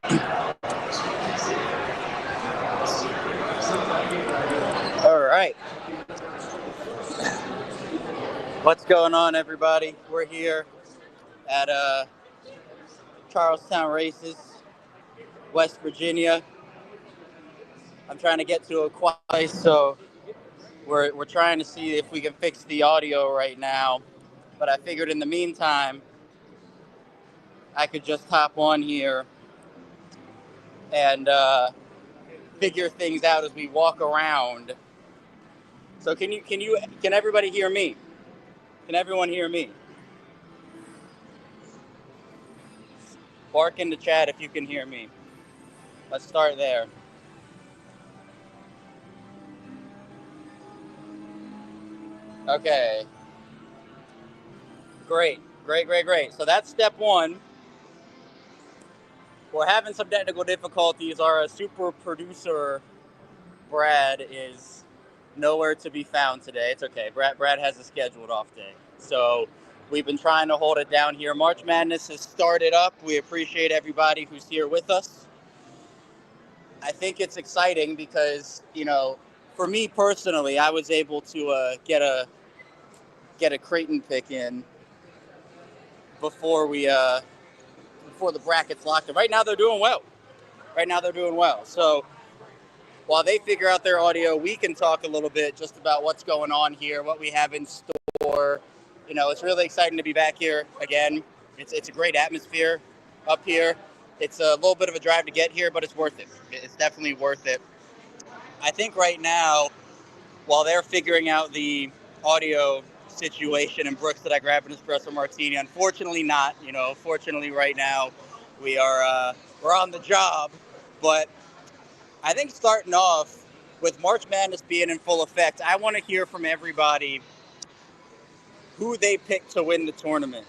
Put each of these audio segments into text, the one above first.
All right. What's going on, everybody? We're here at Charlestown Races, West Virginia. I'm trying to get to a quiet place, so we're trying to see if we can fix the audio right now. But I figured in the meantime, I could just hop on here and figure things out as we walk around. So can everybody hear me? Can everyone hear me? Bark in the chat if you can hear me. Let's start there. Okay. Great. So that's step one. We're having some technical difficulties. Our super producer, Brad, is nowhere to be found today. It's okay. Brad has a scheduled off day. So we've been trying to hold it down here. March Madness has started up. We appreciate everybody who's here with us. I think it's exciting because, for me personally, I was able to get a Creighton pick in before the brackets locked. And right now they're doing well. So while they figure out their audio, we can talk a little bit just about what's going on here, what we have in store. It's really exciting to be back here again. It's a great atmosphere up here. It's a little bit of a drive to get here, but it's worth it. It's definitely worth it. I think right now, while they're figuring out the audio situation, and Brooks, that I grab an espresso martini? Unfortunately not. Fortunately right now we're on the job. But I think starting off with March Madness being in full effect, I want to hear from everybody who they picked to win the tournament.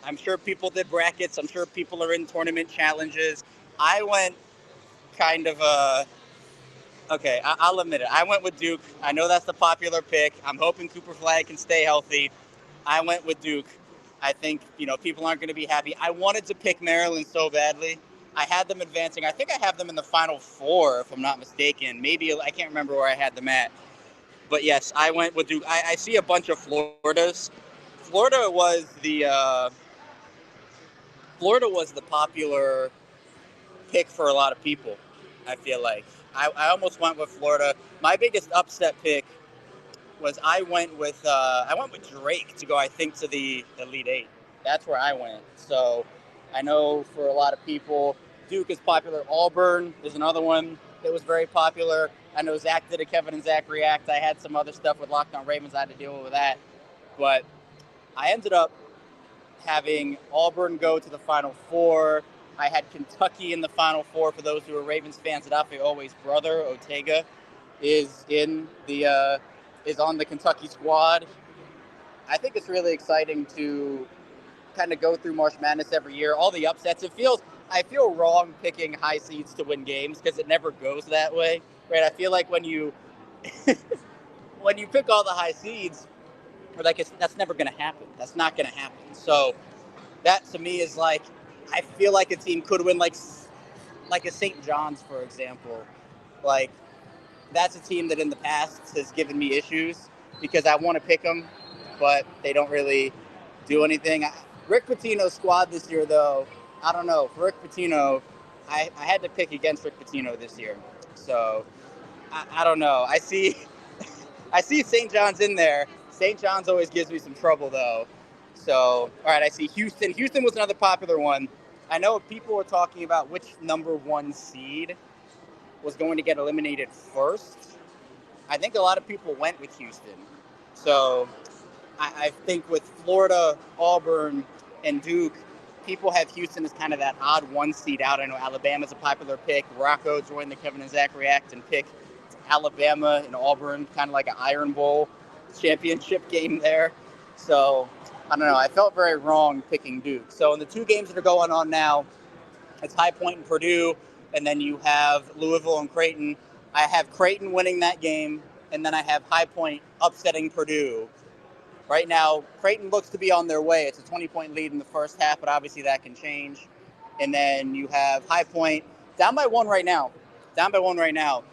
I'm sure people did brackets. I'm sure people are in tournament challenges. I went kind of okay, I'll admit it. I went with Duke. I know that's the popular pick. I'm hoping Cooper Flag can stay healthy. I went with Duke. I think, people aren't going to be happy. I wanted to pick Maryland so badly. I had them advancing. I think I have them in the Final Four, if I'm not mistaken. Maybe, I can't remember where I had them at. But yes, I went with Duke. I see a bunch of Floridas. Florida was the popular pick for a lot of people, I feel like. I almost went with Florida. My biggest upset pick was I went with Drake to go, I think, to the Elite Eight. That's where I went. So I know for a lot of people, Duke is popular. Auburn is another one that was very popular. I know Zach did a Kevin and Zach React. I had some other stuff with Locked On Ravens I had to deal with that. But I ended up having Auburn go to the Final Four. I had Kentucky in the Final Four. For those who are Ravens fans, Adafe Always' brother, Ortega, is on the Kentucky squad. I think it's really exciting to kind of go through March Madness every year. All the upsets. I feel wrong picking high seeds to win games because it never goes that way, right? I feel like when you when you pick all the high seeds, that's never going to happen. That's not going to happen. So that to me is like, I feel like a team could win, like a St. John's, for example. Like, that's a team that in the past has given me issues because I want to pick them, but they don't really do anything. Rick Pitino's squad this year, though, I don't know. For Rick Pitino, I had to pick against Rick Pitino this year. So, I don't know. I see St. John's in there. St. John's always gives me some trouble, though. So, all right, I see Houston. Houston was another popular one. I know people were talking about which number one seed was going to get eliminated first. I think a lot of people went with Houston. So I think with Florida, Auburn, and Duke, people have Houston as kind of that odd one seed out. I know Alabama's a popular pick. Rocco joined the Kevin and Zach React and picked Alabama and Auburn, kind of like an Iron Bowl championship game there. So I don't know. I felt very wrong picking Duke. So in the two games that are going on now, it's High Point and Purdue, and then you have Louisville and Creighton. I have Creighton winning that game, and then I have High Point upsetting Purdue. Right now, Creighton looks to be on their way. It's a 20-point lead in the first half, but obviously that can change. and then you have High Point down by one right now. Down by one right now.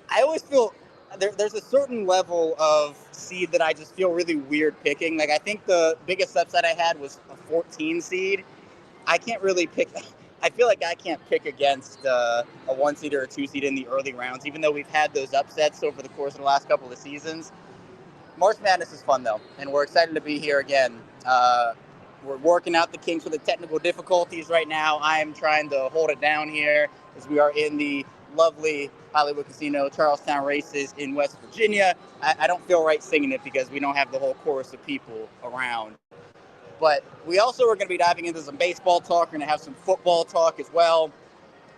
I always feel there's a certain level of seed that I just feel really weird picking. Like I think the biggest upset I had was a 14 seed. I can't really pick. I feel like I can't pick against a 1 seed or a 2 seed in the early rounds, even though we've had those upsets over the course of the last couple of seasons. March Madness is fun though, and we're excited to be here again. We're working out the kinks with the technical difficulties right now. I'm trying to hold it down here as we are in the lovely Hollywood Casino Charlestown races in West Virginia. I don't feel right singing it because we don't have the whole chorus of people around. But we also are going to be diving into some baseball talk. We're going to have some football talk as well.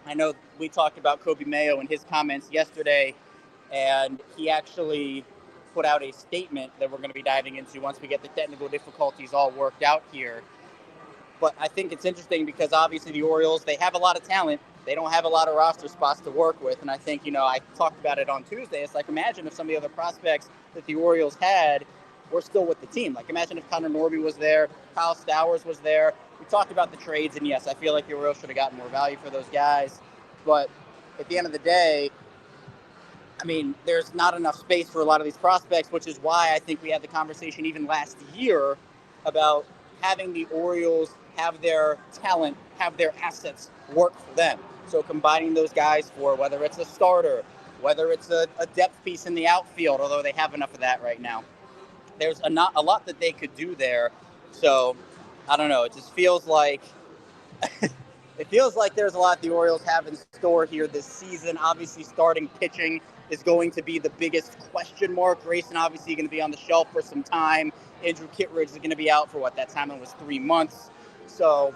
I know we talked about Kobe Mayo and his comments yesterday, and he actually put out a statement that we're going to be diving into once we get the technical difficulties all worked out here. But I think it's interesting because obviously the Orioles, they have a lot of talent. They don't have a lot of roster spots to work with. And I think, I talked about it on Tuesday. It's like, imagine if some of the other prospects that the Orioles had were still with the team. Like, imagine if Connor Norby was there, Kyle Stowers was there. We talked about the trades, and yes, I feel like the Orioles should have gotten more value for those guys. But at the end of the day, I mean, there's not enough space for a lot of these prospects, which is why I think we had the conversation even last year about having the Orioles have their talent, have their assets work for them. So combining those guys for whether it's a starter, whether it's a depth piece in the outfield, although they have enough of that right now. There's a lot that they could do there. So I don't know. It just feels like there's a lot the Orioles have in store here this season. Obviously, starting pitching is going to be the biggest question mark. Grayson obviously going to be on the shelf for some time. Andrew Kittredge is going to be out for that time it was 3 months. So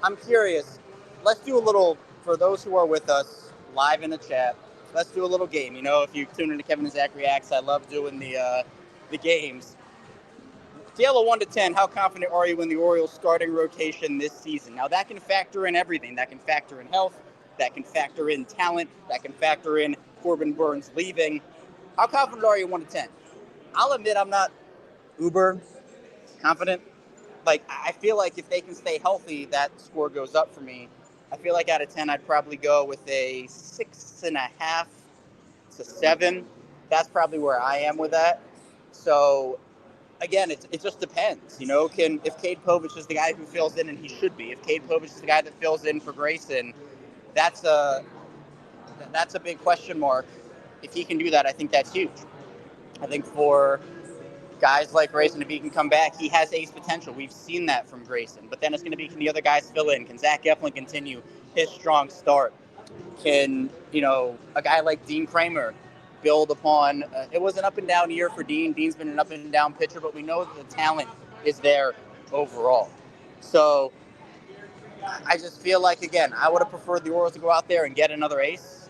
I'm curious. Let's do a little, for those who are with us live in the chat, let's do a little game. If you tune into Kevin and Zach Reacts, I love doing the games. Scale of 1 to 10, how confident are you in the Orioles starting rotation this season? Now, that can factor in everything. That can factor in health. That can factor in talent. That can factor in Corbin Burns leaving. How confident are you 1 to 10? I'll admit I'm not uber confident. Like, I feel like if they can stay healthy, that score goes up for me. I feel like out of 10, I'd probably go with a 6.5 to 7. That's probably where I am with that. So, again, it just depends. If Cade Povich is the guy who fills in, and he should be, if Cade Povich is the guy that fills in for Grayson, that's a big question mark. If he can do that, I think that's huge. I think for guys like Grayson, if he can come back, he has ace potential. We've seen that from Grayson. But then it's going to be, can the other guys fill in? Can Zach Eflin continue his strong start? Can, a guy like Dean Kramer build upon, it was an up and down year for Dean. Dean's been an up and down pitcher, but we know that the talent is there overall. So I just feel like, again, I would have preferred the Orioles to go out there and get another ace.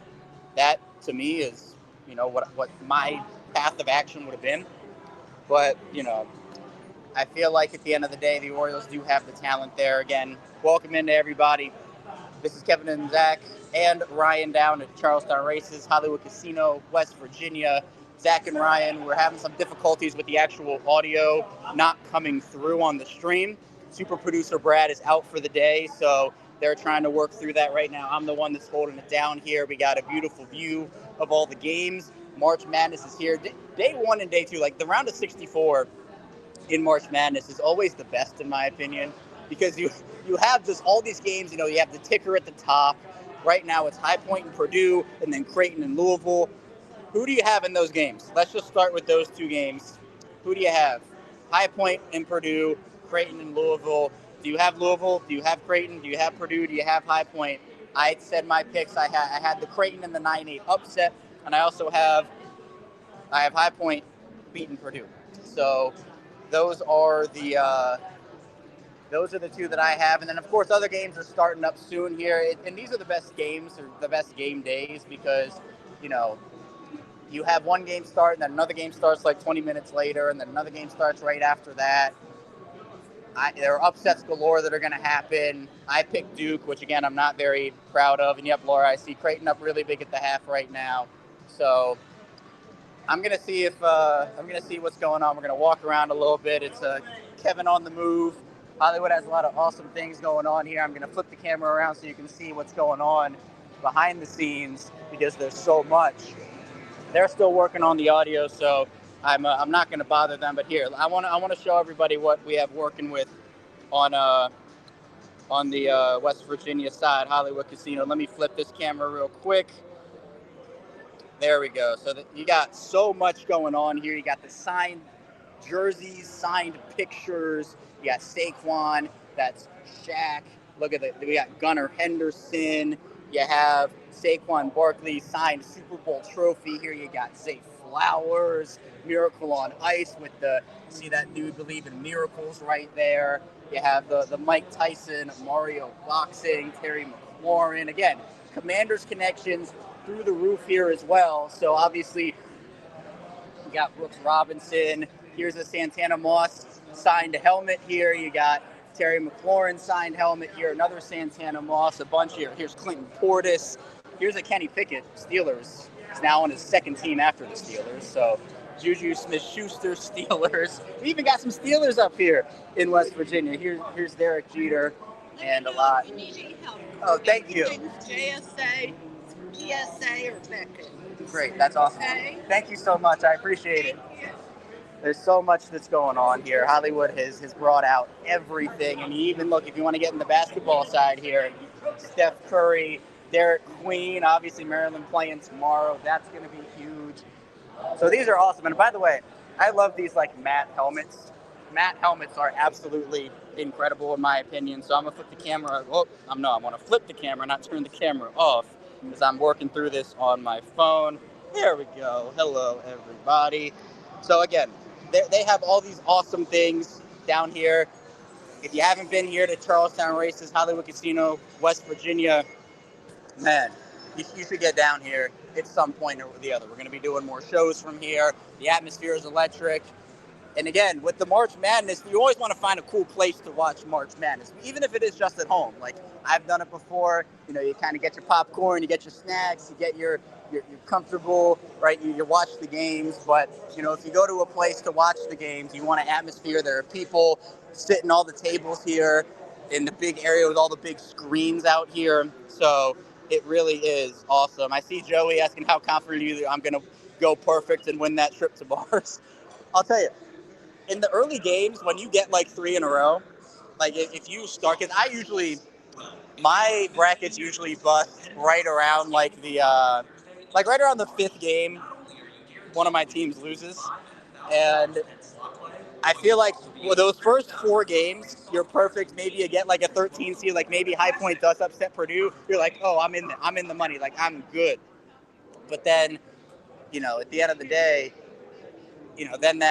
That, to me, is, what my path of action would have been. But, I feel like at the end of the day, the Orioles do have the talent there. Again, welcome into everybody. This is Kevin and Zach and Ryan down at Charlestown Races, Hollywood Casino, West Virginia. Zach and Ryan, we're having some difficulties with the actual audio not coming through on the stream. Super producer Brad is out for the day, so they're trying to work through that right now. I'm the one that's holding it down here. We got a beautiful view of all the games. March Madness is here. Day 1 and day 2, like the round of 64 in March Madness is always the best in my opinion, because you have just all these games, you have the ticker at the top. Right now it's High Point and Purdue, and then Creighton and Louisville. Who do you have in those games? Let's just start with those 2 games. Who do you have? High Point and Purdue, Creighton and Louisville. Do you have Louisville? Do you have Creighton? Do you have Purdue? Do you have High Point? I said my picks. I had the Creighton in the 9-8 upset, and I also have High Point beating Purdue. So those are the 2 that I have. And then, of course, other games are starting up soon here. And these are the best games, or the best game days, because, you have one game start, and then another game starts like 20 minutes later, and then another game starts right after that. There are upsets galore that are going to happen. I picked Duke, which, again, I'm not very proud of. And, yep, Laura, I see Creighton up really big at the half right now. So I'm going to see what's going on. We're going to walk around a little bit. It's Kevin on the move. Hollywood has a lot of awesome things going on here. I'm going to flip the camera around so you can see what's going on behind the scenes because there's so much. They're still working on the audio, so I'm not going to bother them. But here, I want to show everybody what we have working with on the West Virginia side, Hollywood Casino. Let me flip this camera real quick. There we go. So you got so much going on here. You got the signed jerseys, signed pictures. You got Saquon. That's Shaq. Look at we got Gunnar Henderson. You have Saquon Barkley signed Super Bowl trophy. Here you got Zay Flowers, Miracle on Ice with see that dude believe in miracles right there. You have the Mike Tyson, Mario boxing, Terry McLaurin. Again, Commanders connections through the roof here as well. So obviously you got Brooks Robinson. Here's a Santana Moss signed helmet here. You got Terry McLaurin signed helmet here. Another Santana Moss, a bunch here. Here's Clinton Portis. Here's a Kenny Pickett, Steelers. He's now on his second team after the Steelers. So Juju Smith-Schuster, Steelers. We even got some Steelers up here in West Virginia. Here's Derek Jeter and a lot. Oh, thank you. JSA, PSA, or Beckett. Great, that's awesome. Okay. Thank you so much. I appreciate it. There's so much that's going on here. Hollywood has brought out everything. And you even look, if you want to get in the basketball side here, Steph Curry, Derek Queen, obviously Maryland playing tomorrow. That's going to be huge. So these are awesome. And by the way, I love these like matte helmets. Matte helmets are absolutely incredible in my opinion. So I'm going to flip the camera. I want to flip the camera, not turn the camera off because I'm working through this on my phone. There we go. Hello, everybody. So again, they have all these awesome things down here. If you haven't been here to Charlestown Races, Hollywood Casino, West Virginia, man, you should get down here at some point or the other. We're going to be doing more shows from here. The atmosphere is electric. And again, with the March Madness, you always want to find a cool place to watch March Madness, even if it is just at home. Like, I've done it before. You know, you kind of get your popcorn, you get your snacks, you get you're comfortable, right? You watch the games. But, you know, if you go to a place to watch the games, you want an atmosphere. There are people sitting all the tables here in the big area with all the big screens out here. So it really is awesome. I see Joey asking how confident I'm going to go perfect and win that trip to bars. I'll tell you, in the early games, when you get like 3 in a row, like if you start, because my brackets usually bust right around right around the 5th game, one of my teams loses. And I feel like those first 4 games, you're perfect. Maybe you get like a 13 seed, like maybe High Point does upset Purdue. You're like, oh, I'm in the money. Like, I'm good. But then, you know, at the end of the day, you know, then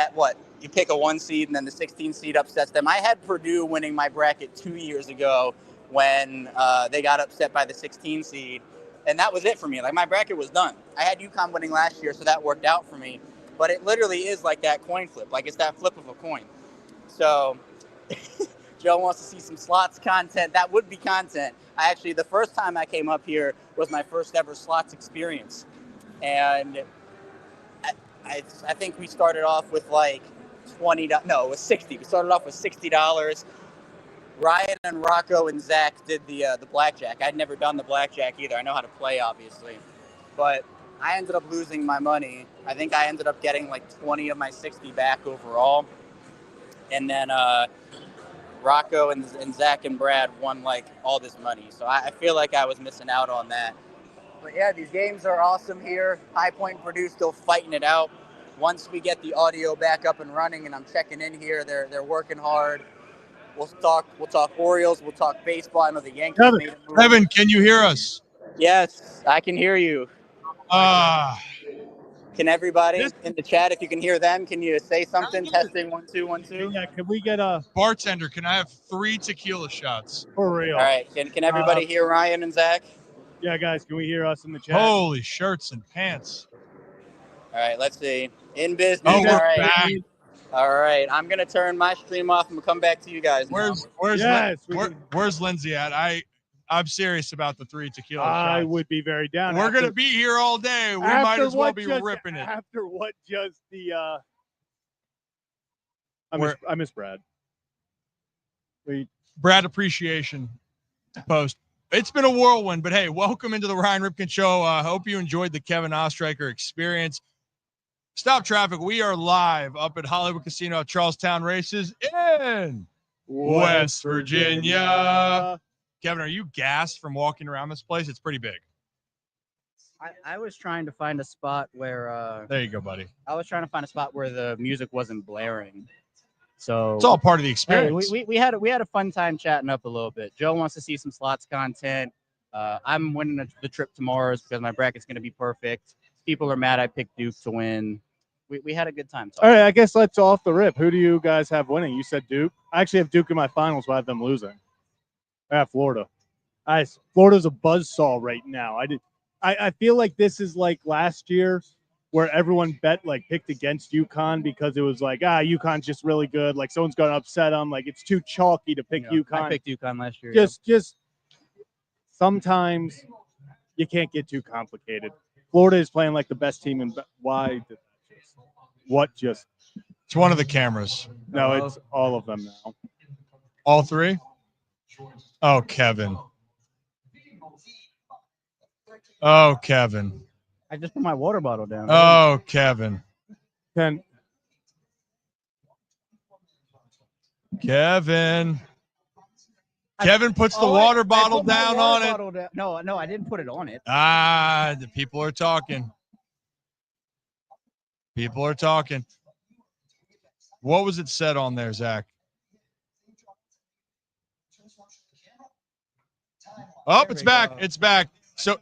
you pick a 1 seed and then the 16 seed upsets them. I had Purdue winning my bracket 2 years ago when they got upset by the 16 seed. And that was it for me. Like, my bracket was done. I had UConn winning last year, so that worked out for me. But it literally is like that coin flip. Like, it's that flip of a coin. So Joe wants to see some slots content. That would be content. The first time I came up here was my first ever slots experience. And I think we started off with like $20. No, it was $60. We started off with $60. Ryan and Rocco and Zach did the blackjack. I'd never done the blackjack either. I know how to play, obviously, but I ended up losing my money. I think I ended up getting like 20 of my 60 back overall, and then Rocco and Zach and Brad won like all this money. So I feel like I was missing out on that. But yeah, these games are awesome here. High Point and Purdue still fighting it out. Once we get the audio back up and running, and I'm checking in here, they're working hard. We'll talk Orioles. We'll talk baseball. I know the Yankees made a move. Evan, can you hear us? Yes, I can hear you. Can everybody in the chat, if you can hear them, can you say something? Testing 1 2 1 2. Yeah, can we get a bartender? Can I have 3 tequila shots? For real. All right. Can everybody hear Ryan and Zach? Yeah, guys, can we hear us in the chat? Holy shirts and pants. All right, let's see. In business. Oh, all right. back. All right. I'm gonna turn my stream off and we'll come back to you guys. Where's Lindsay at? I'm serious about the 3 tequila shots. I would be very down. We're gonna be here all day. We might as well be ripping it. After what just the I miss Brad. Brad appreciation post. It's been a whirlwind, but hey, welcome into the Ryan Ripken Show. Hope you enjoyed the Kevin Ostreicher experience. Stop traffic. We are live up at Hollywood Casino at Charlestown Races in West Virginia. Kevin, are you gassed from walking around this place? It's pretty big. I was trying to find a spot where there you go, buddy. I was trying to find a spot where the music wasn't blaring. So it's all part of the experience. Hey, we had a fun time chatting up a little bit. Joe wants to see some slots content. I'm winning the trip tomorrow because my bracket's going to be perfect. People are mad I picked Duke to win. We had a good time talking. All right, I guess let's off the rip. Who do you guys have winning? You said Duke. I actually have Duke in my finals, but I have them losing. I have Florida. Florida's a buzzsaw right now. I feel like this is like last year where everyone picked against UConn because it was like, UConn's just really good. Like someone's going to upset them. Like it's too chalky to pick UConn. I picked UConn last year. Just sometimes you can't get too complicated. Florida is playing like the best team in why did what just it's one of the cameras. No, it's all of them now. All three? Oh, Kevin. Oh, Kevin. I just put my water bottle down. Oh, Kevin. Kevin puts the water bottle down on it. No, I didn't put it on it. The people are talking. People are talking. What was it said on there, Zach? Oh, it's back. It's back. So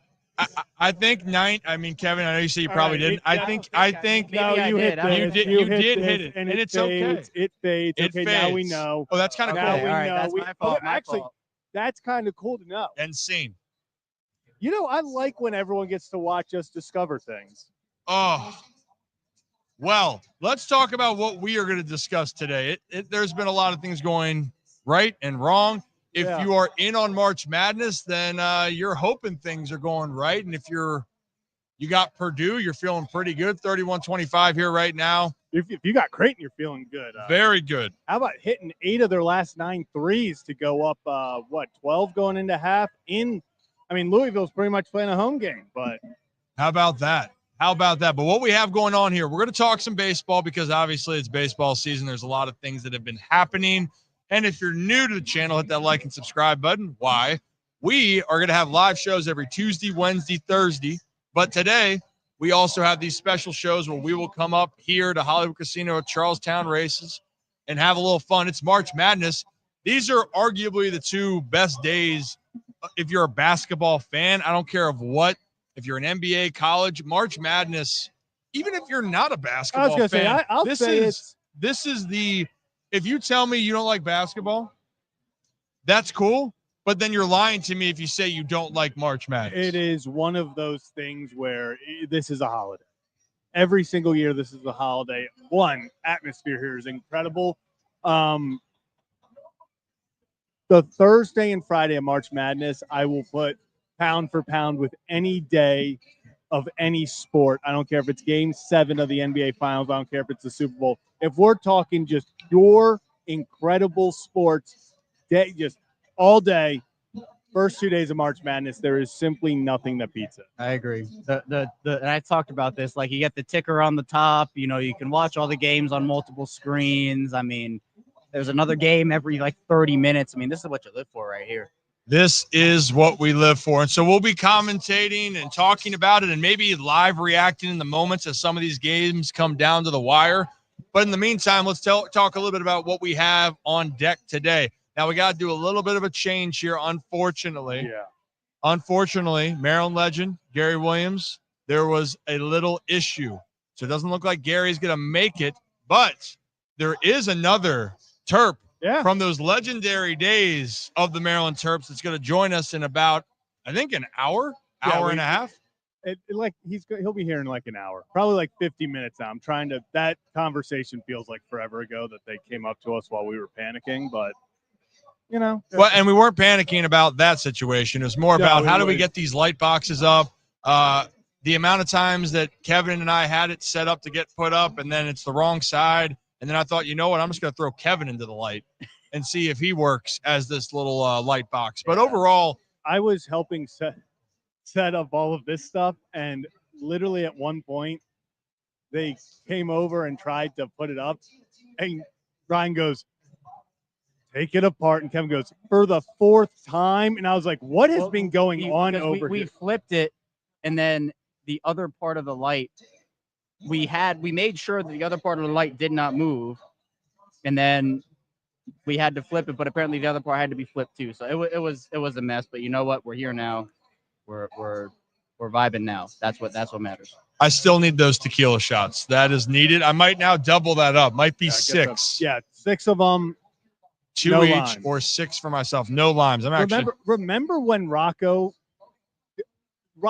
I think Kevin, I know you say you probably didn't. I think no, you did hit it, and it's okay. It fades. It okay, fades. now we know. Oh, that's kind of cool. Now we know. That's my fault. Actually, that's kind of cool to know. And seen. You know, I like when everyone gets to watch us discover things. Oh, well, let's talk about what we are going to discuss today. There's been a lot of things going right and wrong. If you are in on March Madness, then you're hoping things are going right. And if you got Purdue, you're feeling pretty good. 31-25 here right now. If you got Creighton, you're feeling good. Very good. How about hitting 8 of their last 9 threes to go up, 12 going into half? Louisville's pretty much playing a home game, but how about that? But what we have going on here, we're going to talk some baseball because obviously it's baseball season. There's a lot of things that have been happening. And if you're new to the channel, hit that like and subscribe button. Why? We are going to have live shows every Tuesday, Wednesday, Thursday. But today, we also have these special shows where we will come up here to Hollywood Casino at Charlestown Races and have a little fun. It's March Madness. These are arguably the two best days. If you're a basketball fan, I don't care of what. If you're an NBA, college, March Madness, even if you're not a basketball fan, this is the – if you tell me you don't like basketball, that's cool, but then you're lying to me if you say you don't like March Madness. It is one of those things where this is a holiday. Every single year this is a holiday. One, atmosphere here is incredible. The Thursday and Friday of March Madness, I will put – pound for pound with any day of any sport. I don't care if it's game 7 of the NBA Finals. I don't care if it's the Super Bowl. If we're talking just pure, incredible sports, just all day, first 2 days of March Madness, there is simply nothing that beats it. I agree. And I talked about this. Like you get the ticker on the top. You can watch all the games on multiple screens. There's another game every 30 minutes. This is what you live for right here. This is what we live for. And so we'll be commentating and talking about it and maybe live reacting in the moments as some of these games come down to the wire. But in the meantime, let's talk a little bit about what we have on deck today. Now, we got to do a little bit of a change here, unfortunately. Yeah. Unfortunately, Maryland legend, Gary Williams, there was a little issue. So it doesn't look like Gary's going to make it, but there is another Terp from those legendary days of the Maryland Terps that's going to join us in about, I think, an hour and a half. He'll be here in an hour, probably 50 minutes now. I'm trying to, that conversation feels like forever ago that they came up to us while we were panicking, but Well, and we weren't panicking about that situation. It was more about how do we get these light boxes up? The amount of times that Kevin and I had it set up to get put up and then it's the wrong side. And then I thought, you know what? I'm just going to throw Kevin into the light. and see if he works as this little light box. But overall, I was helping set up all of this stuff, and literally at one point, they came over and tried to put it up, and Ryan goes, "Take it apart," and Kevin goes, "For the fourth time," and I was like, "What has been going on over we here?" flipped it, and then the other part of the light, we made sure that the other part of the light did not move, and then we had to flip it, but apparently the other part had to be flipped too. So it was a mess. But you know what? We're here now. We're vibing now. That's what matters. I still need those tequila shots. That is needed. I might now double that up. Might be 6. Yeah, 6 of them. 2 no each limes. or 6 for myself. No limes. I'm actually remember when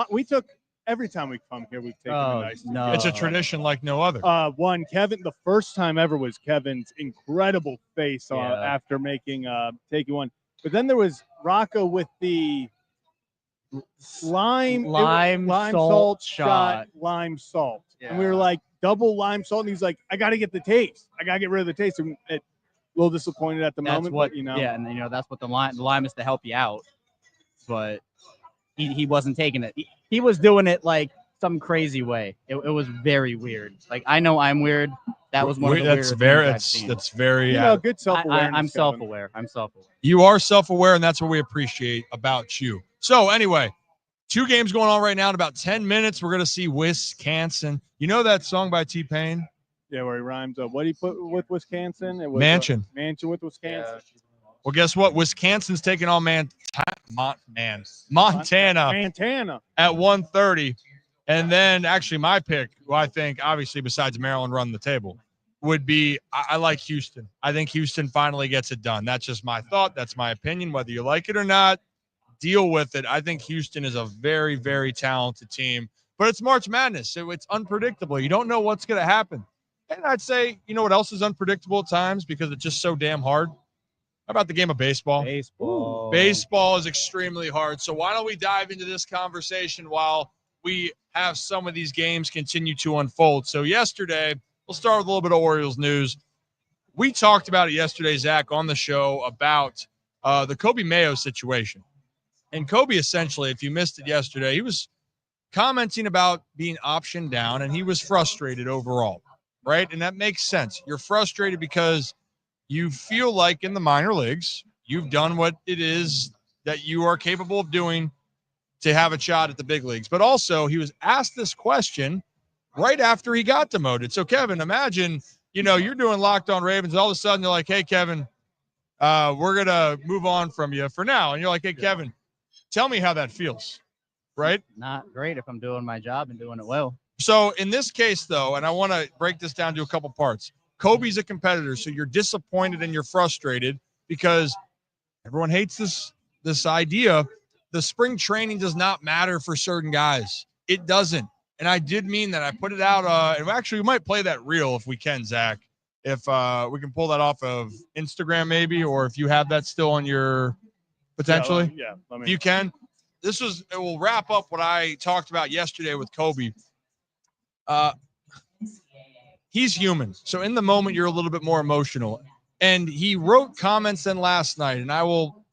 we took every time we come here, we've taken a nice. No. It's a tradition like no other. Kevin, the first time ever was Kevin's incredible face after taking one. But then there was Rocco with the lime salt shot, lime salt. Yeah. And we were like, double lime salt. And he's like, I got to get the taste. I got to get rid of the taste. And a little disappointed at the moment. But, Yeah, and that's what the lime is to help you out. But he wasn't taking it. He was doing it like some crazy way. It was very weird. Like, I know I'm weird. That was one of the weirdest things I've seen. That's very good self-awareness. I'm self-aware. You are self-aware, and that's what we appreciate about you. So anyway, 2 games going on right now. In about 10 minutes, we're going to see Wisconsin. You know that song by T-Pain? Yeah, where he rhymes. What he put with Wisconsin? It was Mansion. Mansion with Wisconsin. Yeah. Well, guess what? Wisconsin's taking on Montana at 1:30. And then actually my pick, who I think obviously besides Maryland running the table, would be I like Houston. I think Houston finally gets it done. That's just my thought. That's my opinion. Whether you like it or not, deal with it. I think Houston is a very, very talented team. But it's March Madness, so it's unpredictable. You don't know what's going to happen. And I'd say, you know what else is unpredictable at times because it's just so damn hard? How about the game of baseball? Baseball is extremely hard. So why don't we dive into this conversation while we have some of these games continue to unfold. So yesterday, we'll start with a little bit of Orioles news. We talked about it yesterday, Zach, on the show about the Kobe Mayo situation. And Kobe, essentially, if you missed it yesterday, he was commenting about being optioned down, and he was frustrated overall, right? And that makes sense. You're frustrated because you feel like in the minor leagues, you've done what it is that you are capable of doing to have a shot at the big leagues. But also, he was asked this question right after he got demoted. So, Kevin, imagine, you're doing Locked On Ravens, and all of a sudden they're like, hey, Kevin, we're going to move on from you for now. And you're like, hey, Kevin, tell me how that feels, right? Not great if I'm doing my job and doing it well. So in this case, though, and I want to break this down to a couple parts. Kobe's a competitor, so you're disappointed and you're frustrated because everyone hates this idea. The spring training does not matter for certain guys. It doesn't. And I did mean that. I put it out. And actually, we might play that reel if we can, Zach. If we can pull that off of Instagram maybe, or if you have that still on your potentially. Yeah. If you can. It will wrap up what I talked about yesterday with Kobe. He's human. So in the moment, you're a little bit more emotional. And he wrote comments then last night, and I'll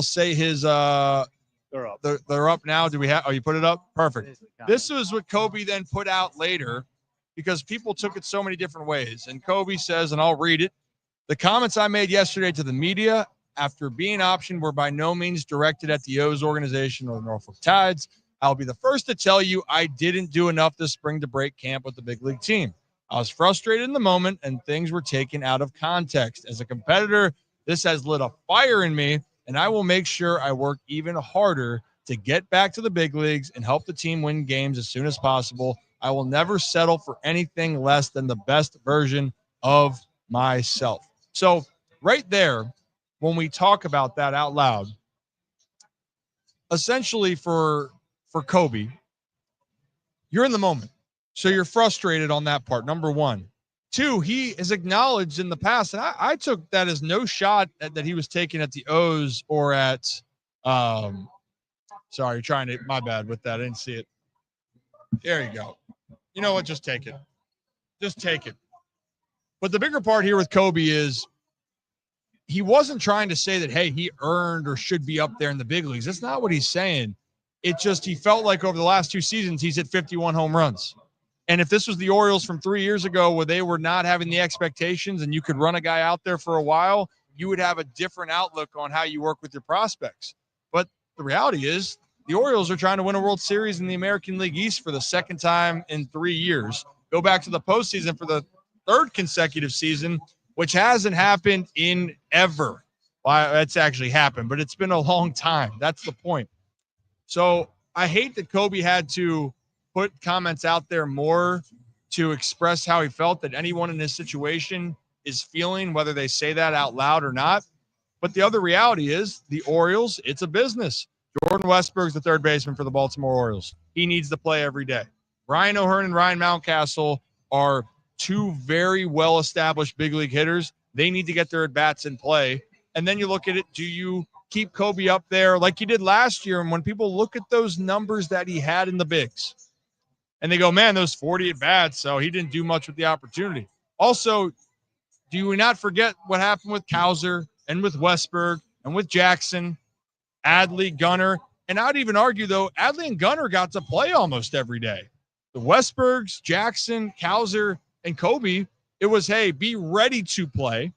say his they're up. They're up now. Do we have you put it up? Perfect. This was what Kobe then put out later because people took it so many different ways. And Kobe says, and I'll read it, the comments I made yesterday to the media after being optioned were by no means directed at the O's organization or the Norfolk Tides. I'll be the first to tell you I didn't do enough this spring to break camp with the big league team. I was frustrated in the moment and things were taken out of context. As a competitor, this has lit a fire in me, and I will make sure I work even harder to get back to the big leagues and help the team win games as soon as possible. I will never settle for anything less than the best version of myself. So right there, when we talk about that out loud, essentially for Kobe, you're in the moment. So you're frustrated on that part, number one. Two, he has acknowledged in the past, and I took that as no shot that he was taking at the O's or at sorry, my bad with that. I didn't see it. There you go. You know what? Just take it. Just take it. But the bigger part here with Kobe is he wasn't trying to say that, hey, he earned or should be up there in the big leagues. That's not what he's saying. It just, he felt like over the last 2 seasons, he's hit 51 home runs. And if this was the Orioles from 3 years ago where they were not having the expectations and you could run a guy out there for a while, you would have a different outlook on how you work with your prospects. But the reality is the Orioles are trying to win a World Series in the American League East for the second time in 3 years, go back to the postseason for the third consecutive season, which hasn't happened in ever. Well, that's actually happened, but it's been a long time. That's the point. So I hate that Kobe had to put comments out there more to express how he felt that anyone in this situation is feeling, whether they say that out loud or not. But the other reality is the Orioles, it's a business. Jordan Westburg's the third baseman for the Baltimore Orioles. He needs to play every day. Ryan O'Hearn and Ryan Mountcastle are two very well-established big league hitters. They need to get their at-bats in play. And then you look at it, do you keep Kobe up there like you did last year? And when people look at those numbers that he had in the bigs, and they go, man, those 40 at-bats, so he didn't do much with the opportunity. Also, do we not forget what happened with Kauser and with Westberg and with Jackson, Adley, Gunnar? And I'd even argue, though, Adley and Gunnar got to play almost every day. The Westbergs, Jackson, Kauser, and Kobe, it was, hey, be ready to play.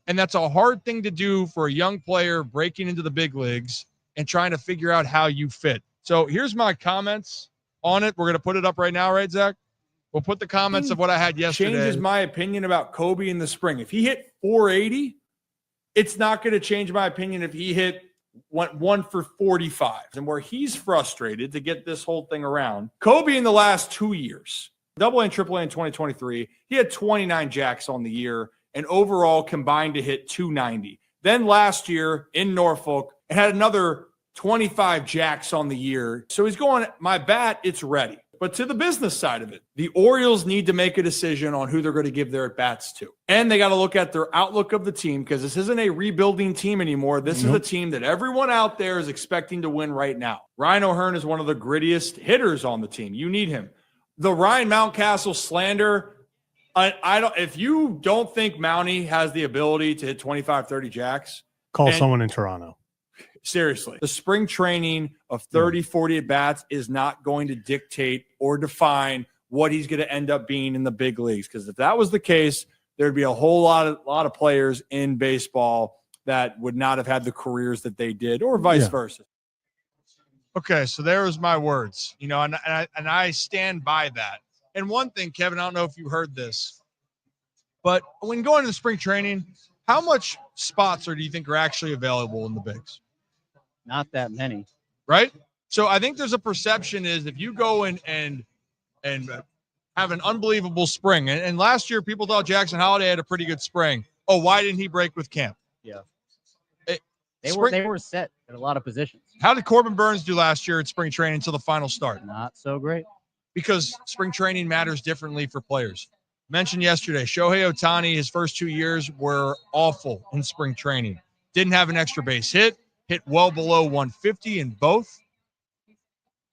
And that's a hard thing to do for a young player breaking into the big leagues and trying to figure out how you fit. So here's my comments on it. We're going to put it up right now, right, Zach? We'll put the comments of what I had yesterday. Changes my opinion about Kobe in the spring. If he hit 480, it's not going to change my opinion if he hit one for 45. And where he's frustrated to get this whole thing around, Kobe in the last 2 years, AA and AAA in 2023, he had 29 jacks on the year and overall combined to hit 290. Then last year in Norfolk, it had another 25 jacks on the year. So he's going, my bat, it's ready. But to the business side of it, the Orioles need to make a decision on who they're going to give their at-bats to. And they got to look at their outlook of the team, because this isn't a rebuilding team anymore. This is a team that everyone out there is expecting to win right now. Ryan O'Hearn is one of the grittiest hitters on the team. You need him. The Ryan Mountcastle slander, I don't. If you don't think Mountie has the ability to hit 25, 30 jacks, Call someone in Toronto. Seriously, the spring training of 30, 40 at-bats is not going to dictate or define what he's going to end up being in the big leagues. Because if that was the case, there'd be a whole lot of players in baseball that would not have had the careers that they did, or vice versa. Okay, so there was my words, and I stand by that. And one thing, Kevin, I don't know if you heard this, but when going to the spring training, how much spots do you think are actually available in the bigs? Not that many. Right? So I think there's a perception is if you go and have an unbelievable spring, and last year people thought Jackson Holiday had a pretty good spring. Oh, why didn't he break with camp? Yeah. They were set at a lot of positions. How did Corbin Burns do last year at spring training until the final start? Not so great. Because spring training matters differently for players. Mentioned yesterday, Shohei Ohtani, his first 2 years were awful in spring training. Didn't have an extra base hit well below 150 in both.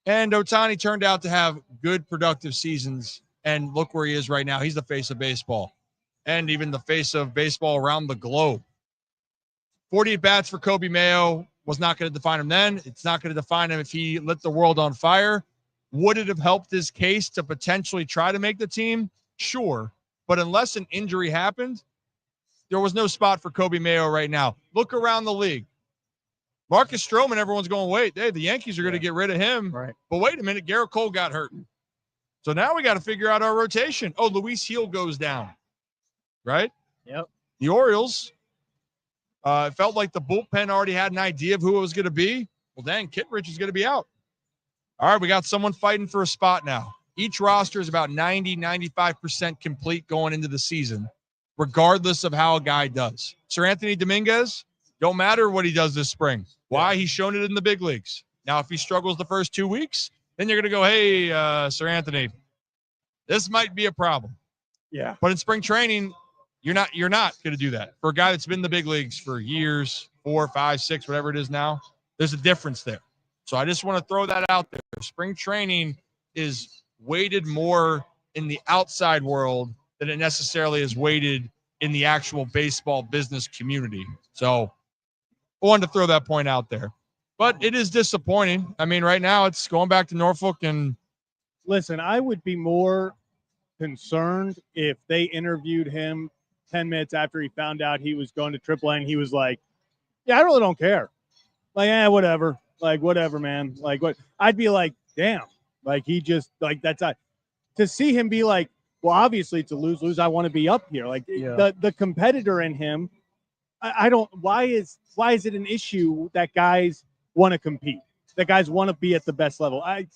And Ohtani turned out to have good, productive seasons. And look where he is right now. He's the face of baseball and even the face of baseball around the globe. 40 at-bats for Kobe Mayo was not going to define him then. It's not going to define him if he lit the world on fire. Would it have helped his case to potentially try to make the team? Sure. But unless an injury happened, there was no spot for Kobe Mayo right now. Look around the league. Marcus Stroman, everyone's going, wait, hey, the Yankees are going to get rid of him. Right. But wait a minute, Garrett Cole got hurt. So now we got to figure out our rotation. Oh, Luis Heel goes down. Right? Yep. The Orioles, it felt like the bullpen already had an idea of who it was going to be. Well, dang, Kittredge is going to be out. All right, we got someone fighting for a spot now. Each roster is about 90, 95% complete going into the season, regardless of how a guy does. Sir Anthony Dominguez, don't matter what he does this spring. Why? He's shown it in the big leagues. Now, if he struggles the first 2 weeks, then you're going to go, hey, Sir Anthony, this might be a problem. Yeah. But in spring training, you're not going to do that. For a guy that's been in the big leagues for years, 4, 5, 6, whatever it is now, there's a difference there. So I just want to throw that out there. Spring training is weighted more in the outside world than it necessarily is weighted in the actual baseball business community. So I wanted to throw that point out there. But it is disappointing. I mean, right now it's going back to Norfolk and Listen, I would be more concerned if they interviewed him 10 minutes after he found out he was going to AAA and he was like, yeah, I really don't care. Like, whatever. Like, whatever, man. Like, what? I'd be like, damn. Like, he just, like, that's not. To see him be like, well, obviously it's a lose-lose. I want to be up here. Like, the competitor in him, I don't, why is it an issue that guys want to compete? That guys want to be at the best level? I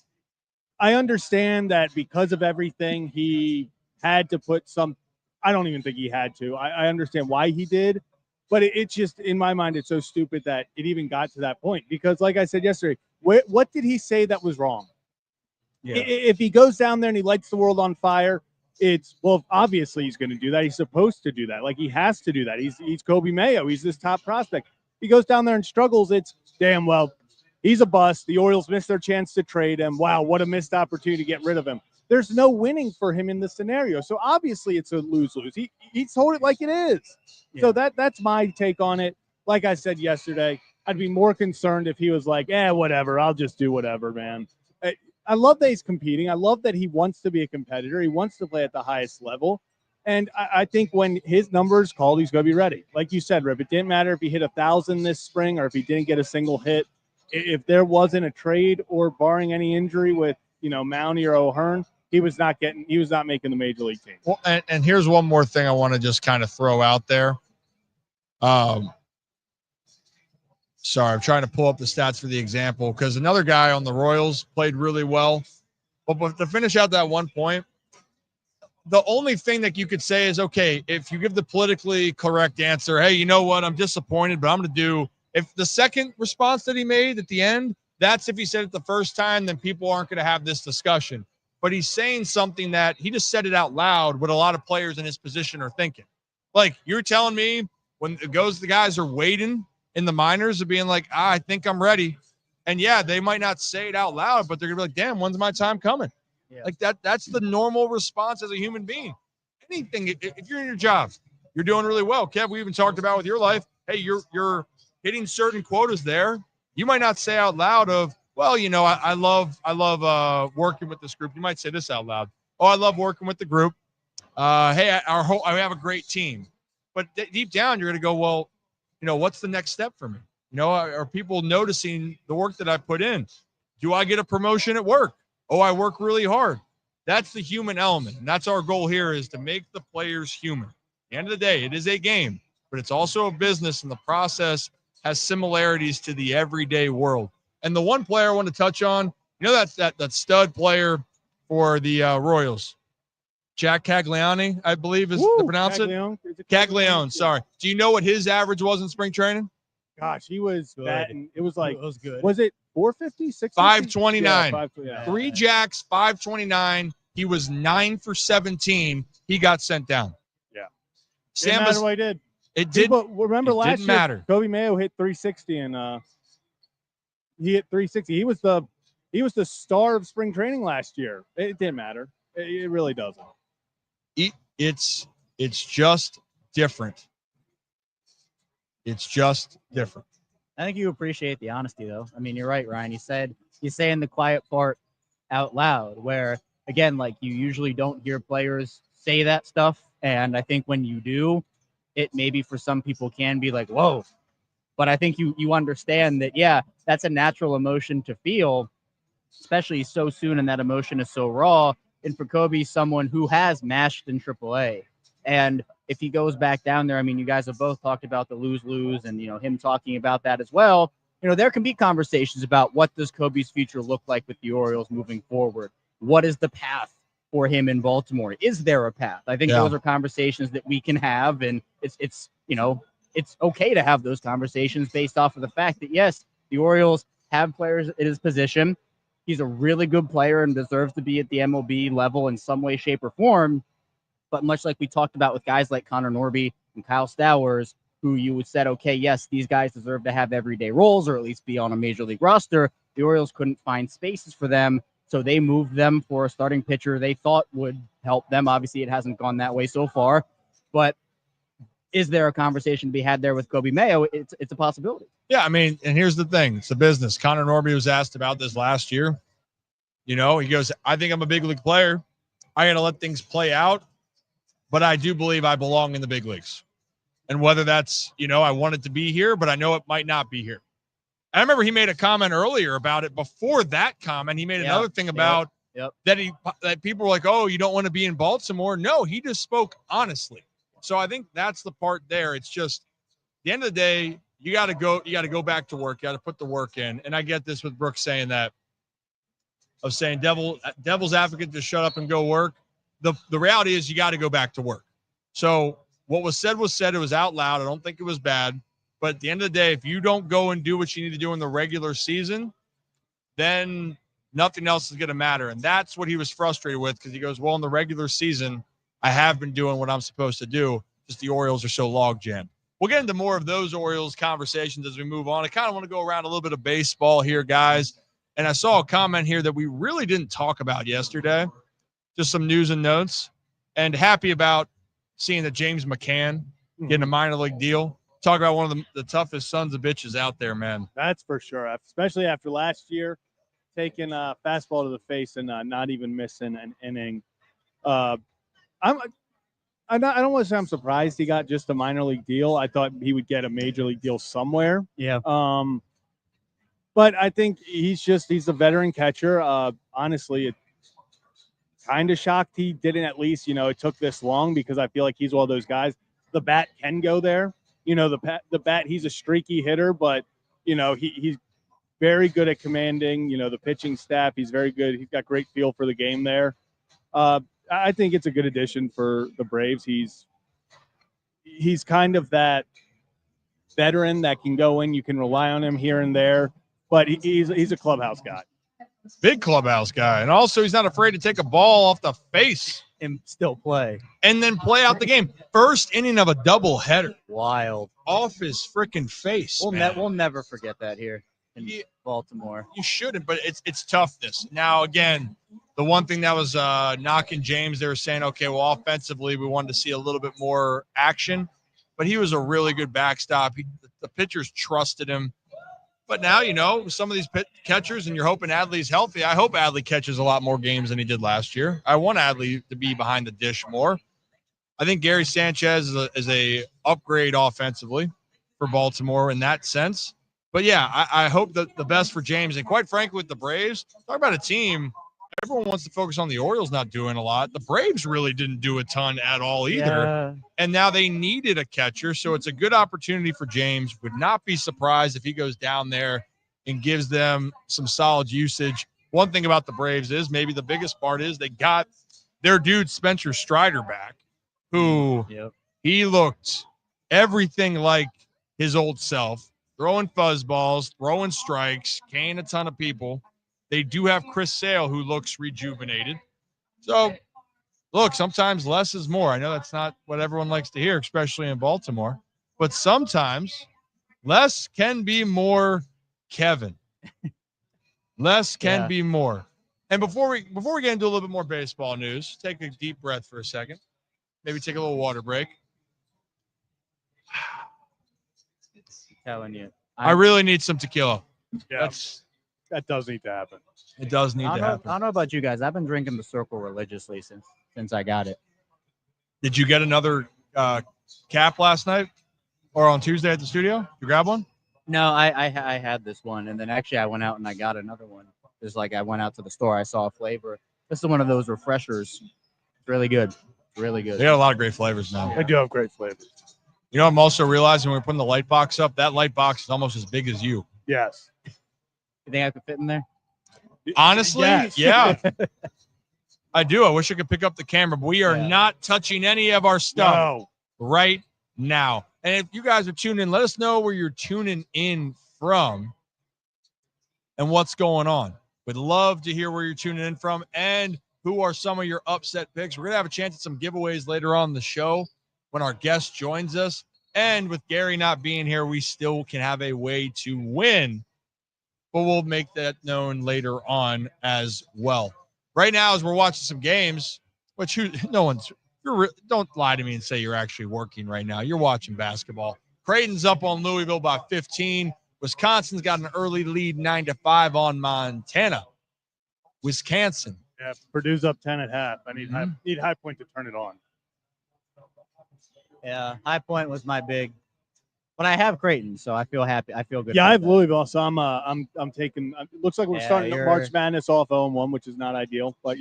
understand that because of everything, he had to put some. I don't even think he had to. I understand why he did, but it's just, in my mind, it's so stupid that it even got to that point. Because, like I said yesterday, what did he say that was wrong? Yeah. If he goes down there and he lights the world on fire, it's, well, obviously he's going to do that. He's supposed to do that. Like, he has to do that. He's Kobe Mayo. He's this top prospect. He goes down there and struggles. It's, damn, well, he's a bust. The Orioles missed their chance to trade him. Wow, what a missed opportunity to get rid of him. There's no winning for him in this scenario. So obviously it's a lose-lose. He told it like it is. Yeah. So that's my take on it. Like I said yesterday, I'd be more concerned if he was like, whatever, I'll just do whatever, man. I love that he's competing. I love that he wants to be a competitor. He wants to play at the highest level. And I think when his number is called, he's going to be ready. Like you said, Rip, it didn't matter if he hit 1,000 this spring or if he didn't get a single hit. If there wasn't a trade or barring any injury with, Mounty or O'Hearn, he was not making the major league team. Well, and here's one more thing I want to just kind of throw out there. Sorry, I'm trying to pull up the stats for the example because another guy on the Royals played really well. But to finish out that one point, the only thing that you could say is, okay, if you give the politically correct answer, hey, you know what, I'm disappointed, but I'm going to do, if the second response that he made at the end, that's if he said it the first time, then people aren't going to have this discussion. But he's saying something that he just said it out loud, what a lot of players in his position are thinking. Like, you're telling me when it goes, the guys are waiting in the minors of being like, I think I'm ready. And yeah, they might not say it out loud, but they're gonna be like, damn, when's my time coming? Yeah. Like that's the normal response as a human being. Anything, if you're in your job, you're doing really well. Kev, we even talked about with your life, hey, you're hitting certain quotas there. You might not say out loud of, well, I love working with this group. You might say this out loud. Oh, I love working with the group. Hey, I have a great team. But deep down, you're gonna go, well, what's the next step for me? Are people noticing the work that I put in? Do I get a promotion at work? Oh, I work really hard. That's the human element. And that's our goal here, is to make the players human. At the end of the day, it is a game, but it's also a business, and the process has similarities to the everyday world. And the one player I want to touch on, that stud player for the Royals, Jack Caglione, I believe is to pronounce Caglione. it. Caglione, sorry. Do you know what his average was in spring training? Gosh, he was batting. It was like, it was good. Was it 450, 650? 529. Yeah. 3 jacks, 529. He was 9 for 17. He got sent down. Yeah. Sam, didn't matter what he did. It didn't. Remember it last didn't year, matter. Kobe Mayo hit 360, and he hit 360. He was the star of spring training last year. It didn't matter. It really doesn't. It's just different. It's just different. I think you appreciate the honesty, though. I mean, you're right, Ryan. He's saying the quiet part out loud, where, again, like, you usually don't hear players say that stuff. And I think when you do, it maybe for some people can be like, whoa. But I think you understand that, yeah, that's a natural emotion to feel, especially so soon, and that emotion is so raw. And for Kobe, someone who has mashed in AAA. And if he goes back down there, I mean, you guys have both talked about the lose-lose and, him talking about that as well. There can be conversations about what does Kobe's future look like with the Orioles moving forward? What is the path for him in Baltimore? Is there a path? I think those are conversations that we can have, and it's okay to have those conversations based off of the fact that, yes, the Orioles have players at his position. He's a really good player and deserves to be at the MLB level in some way, shape, or form. But much like we talked about with guys like Connor Norby and Kyle Stowers, who you would said, okay, yes, these guys deserve to have everyday roles or at least be on a major league roster. The Orioles couldn't find spaces for them, so they moved them for a starting pitcher they thought would help them. Obviously, it hasn't gone that way so far. But is there a conversation to be had there with Kobe Mayo? It's a possibility. Yeah, I mean, and here's the thing. It's a business. Connor Norby was asked about this last year. He goes, I think I'm a big league player. I got to let things play out, but I do believe I belong in the big leagues. And whether that's, I want it to be here, but I know it might not be here. I remember he made a comment earlier about it. Before that comment, he made another thing about that people were like, oh, you don't want to be in Baltimore. No, he just spoke honestly. So I think that's the part there. It's just at the end of the day, you got to go back to work. You got to put the work in. And I get this with Brooks saying that, of saying devil's advocate to shut up and go work. The reality is you got to go back to work. So what was said was said. It was out loud. I don't think it was bad. But at the end of the day, if you don't go and do what you need to do in the regular season, then nothing else is going to matter. And that's what he was frustrated with, because he goes, well, in the regular season, I have been doing what I'm supposed to do. Just the Orioles are so log jammed. We'll get into more of those Orioles conversations as we move on. I kind of want to go around a little bit of baseball here, guys. And I saw a comment here that we really didn't talk about yesterday. Just some news and notes. And happy about seeing that James McCann getting a minor league deal. Talk about one of the toughest sons of bitches out there, man. That's for sure, especially after last year, taking a fastball to the face and not even missing an inning. I don't want to say I'm surprised he got just a minor league deal. I thought he would get a major league deal somewhere. Yeah. But I think he's a veteran catcher. Honestly, it kind of shocked he didn't at least, it took this long, because I feel like he's one of those guys. The bat can go there. The bat, he's a streaky hitter, but, he's very good at commanding, the pitching staff. He's very good. He's got great feel for the game there. I think it's a good addition for the Braves. He's kind of that veteran that can go in. You can rely on him here and there, but he's a clubhouse guy. Big clubhouse guy. And also he's not afraid to take a ball off the face And still play. and then play out the game. First inning of a double header. Wild. Off his freaking face. We'll never forget that here in Baltimore. You shouldn't, but it's toughness. Now, again, the one thing that was knocking James, they were saying, okay, well, offensively, we wanted to see a little bit more action, but he was a really good backstop. The pitchers trusted him. But now, some of these catchers, and you're hoping Adley's healthy. I hope Adley catches a lot more games than he did last year. I want Adley to be behind the dish more. I think Gary Sanchez is a upgrade offensively for Baltimore in that sense. But, yeah, I hope that the best for James. And quite frankly, with the Braves, talk about a team, everyone wants to focus on the Orioles not doing a lot. The Braves really didn't do a ton at all either. Yeah. And now they needed a catcher, so it's a good opportunity for James. Would not be surprised if he goes down there and gives them some solid usage. One thing about the Braves is maybe the biggest part is they got their dude Spencer Strider back, who he looked everything like his old self, throwing fuzzballs, throwing strikes, caning a ton of people. They do have Chris Sale, who looks rejuvenated. So, look, sometimes less is more. I know that's not what everyone likes to hear, especially in Baltimore. But sometimes less can be more, Kevin. Less can be more. And before we get into a little bit more baseball news, take a deep breath for a second. Maybe take a little water break. Telling you. I really need some tequila. Yeah, that does need to happen. It does need to happen. I don't know about you guys. I've been drinking the Circle religiously since I got it. Did you get another cap last night or on Tuesday at the studio? You grab one? No, I had this one, and then actually I went out and I got another one. Just like I went out to the store, I saw a flavor. This is one of those refreshers. It's really good. It's really good. They got a lot of great flavors now. They do have great flavors. You know, I'm also realizing when we're putting the light box up, that light box is almost as big as you. Yes. You think I could fit in there? Honestly, yes. Yeah. I do. I wish I could pick up the camera, but we are not touching any of our stuff right now. And if you guys are tuning in, let us know where you're tuning in from and what's going on. We'd love to hear where you're tuning in from and who are some of your upset picks. We're going to have a chance at some giveaways later on in the show when our guest joins us. And with Gary not being here, we still can have a way to win, but we'll make that known later on as well. Right now, as we're watching some games, which no one's Don't lie to me and say you're actually working right now. You're watching basketball. Creighton's up on Louisville by 15. Wisconsin's got an early lead 9-5 on Montana. Wisconsin. Yeah, Purdue's up 10 at half. I need High Point to turn it on. Yeah, High Point was my big, but I have Creighton, so I feel happy. I feel good. Yeah, I about have that. Louisville, so I'm taking. It looks like we're Yeah, starting you're- March Madness off 0-1, which is not ideal, but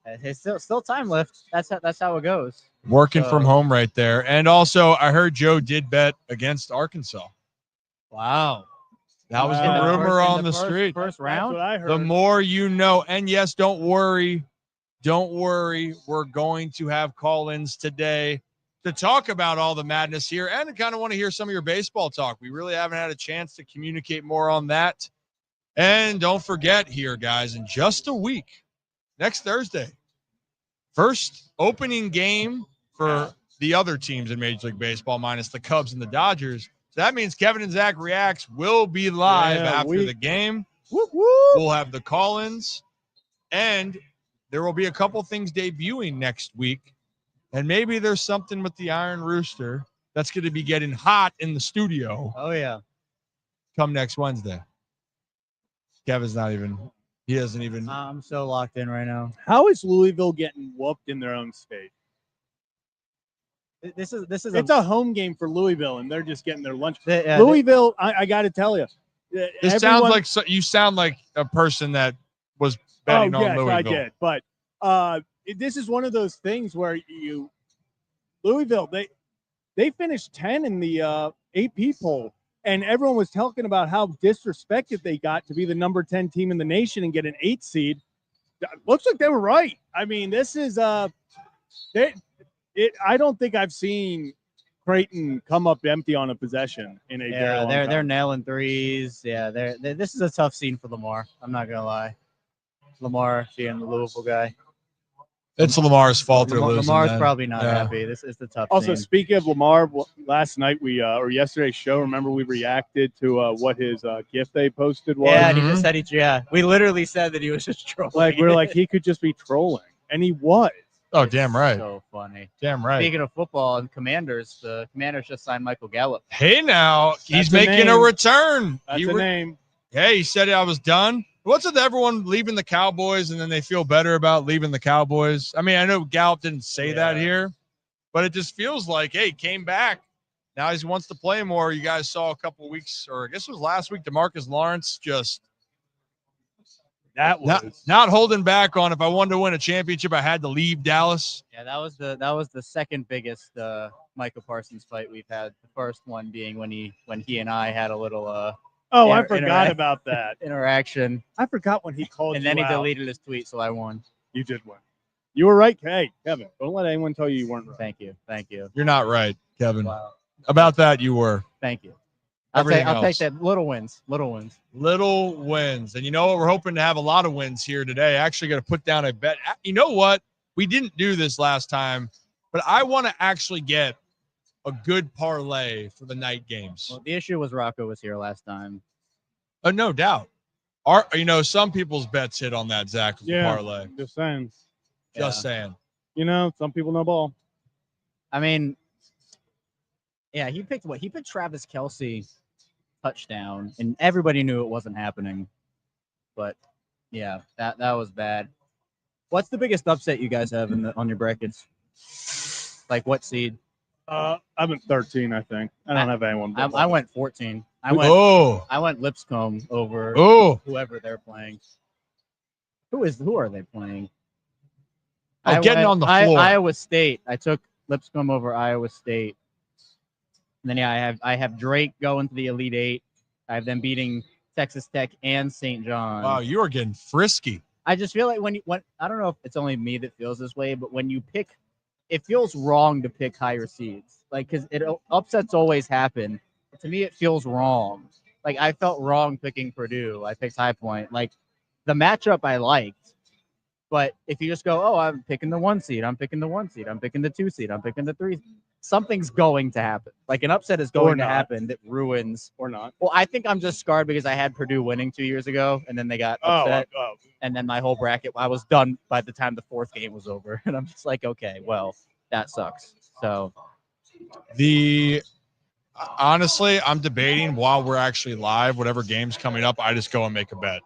It's still time left. That's how it goes. Working So- from home right there. And also, I heard Joe did bet against Arkansas. Wow. That was In the the rumor on the street. First that's round. what I heard. The more you know. And yes, don't worry. Don't worry. We're going to have call-ins today to talk about all the madness here and kind of want to hear some of your baseball talk. We really haven't had a chance to communicate more on that. And don't forget here, guys, in just a week, next Thursday, first opening game for the other teams in Major League Baseball minus the Cubs and the Dodgers. So that means Kevin and Zach Reacts will be live after the game. Whoop, whoop. We'll have the call-ins, and there will be a couple things debuting next week. And maybe there's something with the Iron Rooster that's going to be getting hot in the studio Oh yeah. come next Wednesday. Kevin's not even, he hasn't even. I'm so locked in right now. How is Louisville getting whooped in their own state? This is It's a home game for Louisville, and they're just getting their lunch. the- Louisville, I got to tell you, This sounds like you sound like a person that was betting on yes, Louisville. I did. But this is one of those things where Louisville, they finished 10 in the AP poll, and everyone was talking about how disrespected they got to be the number 10 team in the nation and get an 8 seed. Looks like they were right. I mean, this is I don't think I've seen Creighton come up empty on a possession in a very long they're time. nailing threes. Yeah, this is a tough scene for Lamar. I'm not gonna lie. Lamar being the Louisville guy. It's Lamar's fault they're losing. Lamar's then. probably not Yeah. happy. This is the tough Also, scene. speaking of Lamar, last night or yesterday's show, remember we reacted to what his gift they posted was? Yeah, and he just said we literally said that he was just trolling. Like we're like he could just be trolling, and he was. Oh, It's damn right. So funny. Damn right. Speaking of football and Commanders, the Commanders just signed Michael Gallup. Hey, now he's That's a making a name. return. That's a name. Hey, he said I was done. What's with everyone leaving the Cowboys and then they feel better about leaving the Cowboys? I mean, I know Gallup didn't say that here, but it just feels like, hey, came back. Now he wants to play more. You guys saw a couple of weeks, or I guess it was last week, DeMarcus Lawrence just That was not holding back on if I wanted to win a championship, I had to leave Dallas. Yeah, that was the second biggest Michael Parsons fight we've had. The first one being when he and I had a little Oh, I Inter- forgot interact- about that. interaction, I forgot when he called and you then he out. deleted his tweet, so I won. You did win. You were right. Hey, Kevin, don't let anyone tell you weren't right. Thank you. You're not right, Kevin. Wow. About that, you were. Thank you. I'll Everything take else. that. Little wins. Little wins. And you know what? We're hoping to have a lot of wins here today. Actually, going to put down a bet. You know what? We didn't do this last time, but I want to actually get a good parlay for the night games. Well, the issue was Rocco was here last time. Oh, no doubt. Some people's bets hit on that, Zach, with the parlay. Just saying. Just saying. Some people know ball. I mean, yeah, he picked what? He picked Travis Kelce touchdown, and everybody knew it wasn't happening. But yeah, that was bad. What's the biggest upset you guys have on your brackets? Like what seed? I'm at 13, I think. I don't have anyone. I went 14. I went Lipscomb over whoever they're playing. Who are they playing? Getting on the floor. Iowa State. I took Lipscomb over Iowa State. And then I have Drake going to the Elite Eight. I have them beating Texas Tech and St. John. Wow, you are getting frisky. I just feel like when I don't know if it's only me that feels this way, but when you pick, it feels wrong to pick higher seeds. Like, because upsets always happen. But to me, it feels wrong. Like, I felt wrong picking Purdue. I picked High Point. Like, the matchup I liked. But if you just go, oh, I'm picking the 1 seed, I'm picking the 1 seed, I'm picking the 2 seed, I'm picking the 3 seed, something's going to happen. Like, an upset is going to happen that ruins. Or not. Well, I think I'm just scarred because I had Purdue winning 2 years ago, and then they got upset. And then my whole bracket, I was done by the time the fourth game was over. And I'm just like, okay, well, that sucks. So Honestly, I'm debating while we're actually live, whatever game's coming up, I just go and make a bet.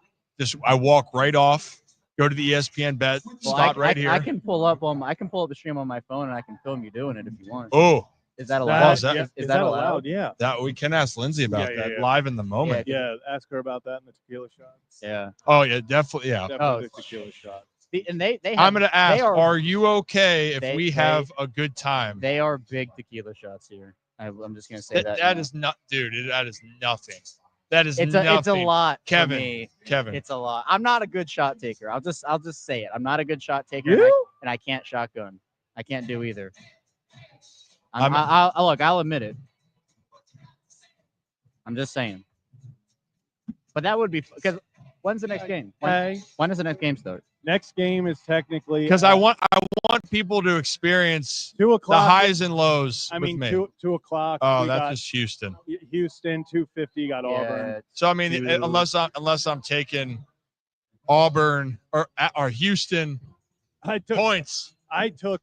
I walk right off, go to the ESPN bet spot right here. I can pull up the stream on my phone and I can film you doing it if you want. Oh, is that allowed? Is that allowed? Yeah. That we can ask Lindsay about that live in the moment. Yeah, ask her about that in the tequila shots. Yeah. Oh yeah, definitely. Yeah. Definitely the tequila shots. And they have, I'm gonna ask, are you okay if we have a good time? They are big tequila shots here. I'm just gonna say that. That is not, dude. That is nothing. That is nothing. It's a lot, Kevin. For me. Kevin, it's a lot. I'm not a good shot taker. I'll just say it. I'm not a good shot taker, and I can't shotgun. I can't do either. I'll admit it. I'm just saying. But that would be because when's the next game? When does the next game start? Next game is technically because I want people to experience 2 o'clock. The highs and lows. I mean, with me. 2 o'clock. Oh, that's just Houston. Houston 2:50 got Auburn. So I mean, unless I'm taking Auburn or Houston points. I took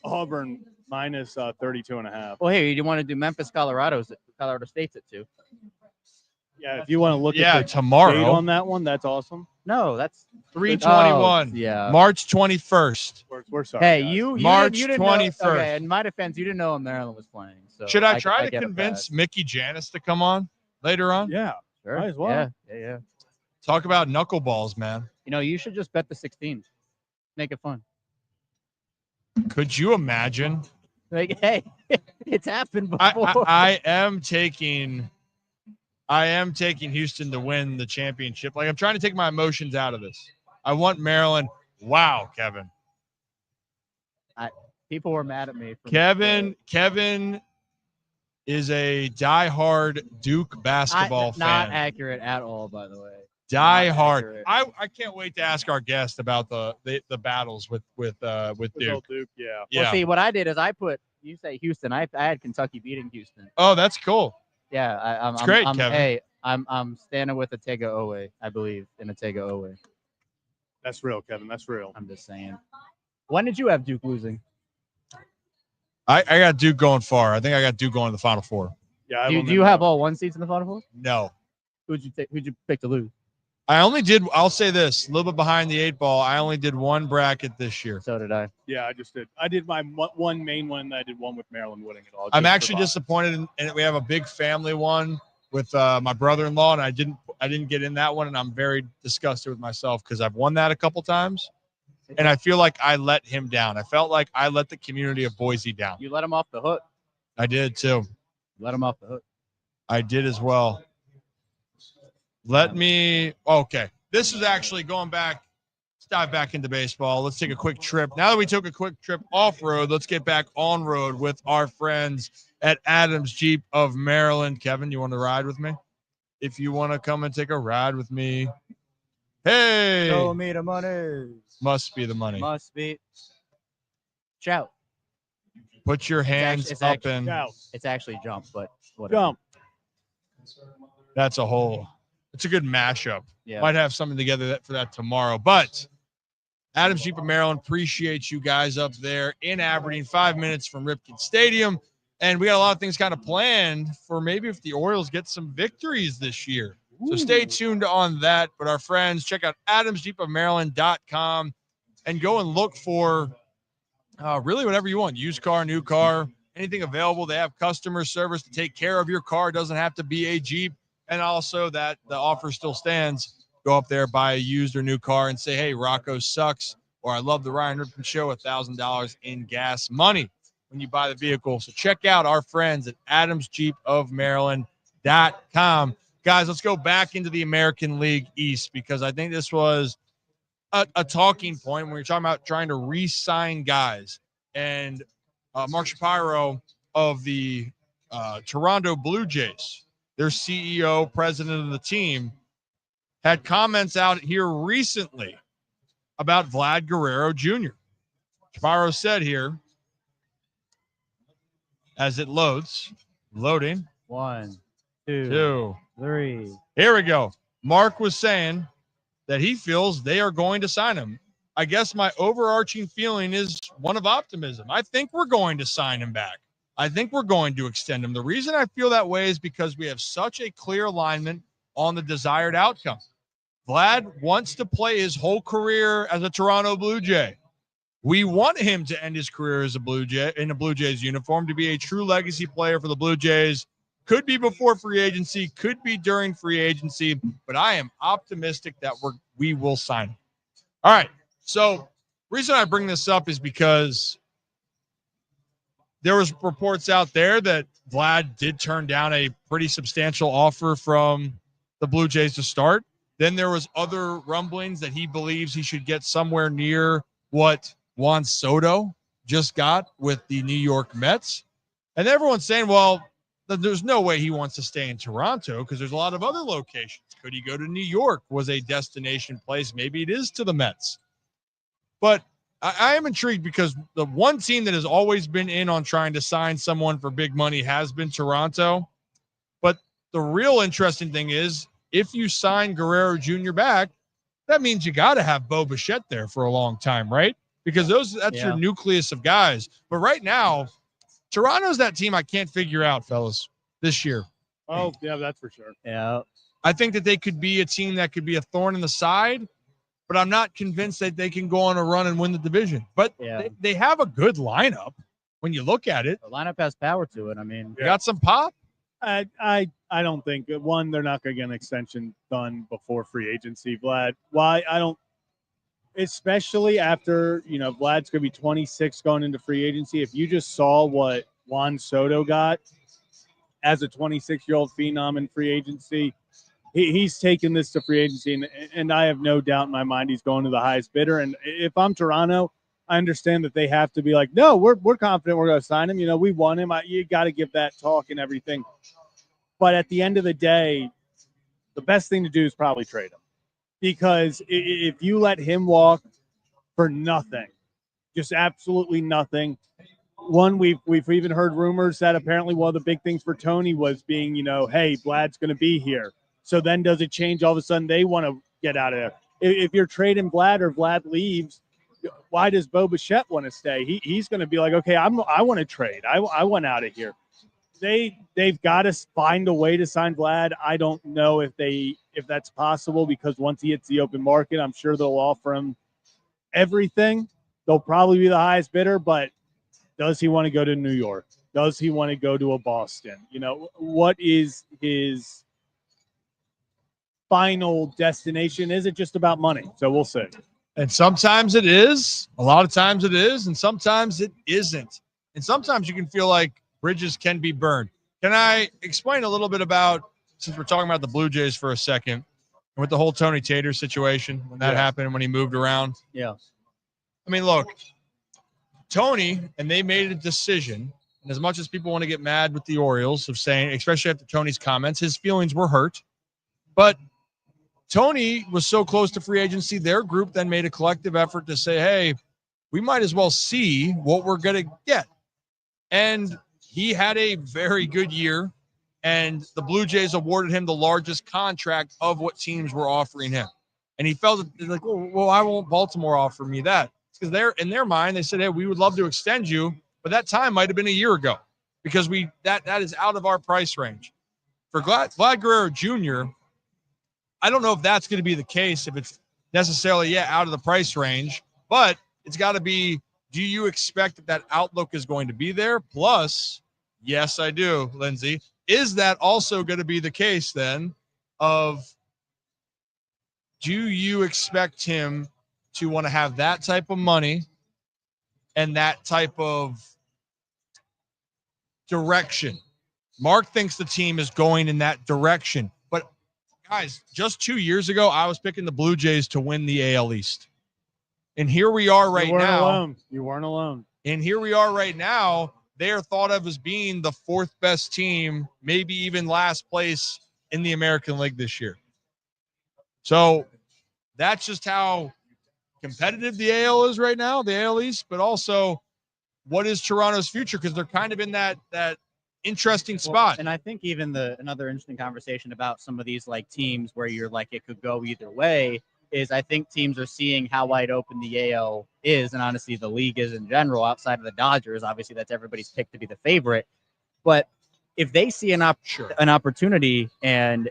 Auburn minus 32.5. Well, hey, you want to do Memphis, Colorado State's at 2. Yeah, if you want to look at the tomorrow date on that one, that's awesome. No, that's 3/21. Yeah, March 21st. We're sorry. Hey, guys. you March didn't 21st. Know, okay, in my defense, you didn't know Maryland was playing. So should I try to convince Mickey Janis to come on later on? Yeah, sure. Might as well. Yeah. Talk about knuckleballs, man. You should just bet the 16. Make it fun. Could you imagine? Like, hey, it's happened before. I am taking Houston to win the championship. Like, I'm trying to take my emotions out of this. I want Maryland. Wow, Kevin. People were mad at me. Kevin is a diehard Duke basketball fan. Not accurate at all, by the way. Diehard. I can't wait to ask our guest about the battles with Duke. Duke, yeah. Well, see, what I did is you say Houston. I had Kentucky beating Houston. Oh, that's cool. Yeah, It's great, Kevin. Hey, I'm standing with Atega Owe. I believe in Atega Owe. That's real, Kevin. That's real. I'm just saying. When did you have Duke losing? I got Duke going far. I think I got Duke going to the Final Four. Yeah. Do you have all 1 seeds in the Final Four? No. Who'd you pick to lose? I'll say this, a little bit behind the 8 ball. I only did one bracket this year. So did I. Yeah, I just did. I did my one main one. I did one with Maryland winning it all. I'm actually disappointed in we have a big family one with my brother-in-law, and I didn't get in that one, and I'm very disgusted with myself because I've won that a couple times, and I feel like I let him down. I felt like I let the community of Boise down. You let him off the hook. I did too. Let him off the hook. I did as well. Okay. This is actually going back. Let's dive back into baseball. Let's take a quick trip. Now that we took a quick trip off-road, let's get back on-road with our friends at Adams Jeep of Maryland. Kevin, you want to ride with me? If you want to come and take a ride with me. Hey! Show me the money. Must be the money. Must be. Shout. Put your hands it's up actually, and it's actually jump, but whatever. Jump. That's a whole. It's a good mashup. Yeah. Might have something together for that tomorrow. But Adams Jeep of Maryland, appreciate you guys up there in Aberdeen, 5 minutes from Ripken Stadium. And we got a lot of things kind of planned for maybe if the Orioles get some victories this year. So stay tuned on that. But our friends, check out adamsjeepofmaryland.com and go and look for really whatever you want. Used car, new car, anything available. They have customer service to take care of your car. It doesn't have to be a Jeep. And also that the offer still stands. Go up there, buy a used or new car and say, hey, Rocco sucks, or I love the Ryan Ripken Show, $1,000 in gas money when you buy the vehicle. So check out our friends at adamsjeepofmaryland.com. Guys, let's go back into the American League East because I think this was a talking point when we're talking about trying to re-sign guys. And Mark Shapiro of the Toronto Blue Jays, their CEO, president of the team, had comments out here recently about Vlad Guerrero Jr. Shapiro said here, as it loading. 1, 2, 2, 3. Here we go. Mark was saying that he feels they are going to sign him. I guess my overarching feeling is one of optimism. I think we're going to sign him back. I think we're going to extend him. The reason I feel that way is because we have such a clear alignment on the desired outcome. Vlad wants to play his whole career as a Toronto Blue Jay. We want him to end his career as a Blue Jay in a Blue Jays uniform, to be a true legacy player for the Blue Jays. Could be before free agency, could be during free agency, but I am optimistic that we will sign him. All right. So, reason I bring this up is because there was reports out there that Vlad did turn down a pretty substantial offer from the Blue Jays to start. Then there was other rumblings that he believes he should get somewhere near what Juan Soto just got with the New York Mets. And everyone's saying, well, there's no way he wants to stay in Toronto because there's a lot of other locations. Could he go to New York? Was a destination place. Maybe it is to the Mets. But I am intrigued because the one team that has always been in on trying to sign someone for big money has been Toronto. But the real interesting thing is, if you sign Guerrero Jr. back, that means you got to have Bo Bichette there for a long time, right? Because that's your nucleus of guys. But right now, Toronto's that team I can't figure out, fellas, this year. Oh, yeah, that's for sure. Yeah. I think that they could be a team that could be a thorn in the side, but I'm not convinced that they can go on a run and win the division. But they have a good lineup when you look at it. The lineup has power to it. I mean, you got some pop. I don't think one, they're not going to get an extension done before free agency. Vlad, why? I don't, especially after, Vlad's going to be 26 going into free agency. If you just saw what Juan Soto got as a 26-year-old phenom in free agency, he's taken this to free agency, and I have no doubt in my mind he's going to the highest bidder. And if I'm Toronto, I understand that they have to be like, no, we're confident we're going to sign him. We want him. You got to give that talk and everything. But at the end of the day, the best thing to do is probably trade him, because if you let him walk for nothing, just absolutely nothing. One, we've even heard rumors that apparently one of the big things for Tony was being, hey, Vlad's going to be here. So then does it change all of a sudden they want to get out of there? If you're trading Vlad or Vlad leaves, why does Bo Bichette want to stay? He's going to be like, okay, I want to trade. I want out of here. They've got to find a way to sign Vlad. I don't know if that's possible, because once he hits the open market, I'm sure they'll offer him everything. They'll probably be the highest bidder, but does he want to go to New York? Does he want to go to a Boston? What is his final destination? Is it just about money? So we'll see. And sometimes it is. A lot of times it is. And sometimes it isn't. And sometimes you can feel like bridges can be burned. Can I explain a little bit about, since we're talking about the Blue Jays for a second, and with the whole Tony Tater situation, when that happened and when he moved around? Yeah. I mean, look, Tony, and they made a decision, and as much as people want to get mad with the Orioles of saying, especially after Tony's comments, his feelings were hurt. But Tony was so close to free agency, their group then made a collective effort to say, hey, we might as well see what we're going to get. And he had a very good year, and the Blue Jays awarded him the largest contract of what teams were offering him. And he felt like, well, why won't Baltimore offer me that? Because they're in their mind, they said, hey, we would love to extend you, but that time might have been a year ago, because that is out of our price range. For Vlad Guerrero Jr., I don't know if that's going to be the case, if it's necessarily, out of the price range, but it's got to be, do you expect that outlook is going to be there? Plus, yes, I do, Lindsay. Is that also going to be the case then of, do you expect him to want to have that type of money and that type of direction? Mark thinks the team is going in that direction. But, guys, just 2 years ago, I was picking the Blue Jays to win the AL East. And here we are right now. You weren't alone. And here we are right now. They are thought of as being the fourth best team, maybe even last place in the American League this year. So that's just how competitive the AL is right now, the AL East, but also what is Toronto's future? Because they're kind of in that interesting spot. And I think even another interesting conversation about some of these like teams where you're like, it could go either way. is I think teams are seeing how wide open the AL is, and honestly, the league is in general. Outside of the Dodgers, obviously, that's everybody's pick to be the favorite. But if they see an opportunity and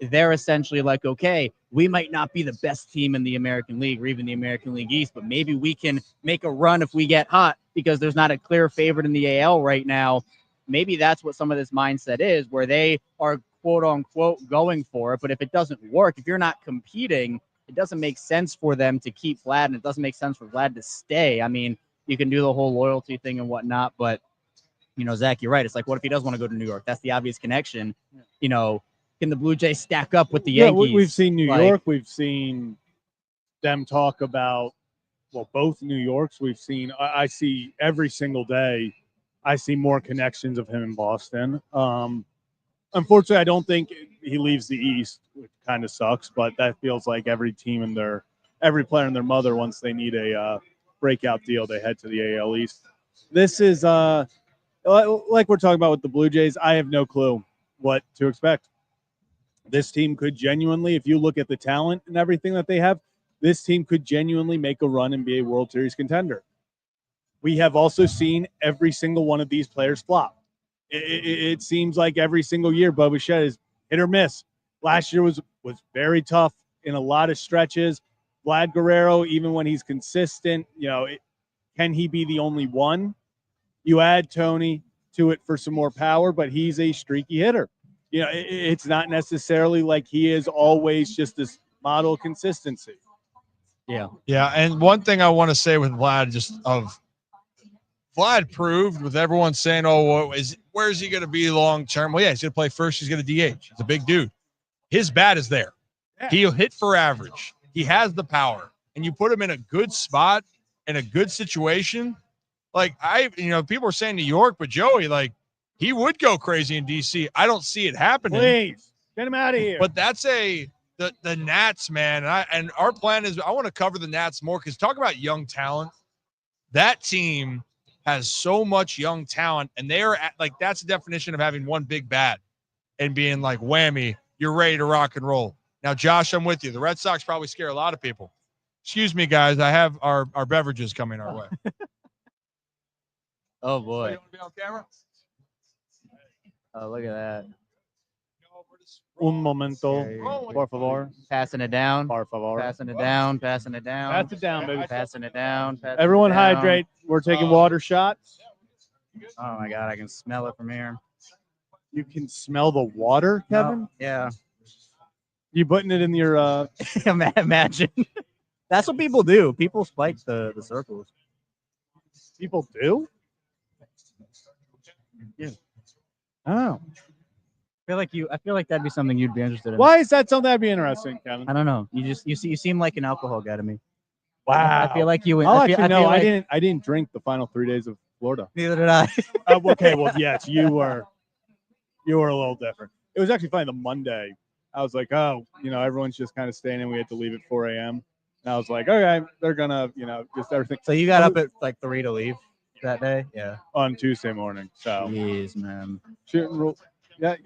they're essentially like, okay, we might not be the best team in the American League or even the American League East, but maybe we can make a run if we get hot because there's not a clear favorite in the AL right now. Maybe that's what some of this mindset is, where they are quote unquote going for it. But if it doesn't work, if you're not competing, it doesn't make sense for them to keep Vlad, and it doesn't make sense for Vlad to stay. I mean, you can do the whole loyalty thing and whatnot, but Zach, you're right. It's like, what if he does want to go to New York? That's the obvious connection. Can the Blue Jays stack up with the Yankees? Yeah, we've seen New York. We've seen them talk about, both New Yorks. We've seen, I see every single day, I see more connections of him in Boston. Unfortunately, I don't think he leaves the East, which kind of sucks, but that feels like every team every player and their mother, once they need a breakout deal, they head to the AL East. This is, like we're talking about with the Blue Jays, I have no clue what to expect. This team could genuinely, if you look at the talent and everything that they have, this team could genuinely make a run and be a World Series contender. We have also seen every single one of these players flop. It seems like every single year, Bo Bichette is hit or miss. Last year was very tough in a lot of stretches. Vlad Guerrero, even when he's consistent, can he be the only one? You add Tony to it for some more power, but he's a streaky hitter. It's not necessarily like he is always just this model consistency. Yeah. Yeah. And one thing I want to say with Vlad, Vlad proved with everyone saying, where's he going to be long term? Well, yeah, he's going to play first. He's going to DH. He's a big dude. His bat is there. Yeah. He'll hit for average. He has the power. And you put him in a good spot, in a good situation. Like people are saying New York, but Joey, he would go crazy in DC. I don't see it happening. Please get him out of here. But that's the Nats, man. And our plan is I want to cover the Nats more because talk about young talent. That team has so much young talent, and they are that's the definition of having one big bat and being like, whammy, you're ready to rock and roll. Now, Josh, I'm with you. The Red Sox probably scare a lot of people. Excuse me, guys. I have our beverages coming our way. Oh, boy. You want to be on camera? Oh, look at that. Un momento, por favor. Passing it down. Por favor. Passing it down. Passing it down. Pass it down, baby. Passing it down. Everyone hydrate. We're taking water shots. Oh, my God. I can smell it from here. You can smell the water, Kevin? No, yeah. You putting it in your Imagine. That's what people do. People spike the circles. People do? Yeah. Oh. I feel like that'd be something you'd be interested in. Why is that something that'd be interesting, Kevin? I don't know. You seem like an alcohol guy to me. Wow. I feel like you. I didn't drink the final 3 days of Florida. Neither did I. Okay, well, yes, you were a little different. It was actually funny. The Monday, I was like, everyone's just kind of staying in. We had to leave at 4 a.m. And I was like, okay, they're gonna, just everything. So you got up at like 3 to leave that day? Yeah. On Tuesday morning. So. Jeez, man. Shooting rule. Yeah.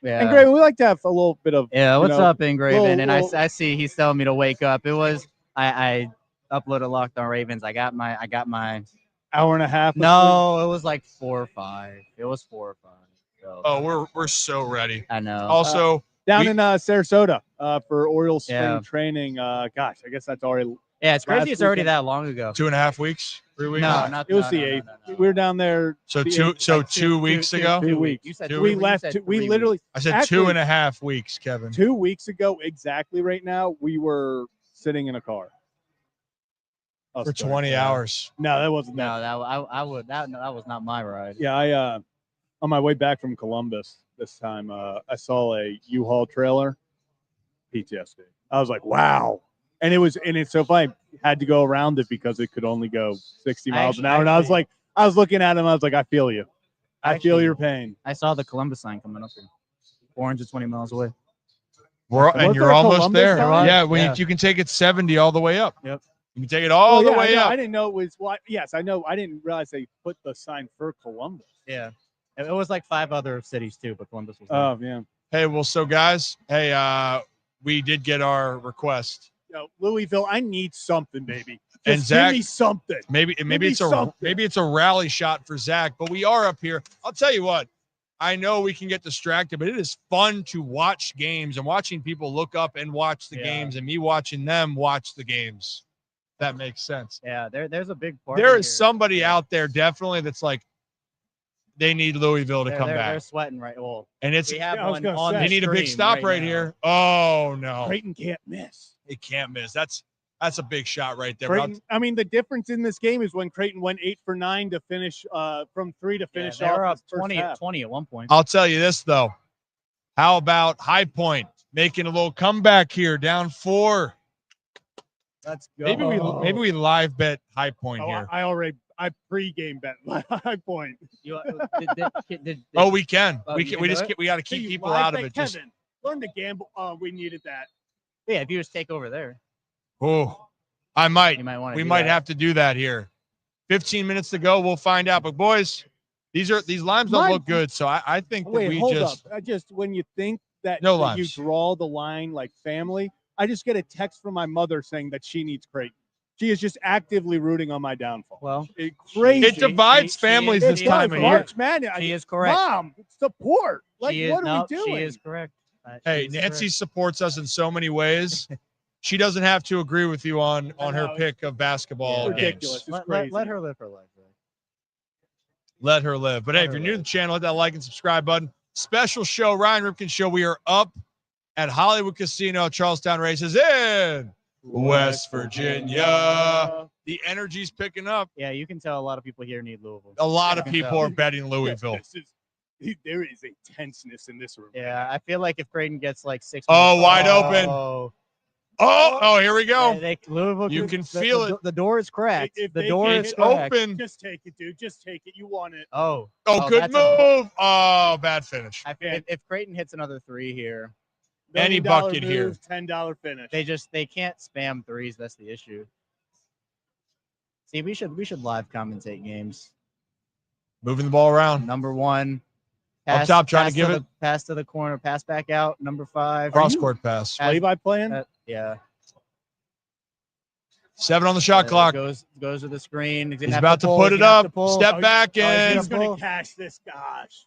Yeah. And Graven, we like to have a little bit of. Yeah. What's up, Ingraven? And I see he's telling me to wake up. It was I uploaded Locked On Ravens. I got my hour and a half. No, it was like 4 or 5. It was 4 or 5. So. Oh, we're so ready. I know. Also, down in Sarasota for Orioles spring training. Gosh, I guess that's already. Yeah, it's crazy. It's already that long ago. 2.5 weeks, 3 weeks. No, it was the 8th. No. We were down there. So 2 weeks ago. 2 weeks. You said we left. We literally. I said 2.5 weeks, Kevin. 2 weeks ago, exactly. Right now, we were sitting in a car for 20 hours. No, that wasn't. No, that was not my ride. Yeah, I on my way back from Columbus this time, I saw a U-Haul trailer. PTSD. I was like, wow. And it's so funny. I had to go around it because it could only go 60 miles an hour. And I was looking at him. I was like, I feel you. I feel your pain. I saw the Columbus sign coming up here. 420 miles away. And you're almost there. Yeah, you can take it 70 all the way up. Yep. You can take it all the way up. I didn't know it was what. Yes, I know. I didn't realize they put the sign for Columbus. Yeah. It was like 5 other cities too, but Columbus was. Oh, yeah. Hey, well, so guys, we did get our request. Louisville, I need something, baby. And Just Zach- give me something. Maybe me something. it's a rally shot for Zach, but we are up here. I'll tell you what. I know we can get distracted, but it is fun to watch games and watching people look up and watch the games, and me watching them watch the games. That makes sense. Yeah, there's a big part. There is somebody out there definitely that's like, they need Louisville to come They're back, sweating right. Well, and it's we have I was one gonna on. say. they the need a big stream stop right now. here. Oh no, Creighton can't miss. it can't miss. That's a big shot right there. But Creighton, I mean, the difference in this game is when Creighton went 8 for 9 to finish from 3 to finish They were off up this first 20 half. 20 at one point. I'll tell you this though. How about High Point making a little comeback here, down 4? Let's go. Maybe we live bet High Point here. I pregame bet High Point. You, did, Oh, we can. Oh, We you can. can We do just it? we got to keep Hey, people live out of bet it. Just Kevin, learn to gamble. We needed that. Yeah, if you just take over there, oh, I might. you might want to. We might have to do that here. 15 minutes to go. We'll find out. But boys, these limes don't look good. So I think that Wait, we hold just up. I just when you think that, No that you limes. draw the line like family, I just get a text from my mother saying that she needs Creighton. She is just actively rooting on my downfall. Well, Crazy. it divides she families is- this she time is of year. March Madness. she is correct. Mom, support. Like, She is- what are no, we doing? She is correct. Hey, She is Nancy correct. supports us in so many ways. She doesn't have to agree with you on her know. pick of basketball It's ridiculous. games. It's crazy. Let her live her life. Right? Let her live. But hey, if you're new to the channel, hit that like and subscribe button. Special show, Ryan Ripken Show. We are up at Hollywood Casino, Charlestown Races in West Virginia. The energy's picking up. Yeah, you can tell a lot of people here need Louisville. A lot of can people tell. are betting Louisville. There is a tenseness in this room. Yeah, I feel like if Creighton gets like 6. Oh, wide open. Oh, Oh, here we go. Louisville. You can feel it. The door is cracked. If The they door can is It's cracked. open. Just take it, dude. Just take it. You want it. Oh, Oh, good that's move. Oh, bad finish. if Creighton hits another 3 here, Any $1 million bucket here. move, $10 finish. they can't spam threes. That's the issue. See, we should live commentate games. Moving the ball around. Number 1. Up top, trying to give the pass to the corner, pass back out. Number 5. Cross-court pass. Play by plan. Yeah. 7 on the shot clock. Goes to the screen. He's about to put it up. Step back in. He's going to cash this. Gosh.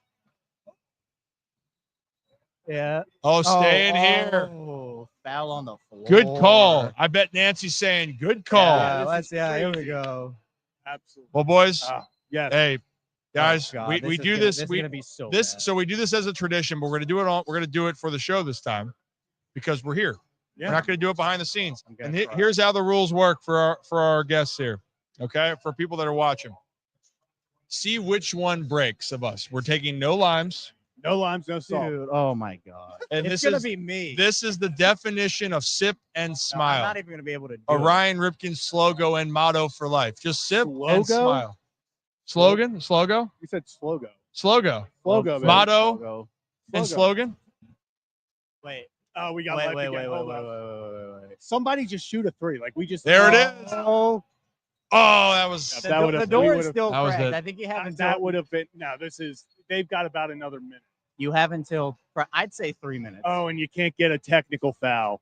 Yeah. Oh, stay in here. Oh, foul on the floor. Good call. I bet Nancy's saying good call. Yeah, here we crazy. go. Absolutely. Well, boys, Yes. hey, guys, Oh, God, we is do gonna- this. This is We gonna be so this bad. so we do this as a tradition, but we're gonna do it for the show this time because we're here. Yeah. We're not gonna do it behind the scenes. I'm gonna And try. here's how the rules work for our guests here. Okay, for people that are watching. See which one breaks of us. We're taking no limes, No limes, no salt. Dude, oh my God. and It's this gonna is be me. this is the definition of sip and No, I'm smile. not even gonna be able to do A it. Ryan Ripken slogan and motto for life. Just sip and Slogo? smile. Slogan, slogo, You said slogo. slogo, Slogo, baby. Motto. Slogo. and Slogo. slogan. Wait, Oh, we got wait, life wait, again. wait, wait, Hold wait, on. wait. Somebody just shoot a 3. Like we just. There it is. Oh, Oh, that was Yeah, The, that do- would've- the door we is would've- still that was cracked. it. I think you have until that would have been. No, this is. They've got about another minute. you have until I'd say 3 minutes. Oh, and you can't get a technical foul.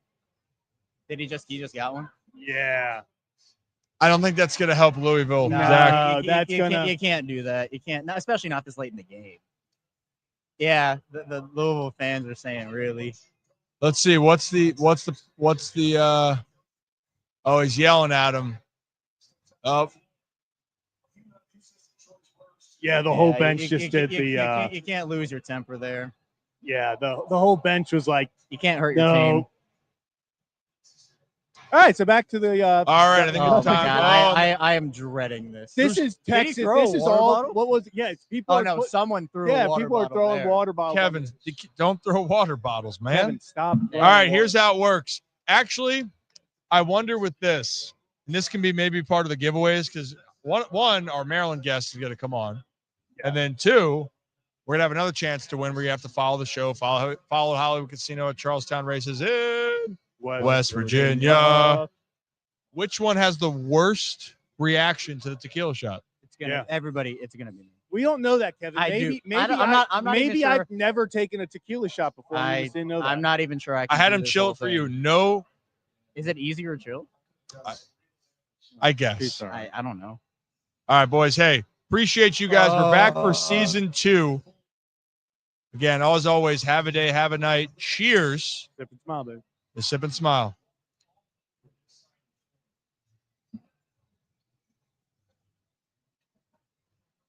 Did he just got one? Yeah. I don't think that's going to help Louisville. No. Zach. That's gonna- You can't do that. You can't, not, especially not this late in the game. Yeah, the Louisville fans are saying really. Let's see. What's the oh, he's yelling at him. Oh, Yeah, the whole Yeah, bench you- just you- did you- the. you can't lose your temper there. Yeah, the whole bench was like, You can't hurt your no. team. All right, so back to the. all right. I think Oh it's my time. God, Oh, I am dreading this. This is did he Texas. throw This a is water all. bottle? What was? Yeah, it's people. Oh are no, put- someone threw. yeah, a water people are bottle throwing there. water bottles. Kevin, don't throw water bottles, man. Kevin, stop. All right, here's how it works. Actually, I wonder with this, and this can be maybe part of the giveaways because one, our Maryland guest is going to come on, and then 2, we're gonna have another chance to win where you have to follow the show, follow Hollywood Casino at Charlestown Races in West Virginia. Which one has the worst reaction to the tequila shot? It's gonna everybody. It's gonna be me. We don't know that, Kevin. I Maybe, do. maybe I'm not even maybe sure. I've never taken a tequila shot before. And you just didn't know that. I'm not even sure I I can had do him this chill whole it for you. thing. No Is it easy or chill? I guess. Sorry. I don't know. All right, boys. Hey, appreciate you guys. We're back for season 2. Again, as always, have a day, have a night. Cheers. Sip and smile, dude. The Sip and Smile.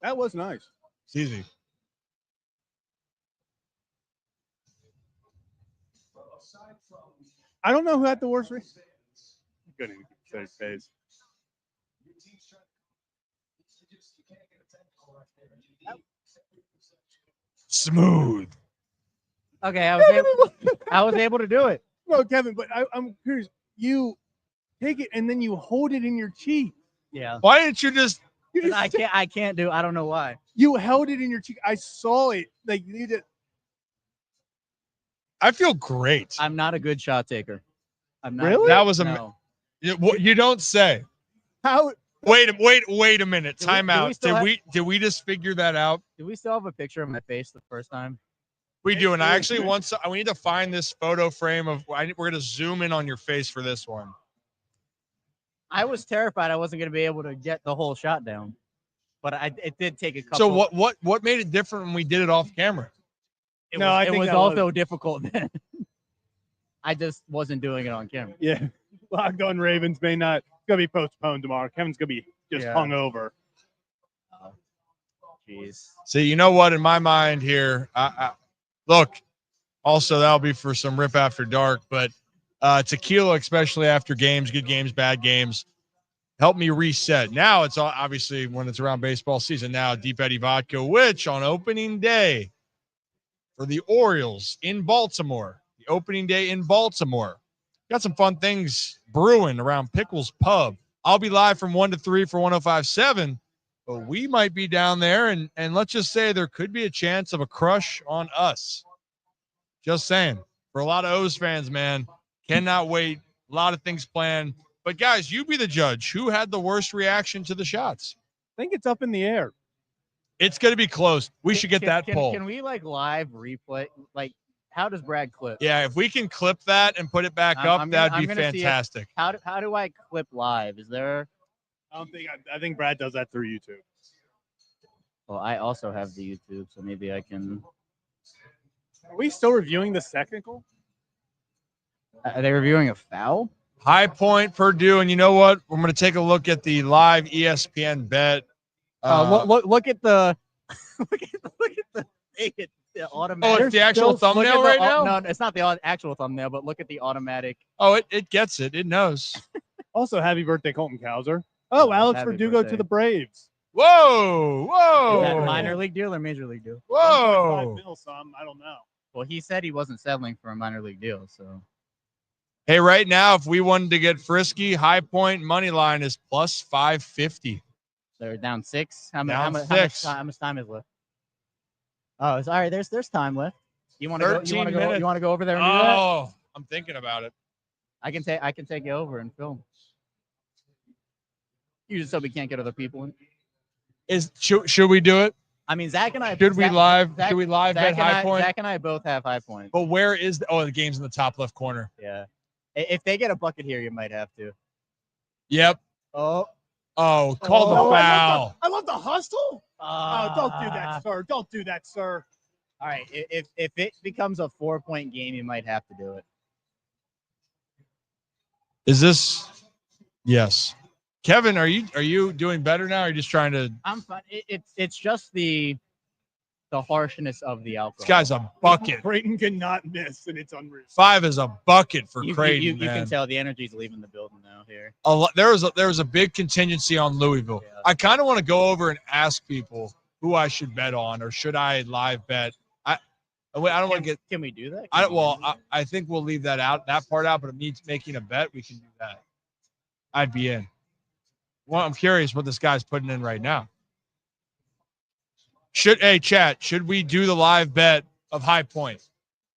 That was nice. It's easy. I don't know who had the worst race. Couldn't even say phase. Smooth. Okay, I was able to do it. No, Kevin, but I'm curious. You take it and then you hold it in your cheek. Yeah. Why didn't you just? You just I can't do. I don't know why. You held it in your cheek. I saw it. Like you did. I feel great. I'm not a good shot taker. I'm not. Really? That was No. you don't say. How? Wait a minute. Do we- Time do we out. still Did we just figure that out? Do we still have a picture of my face the first time? We do, and I actually we need to find this photo frame of. We're gonna zoom in on your face for this one. I was terrified I wasn't going to be able to get the whole shot down, but it did take a couple. So what made it different when we did it off camera? It No, was, I it think was that also difficult then. I just wasn't doing it on camera. Yeah. Locked on Ravens may not. It's gonna be postponed tomorrow. Kevin's gonna be just Yeah. hungover. Jeez. See, you know what? In my mind here, look. Also, that'll be for some Rip After Dark, but tequila, especially after games, good games, bad games, help me reset. Now it's all, obviously when it's around baseball season. Now Deep Eddy Vodka, which on opening day for the Orioles in Baltimore, the opening day in Baltimore, got some fun things brewing around Pickles Pub. I'll be live from 1 to 3 for 105.7, but we might be down there, and let's just say there could be a chance of a crush on us. Just saying. For a lot of O's fans, man, cannot wait. A lot of things planned. But, guys, you be the judge. Who had the worst reaction to the shots? I think it's up in the air. It's going to be close. We should get that poll. Can we live replay? How does Brad clip? Yeah, if we can clip that and put it back up, that'd be fantastic. How do I clip live? Is there? I think Brad does that through YouTube. Well, I also have the YouTube, so maybe I can. Are we still reviewing the technical? Are they reviewing a foul? High Point, Purdue, and you know what? We're going to take a look at the live ESPN bet. Look at the look at the automatic. Oh, it's the actual thumbnail right now? No, it's not the actual thumbnail, but look at the automatic. Oh, it gets it. It knows. Also, happy birthday, Colton Cowser. Oh, Alex Happy Verdugo birthday. to the Braves. Whoa, Is that whoa. minor league deal or major league deal? Whoa. 1.5 mil some. I don't know. Well, he said he wasn't settling for a minor league deal, so Hey, right now, if we wanted to get frisky, High Point money line is plus 550. they're down 6. How Down much 6. how much time is left? Oh, it's all right. There's time left. You want to go? 13 minutes. You want to go over there and do that? Oh, I'm thinking about it. I can take you over and film. You just so we can't get other people in. Should we do it? I mean, Zach and I. Should we live Zach bet High Point? Zach and I both have High Point. But where is the game's in the top left corner? Yeah. If they get a bucket here, you might have to. Yep. Oh. Oh, call the foul. I love the hustle. Oh, don't do that, sir. Don't do that, sir. All right. If it becomes a 4-point game, you might have to do it. Is this? Yes. Kevin, are you doing better now? Or are you just trying to? I'm fine. It's just the harshness of the alcohol. This guy's a bucket. Creighton cannot miss, and it's unreal. 5 is a bucket for You Creighton. you man. can tell the energy's leaving the building now here. There was a big contingency on Louisville. Yeah. I kind of want to go over and ask people who I should bet on, or should I live bet? I don't want to get. Can we do that? I think we'll leave that part out. But if it needs making a bet, we can do that. I'd be in. Well, I'm curious what this guy's putting in right now. Chat, should we do the live bet of High Point?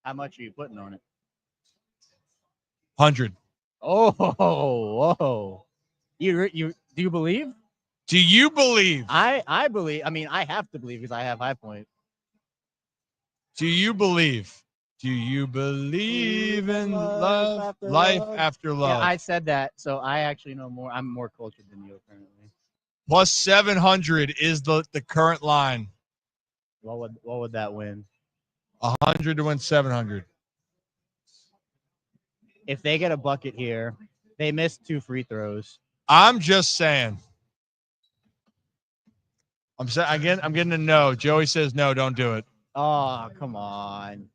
How much are you putting on it? 100. Oh, whoa. You do you believe? Do you believe? I believe. I mean, I have to believe because I have High Point. Do you believe? Do you believe in love? Life after Yeah, love. I said that, so I actually know more. I'm more cultured than you apparently. Plus 700 is the current line. What would that win? 100 to win 700. If they get a bucket here, they missed 2 free throws. I'm just saying. I'm getting a no. Joey says no, don't do it. Oh, come on.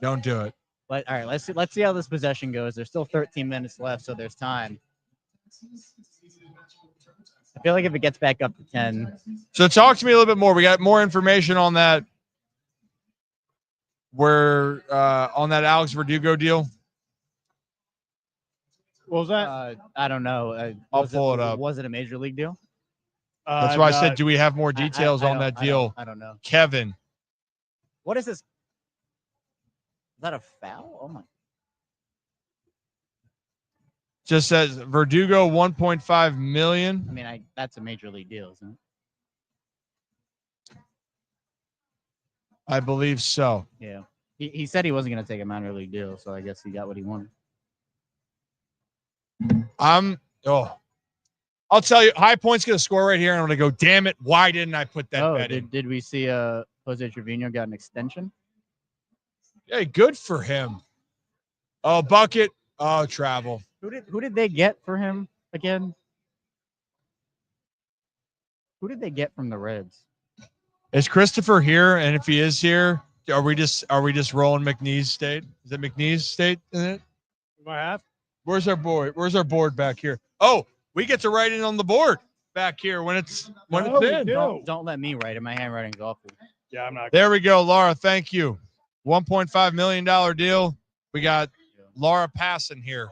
Don't do it. All right, let's see how this possession goes. There's still 13 minutes left, so there's time. I feel like if it gets back up to 10. So talk to me a little bit more. We got more information on that. Where on that Alex Verdugo deal? What was that? I don't know. I'll pull it up. Was it a major league deal? That's why I said, do we have more details on that deal? I don't know. Kevin. What is this? Is that a foul? Oh my. Just says Verdugo 1.5 million. I mean, that's a major league deal, isn't it? I believe so. Yeah. He said he wasn't going to take a minor league deal, so I guess he got what he wanted. I'll tell you, High Point's going to score right here, and I'm going to go, damn it, why didn't I put that bet in? Did we see Jose Trevino got an extension? Hey, good for him. Oh, bucket. Oh, travel. Who did they get for him again? Who did they get from the Reds? Is Christopher here? And if he is here, are we just rolling McNeese State? Is it McNeese State in it? I have. Where's our board? Where's our board back here? Oh, we get to write it on the board back here when it's in. Don't let me write it. My handwriting's awful. Yeah, I'm not. There we go, Laura. Thank you. $1.5 million deal. We got Laura passing here.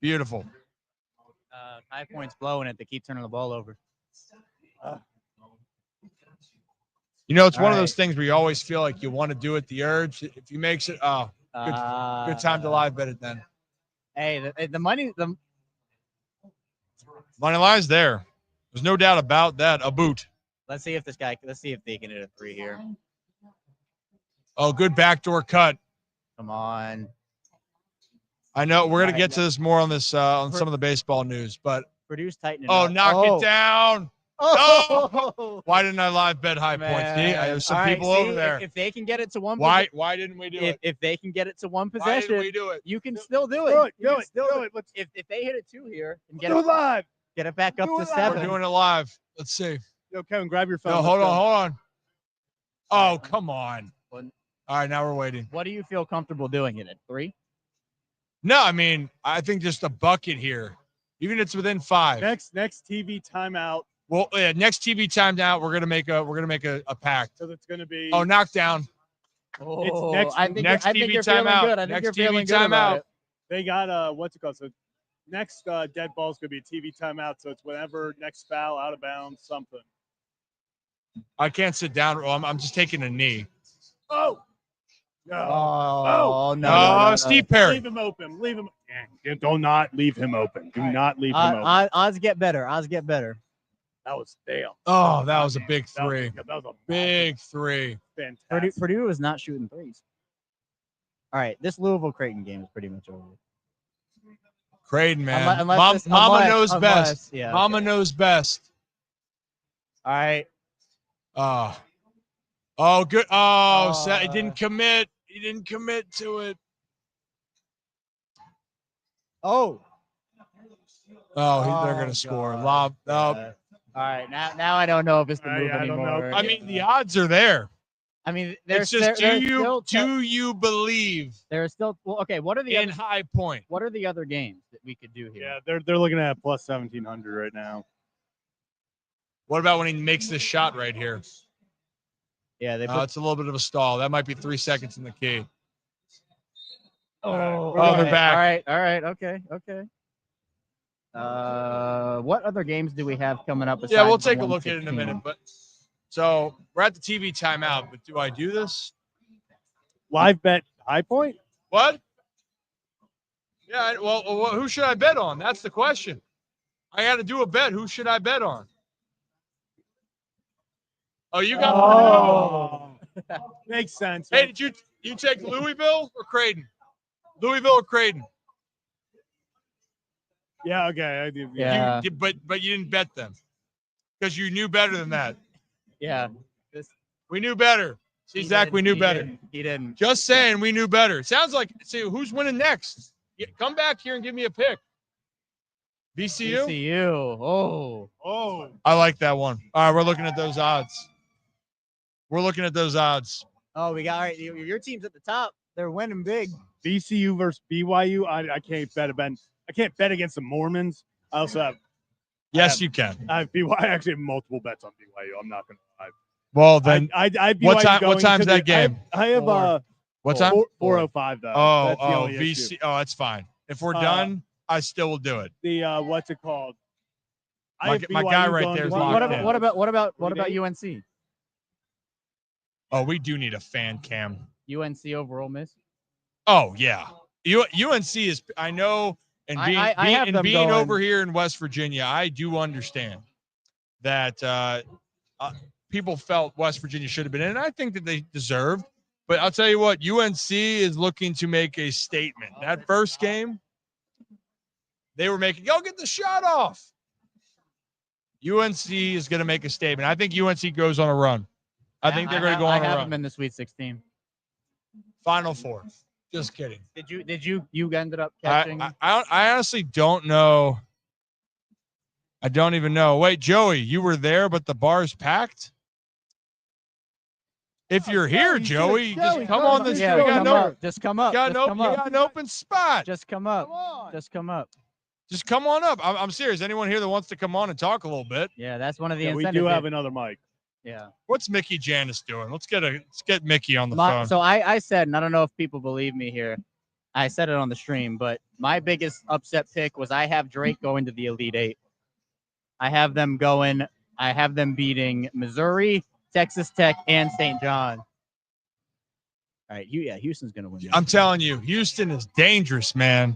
Beautiful. High Point's blowing it. They keep turning the ball over. You know, it's one of those things where you always feel like you want to do it. The urge. If he makes it, good time to live bet it then. Hey, the money. Money lies there. There's no doubt about that. A boot. Let's see if they can hit a 3 here. Oh, good backdoor cut. Come on. I know we're gonna get to this more on this on some of the baseball news, but Purdue's tightening. knock it down. Oh. No! Why didn't I live bet High Points? See, there's some people over there. If they can get it to one, why didn't we do it? If they can get it to one Why possession, didn't we do it? you can still do it. Do it. If they hit it 2 here and get Do it live. get it back up Do to it live. 7. We're doing it live. Let's see. Yo, Kevin, grab your phone. No, hold Let's go. on. Oh, come on. What? All right, now we're waiting. What do you feel comfortable doing it at 3? No, I mean, I think just a bucket here. Even if it's within 5. Next TV timeout. Well, yeah, next TV timeout, we're gonna make a pact. So it's gonna be. Oh, knockdown. Oh, next- I think next I think TV you're feeling timeout. good. I think Next you're TV feeling good about timeout. it. They got what's it called? So next dead ball is gonna be a TV timeout. So it's whenever next foul, out of bounds, something. I can't sit down. Oh, I'm just taking a knee. Oh. No. Oh, no. Oh, Steve Perry. Leave him open. Leave him. Do not leave him open. Do not leave him open. Odds get better. That was stale. Oh, that was a big That was 3. a Big 3. fantastic. Purdue is not shooting 3s. All right, this Louisville Creighton game is pretty much over. Creighton, man. Unless Mama knows best. Yeah. Mama knows best. All right. Oh, good. Oh, he didn't commit. He didn't commit to it. Oh. Oh, they're gonna score. Lob. Oh. All right. Now I don't know if it's the move I don't anymore. know. I mean, the odds are there. I mean, It's just do you believe There's still okay. What are the in other, High Point? What are the other games that we could do here? Yeah, they're looking at plus 1700 right now. What about when he makes this shot right here? Yeah, they It's a little bit of a stall. That might be 3 seconds in the key. Oh, they're back. All right. Okay. What other games do we have coming up? Yeah, we'll besides the take a look at it in a 116? minute. But so we're at the TV timeout. But do I do this? Live bet High Point? What? Yeah. Well, who should I bet on? That's the question. I got to do a bet. Who should I bet on? Oh, you got Makes sense. Hey, did you take Louisville or Creighton? Louisville or Creighton? Yeah, okay. I do. Yeah. But you didn't bet them because you knew better than that. Yeah. We knew better. See, Zach, we knew better. He didn't. Just saying, we knew better. Sounds like, see, who's winning next? Come back here and give me a pick. VCU? VCU. Oh. I like that one. All right, we're looking at those odds. Oh, we got all right. Your team's at the top. They're winning big. VCU versus BYU. I can't bet I can't bet against the Mormons. I also have. Yes, you can. I have BYU. I actually have multiple bets on BYU. I'm not going to lie. Well, then, I what time's that game? I have What time? 4:05 though. That's the Oh, only issue. VC. Oh, that's fine. If we're done, I still will do it. The what's it called? My guy right there is locked in. What about UNC? Oh, we do need a fan cam. UNC over Ole Miss. Oh yeah, UNC is. I know, and being over here in West Virginia, I do understand that people felt West Virginia should have been in. And I think that they deserved. But I'll tell you what, UNC is looking to make a statement. That first game, they were making, go get the shot off. UNC is going to make a statement. I think UNC goes on a run. I think they're going to go on a run. I have them in the Sweet 16. Final Four. Just kidding. Did you ended up catching? I honestly don't know. I don't even know. Wait, Joey, you were there, but the bar's packed? If you're here, Joey, just come on this. Yeah, just come up. You got an open spot. Just come up. Just come up. Just come on up. I'm serious. Anyone here that wants to come on and talk a little bit? Yeah, that's one of the We incentives. do have another mic. Yeah. What's Mickey Janis doing? Let's get Mickey on the phone. So I said, and I don't know if people believe me here, I said it on the stream, but my biggest upset pick was I have Drake going to the Elite Eight. I have them beating Missouri, Texas Tech, and St. John. All right, Houston's gonna win. I'm telling you, Houston is dangerous, man.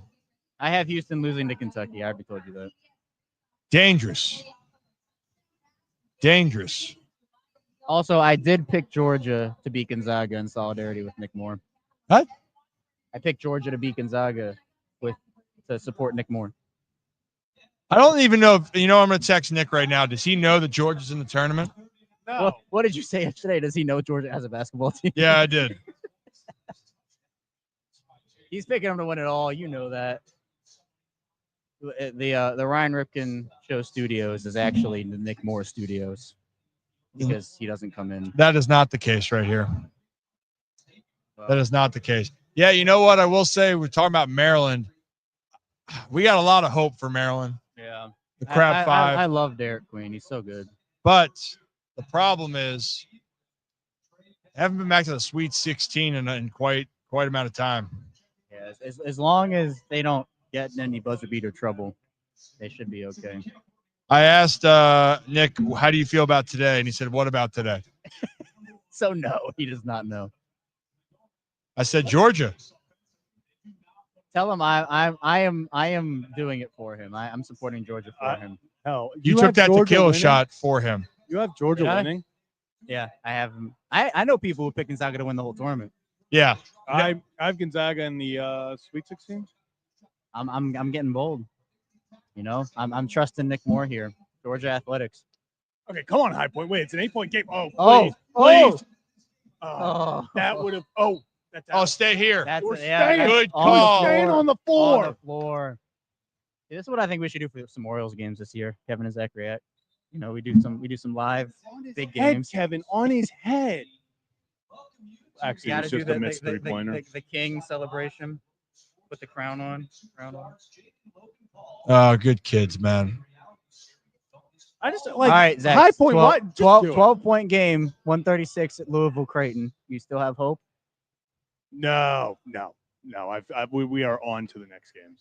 I have Houston losing to Kentucky. I already told you that. Dangerous. Also, I did pick Georgia to beat Gonzaga in solidarity with Nick Moore. What? I picked Georgia to beat Gonzaga to support Nick Moore. I don't even know if I'm going to text Nick right now. Does he know that Georgia's in the tournament? No. What did you say yesterday? Does he know Georgia has a basketball team? Yeah, I did. He's picking them to win it all. You know that. The Ryan Ripken Show Studios is actually the Nick Moore Studios because he doesn't come in. That is not the case right here. That is not the case. Yeah, you know what? I will say, we're talking about Maryland. We got a lot of hope for Maryland. Yeah. The crab five. I love Derek Queen. He's so good. But the problem is, they haven't been back to the Sweet 16 in quite amount of time. Yeah, as long as they don't get in any buzzer beater trouble, they should be okay. I asked Nick, how do you feel about today? And he said, what about today? So no, he does not know. I said, Georgia. Tell him I am doing it for him. I'm supporting Georgia for him. Hell, You took that tequila shot for him. You have Georgia Yeah. winning. Yeah, I have him. I know people who pick Gonzaga to win the whole tournament. Yeah. I have Gonzaga in the Sweet 16. I'm getting bold. I'm trusting Nick Moore here. Georgia Athletics. Okay, come on, High Point. Wait, it's an 8-point game. Oh, please. oh. That would have. That's Oh, stay here. We're Yeah, staying. Good on call. the Staying on the floor. On the floor. Yeah, this is what I think we should do for some Orioles games this year. Kevin and Zach react. We do some live big games. Kevin, on his head. Actually, You it's gotta just do a missed three-pointer. the king celebration. Put the crown on. Oh, good kids, man. I just like All right, Zach. High Point. 12, What? Just 12, do it. 12-point game, 136 at Louisville Creighton. You still have hope? No. We are on to the next games.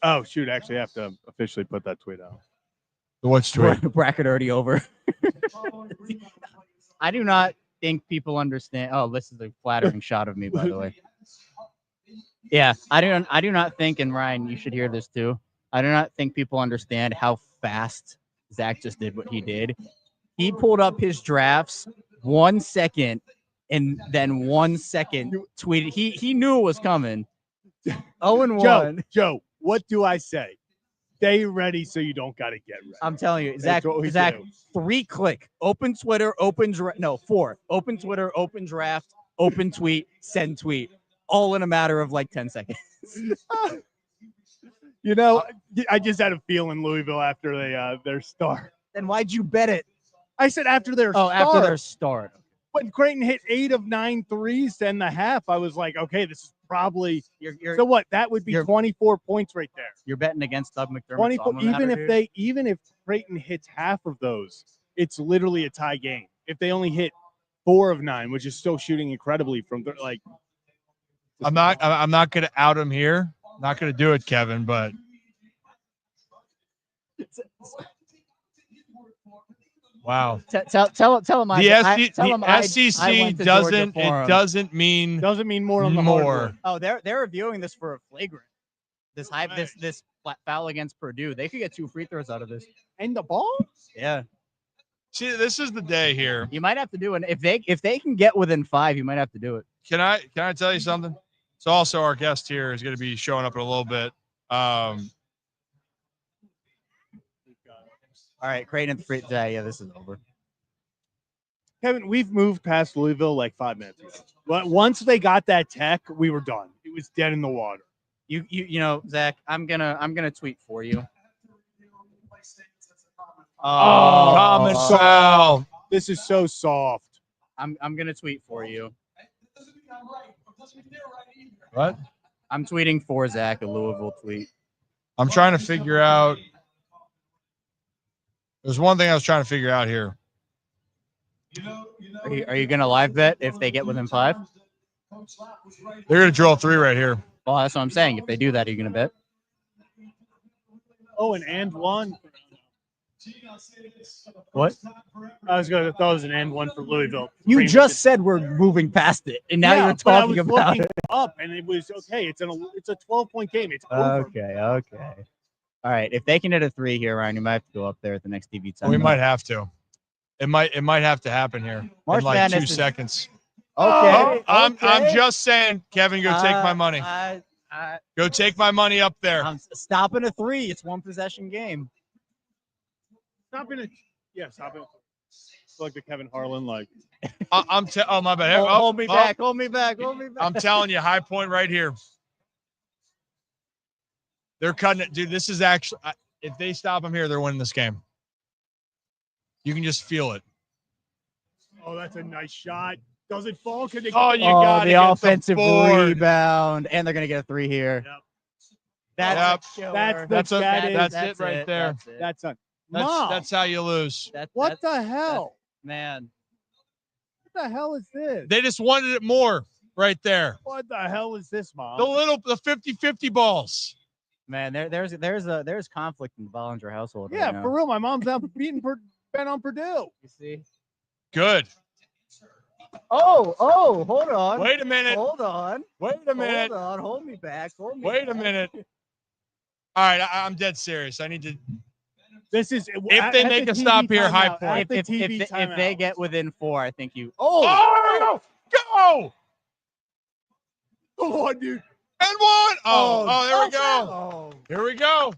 Oh shoot! Actually, I have to officially put that tweet out. What's tweet? Bracket already over. I do not think people understand. Oh, this is a flattering shot of me, by the way. Yeah, I do not think, and Ryan, you should hear this too. I do not think people understand how fast Zach just did what he did. He pulled up his drafts 1 second and then 1 second tweeted. He knew it was coming. 0-1. Joe, what do I say? Stay ready so you don't got to get ready. I'm telling you, Zach. That's what we Zach, do. 3-click. Open Twitter. Open 4. Open Twitter. Open draft. Open tweet. Send tweet. All in a matter of like 10 seconds. You know, I just had a feeling Louisville after their start. Then why'd you bet it? I said after their start. After their start. When Creighton hit 8 of 9 threes to end the half, I was like, okay, this is probably You're so what? That would be 24 points right there. You're betting against Doug McDermott's 24. alma mater, Even if Creighton hits half of those, it's literally a tie game. If they only hit 4 of 9, which is still shooting incredibly from like. I'm not going to out him here. Not going to do it, Kevin, but wow. Tell him The SEC doesn't mean more on the more. hardwood. Oh, they're reviewing this for a flagrant. This foul against Purdue. They could get 2 free throws out of this. And the ball? Yeah. See, this is the day here. You might have to do it if they can get within 5. You might have to do it. Can I tell you something? So also our guest here is going to be showing up in a little bit. All right, Creighton at the free. Yeah, this is over. Kevin, we've moved past Louisville like 5 minutes ago. But once they got that tech, we were done. It was dead in the water. You know, Zach, I'm gonna tweet for you. Common foul. This is so soft. I'm gonna tweet for you. What? I'm tweeting for Zach a Louisville tweet. I'm trying to figure out. There's one thing I was trying to figure out here. Are you gonna live bet if they get within 5? They're going to drill a 3 right here. Well, that's what I'm saying. If they do that, are you gonna bet? Oh, and one. What? I was gonna thought it was an and one for Louisville. You just said we're moving past it, and now you're talking about it. Up, and it was okay. It's a 12-point game. It's over. Okay. All right. If they can hit a 3 here, Ryan, you might have to go up there at the next TV time. We might have to. It might have to happen here March in like Madness 2 is- seconds. Okay. I'm just saying, Kevin, go take my money. Go take my money up there. I'm stopping a 3. It's 1 possession game. Stop it. Yeah, stop it. It's like the Kevin Harlan, like. Oh, my bad. Hold me back. Hold me back. I'm telling you, high point right here. They're cutting it. Dude, this is actually, if they stop them here, they're winning this game. You can just feel it. Oh, that's a nice shot. Does it fall? Can they? Oh, you got the offensive rebound, and they're gonna get a 3 here. Yep. That's That's it right there. That's a. That's how you lose. What the hell? Man. What the hell is this? They just wanted it more right there. What the hell is this, Mom? The 50-50 balls. Man, there's conflict in the Bollinger household. Yeah, right now. for real. My mom's out beating Ben on Purdue. You see? Good. Oh, hold on. Wait a minute. Hold on. Wait a minute. Hold on. Hold me back. Wait a minute. All right, I'm dead serious. I need to. This is If they make a stop here, high point. If they get within 4, I think you. Oh, go! Come on, dude. And one. Oh, there we go. Oh. Here we go.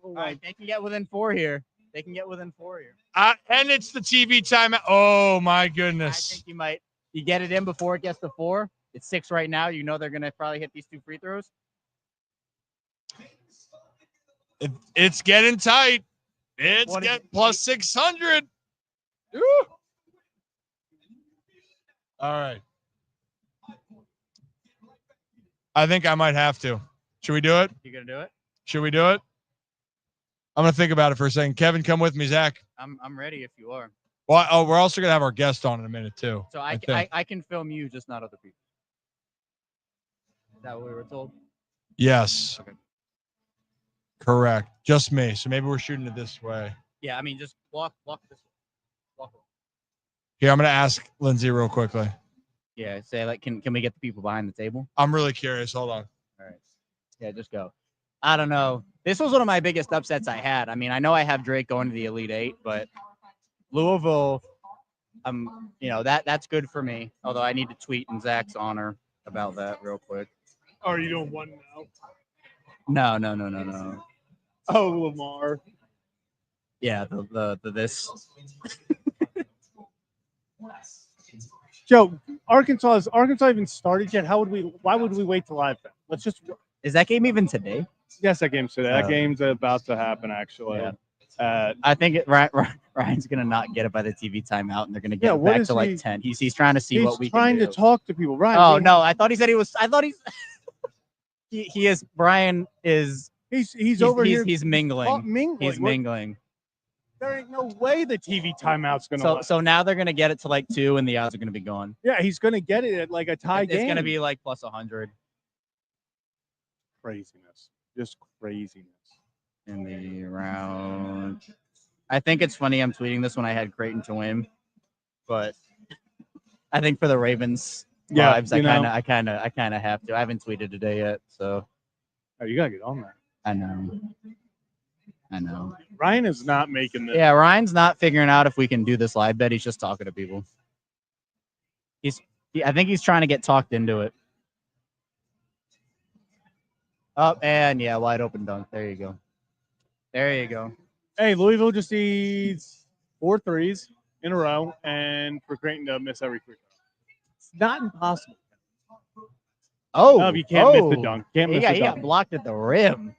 All right, they can get within 4 here. And it's the TV timeout. Oh my I goodness. think you get it in before it gets to 4. It's 6 right now. You know they're gonna probably hit these 2 free throws. It's getting tight. It's getting plus 600. Ooh. All right. I think I might have to. Should we do it? You gonna do it? Should we do it? I'm gonna think about it for a second. Kevin, come with me, Zach. I'm ready if you are. Well, we're also gonna have our guest on in a minute too. So I can film you, just not other people. Is that what we were told? Yes. Okay. Correct. Just me. So maybe we're shooting it this way. Yeah, I mean, just walk this way. Walk away. Here, I'm gonna ask Lindsay real quickly. Yeah, say like, can we get the people behind the table? I'm really curious. Hold on. All right. Yeah, just go. I don't know. This was one of my biggest upsets I had. I mean, I know I have Drake going to the Elite 8, but Louisville, that's good for me. Although I need to tweet in Zach's honor about that real quick. Oh, are you doing one now? No. Oh, Lamar. Yeah, the this. Joe, has Arkansas even started yet? Why would we wait till live then? Let's just. Is that game even today? Yes, that game's today. That Oh. game's about to happen, actually. Yeah. I think Ryan's gonna not get it by the TV timeout, and they're gonna get it what back is to like he- 10. He's trying to see what we He's trying can to do. talk to people. Ryan. Oh no, I thought he said he was. I thought he is. Brian is. He's over here. He's mingling. Mingling. He's mingling. There ain't no way the TV timeout's gonna. So now they're gonna get it to like 2, and the odds are gonna be gone. Yeah, he's gonna get it at like a tie game. It's gonna be like plus 100 craziness. Just craziness. in the round. I think it's funny. I'm tweeting this when I had Creighton to win, but I think for the Ravens vibes, I kind of have to. I haven't tweeted today yet, so. Oh, you gotta get on that. I know. Ryan is not making this. Yeah, Ryan's not figuring out if we can do this live bet. He's just talking to people. I think he's trying to get talked into it. Oh, and yeah, wide open dunk. There you go. Hey, Louisville just needs 4 threes in a row, and for Creighton to miss every free throw. It's not impossible. Oh, No, you can't miss the dunk. Can't miss the he got dunk. blocked at the rim.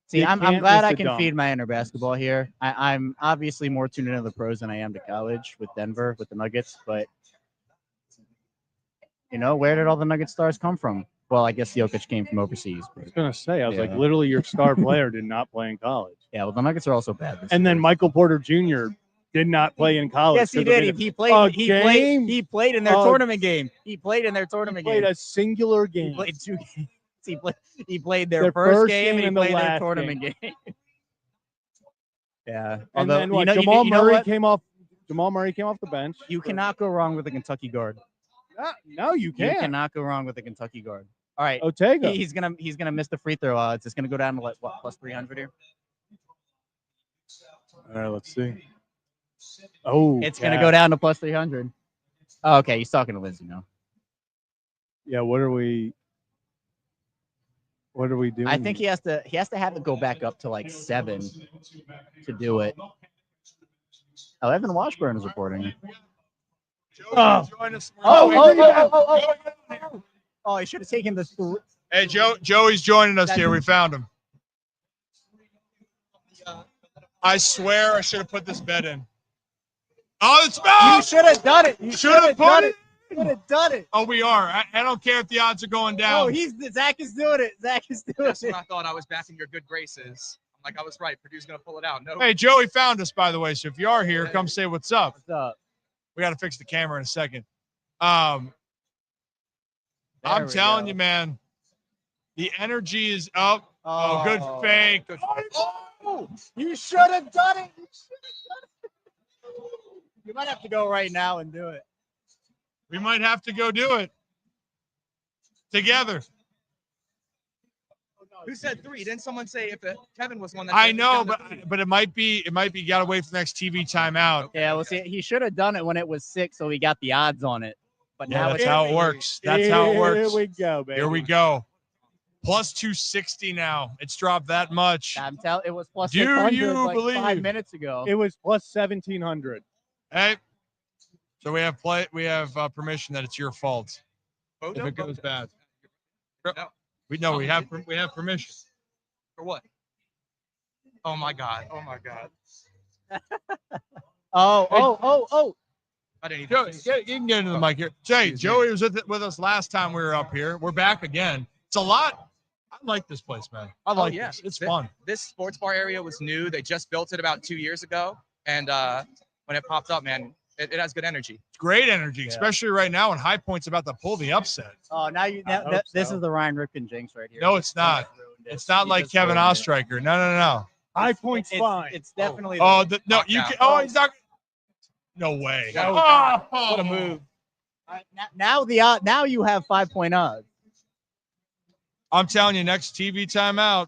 See, You I'm can't glad miss I the can dunk. feed my inner basketball here. I'm obviously more tuned into the pros than I am to college with Denver, with the Nuggets. But, where did all the Nugget stars come from? Well, I guess Jokic came from overseas. I was gonna say, I was like, Yeah. literally, your star player did not play in college, Yeah, well, the Nuggets are also bad. this and then year. Michael Porter Jr. did not play in college. Yes, he 'cause of did. it. He A played. game? He played in their A- tournament game. He played in their tournament Played game. a singular He game. played 2 games. He played their, Their first first game game and and he the played their last tournament game. Yeah. And Although then what? you know, Jamal you know Murray what? came off. Jamal Murray came off the bench. You cannot go wrong with a Kentucky guard. No, you You can't. cannot go wrong with a Kentucky guard. All right. Otega. He's gonna miss the free throw odds. It's gonna go down to like what, plus 300 here. All right, let's see. Oh, It's gonna go down to plus 300. Oh, okay, he's talking to Lindsay now. Yeah, what are we doing? I think he has to have it go back up to like 7 to do it. Oh, Evan Washburn is reporting. Joey, join us. Oh, he should have taken the. Hey, Joey's joining us here. We found him. I swear I should have put this bet in. Oh, it's You about. should have done it. You Should have put done it. it. Should have done it. Oh, we are. I don't care if the odds are going Oh, down. Zach is doing it. Zach is doing That's it. when I thought I was back in your good graces. I'm like, I was right. Purdue's going to pull it out. No. Hey, Joey found us, by the way. So if you are here, come say what's up. What's up? We got to fix the camera in a second. There I'm we telling go. you, man, the energy is up. Oh, good fake. Oh, you should have done it. You might have to go right now and do it. We might have to go do it together. Who said 3? Didn't someone say if Kevin was one that I said know, down to 3? but it might be you got to wait for the next TV timeout. Yeah, well, see, he should have done it when it was 6, so he got the odds on it. But Yeah, now that's it's how it works. That's how it works. Here we go, baby. Here we go. Plus 260 now. It's dropped that much. I'm telling it was plus Do 600 you like believe? 5 minutes ago. It was plus 1,700. Hey, so we have permission that it's your fault Vote if no, it goes vote bad. No. We have permission. For what? Oh my God. Oh my God. Oh. I didn't Joey, even. you can get into the mic here. Jay, Joey was with us last time we were up here. We're back again. It's a lot. I like this place, man. I like yeah. this. It's Thi- fun. This sports bar area was new. They just built it about 2 years ago. And when it popped up, man, it has good energy. It's great energy, Yeah. especially right now when High Point's about to pull the upset. Oh, now hope this so. is the Ryan Ripken jinx right here. No, it's not. It's not He like just Kevin ruined it. Ostriker. No. High Point's It's, fine. it's definitely. Oh, no, you Knockout. can. Oh, he's not. No way. What Oh, a move. All right, now you have 5-point odds. I'm telling you, next TV timeout.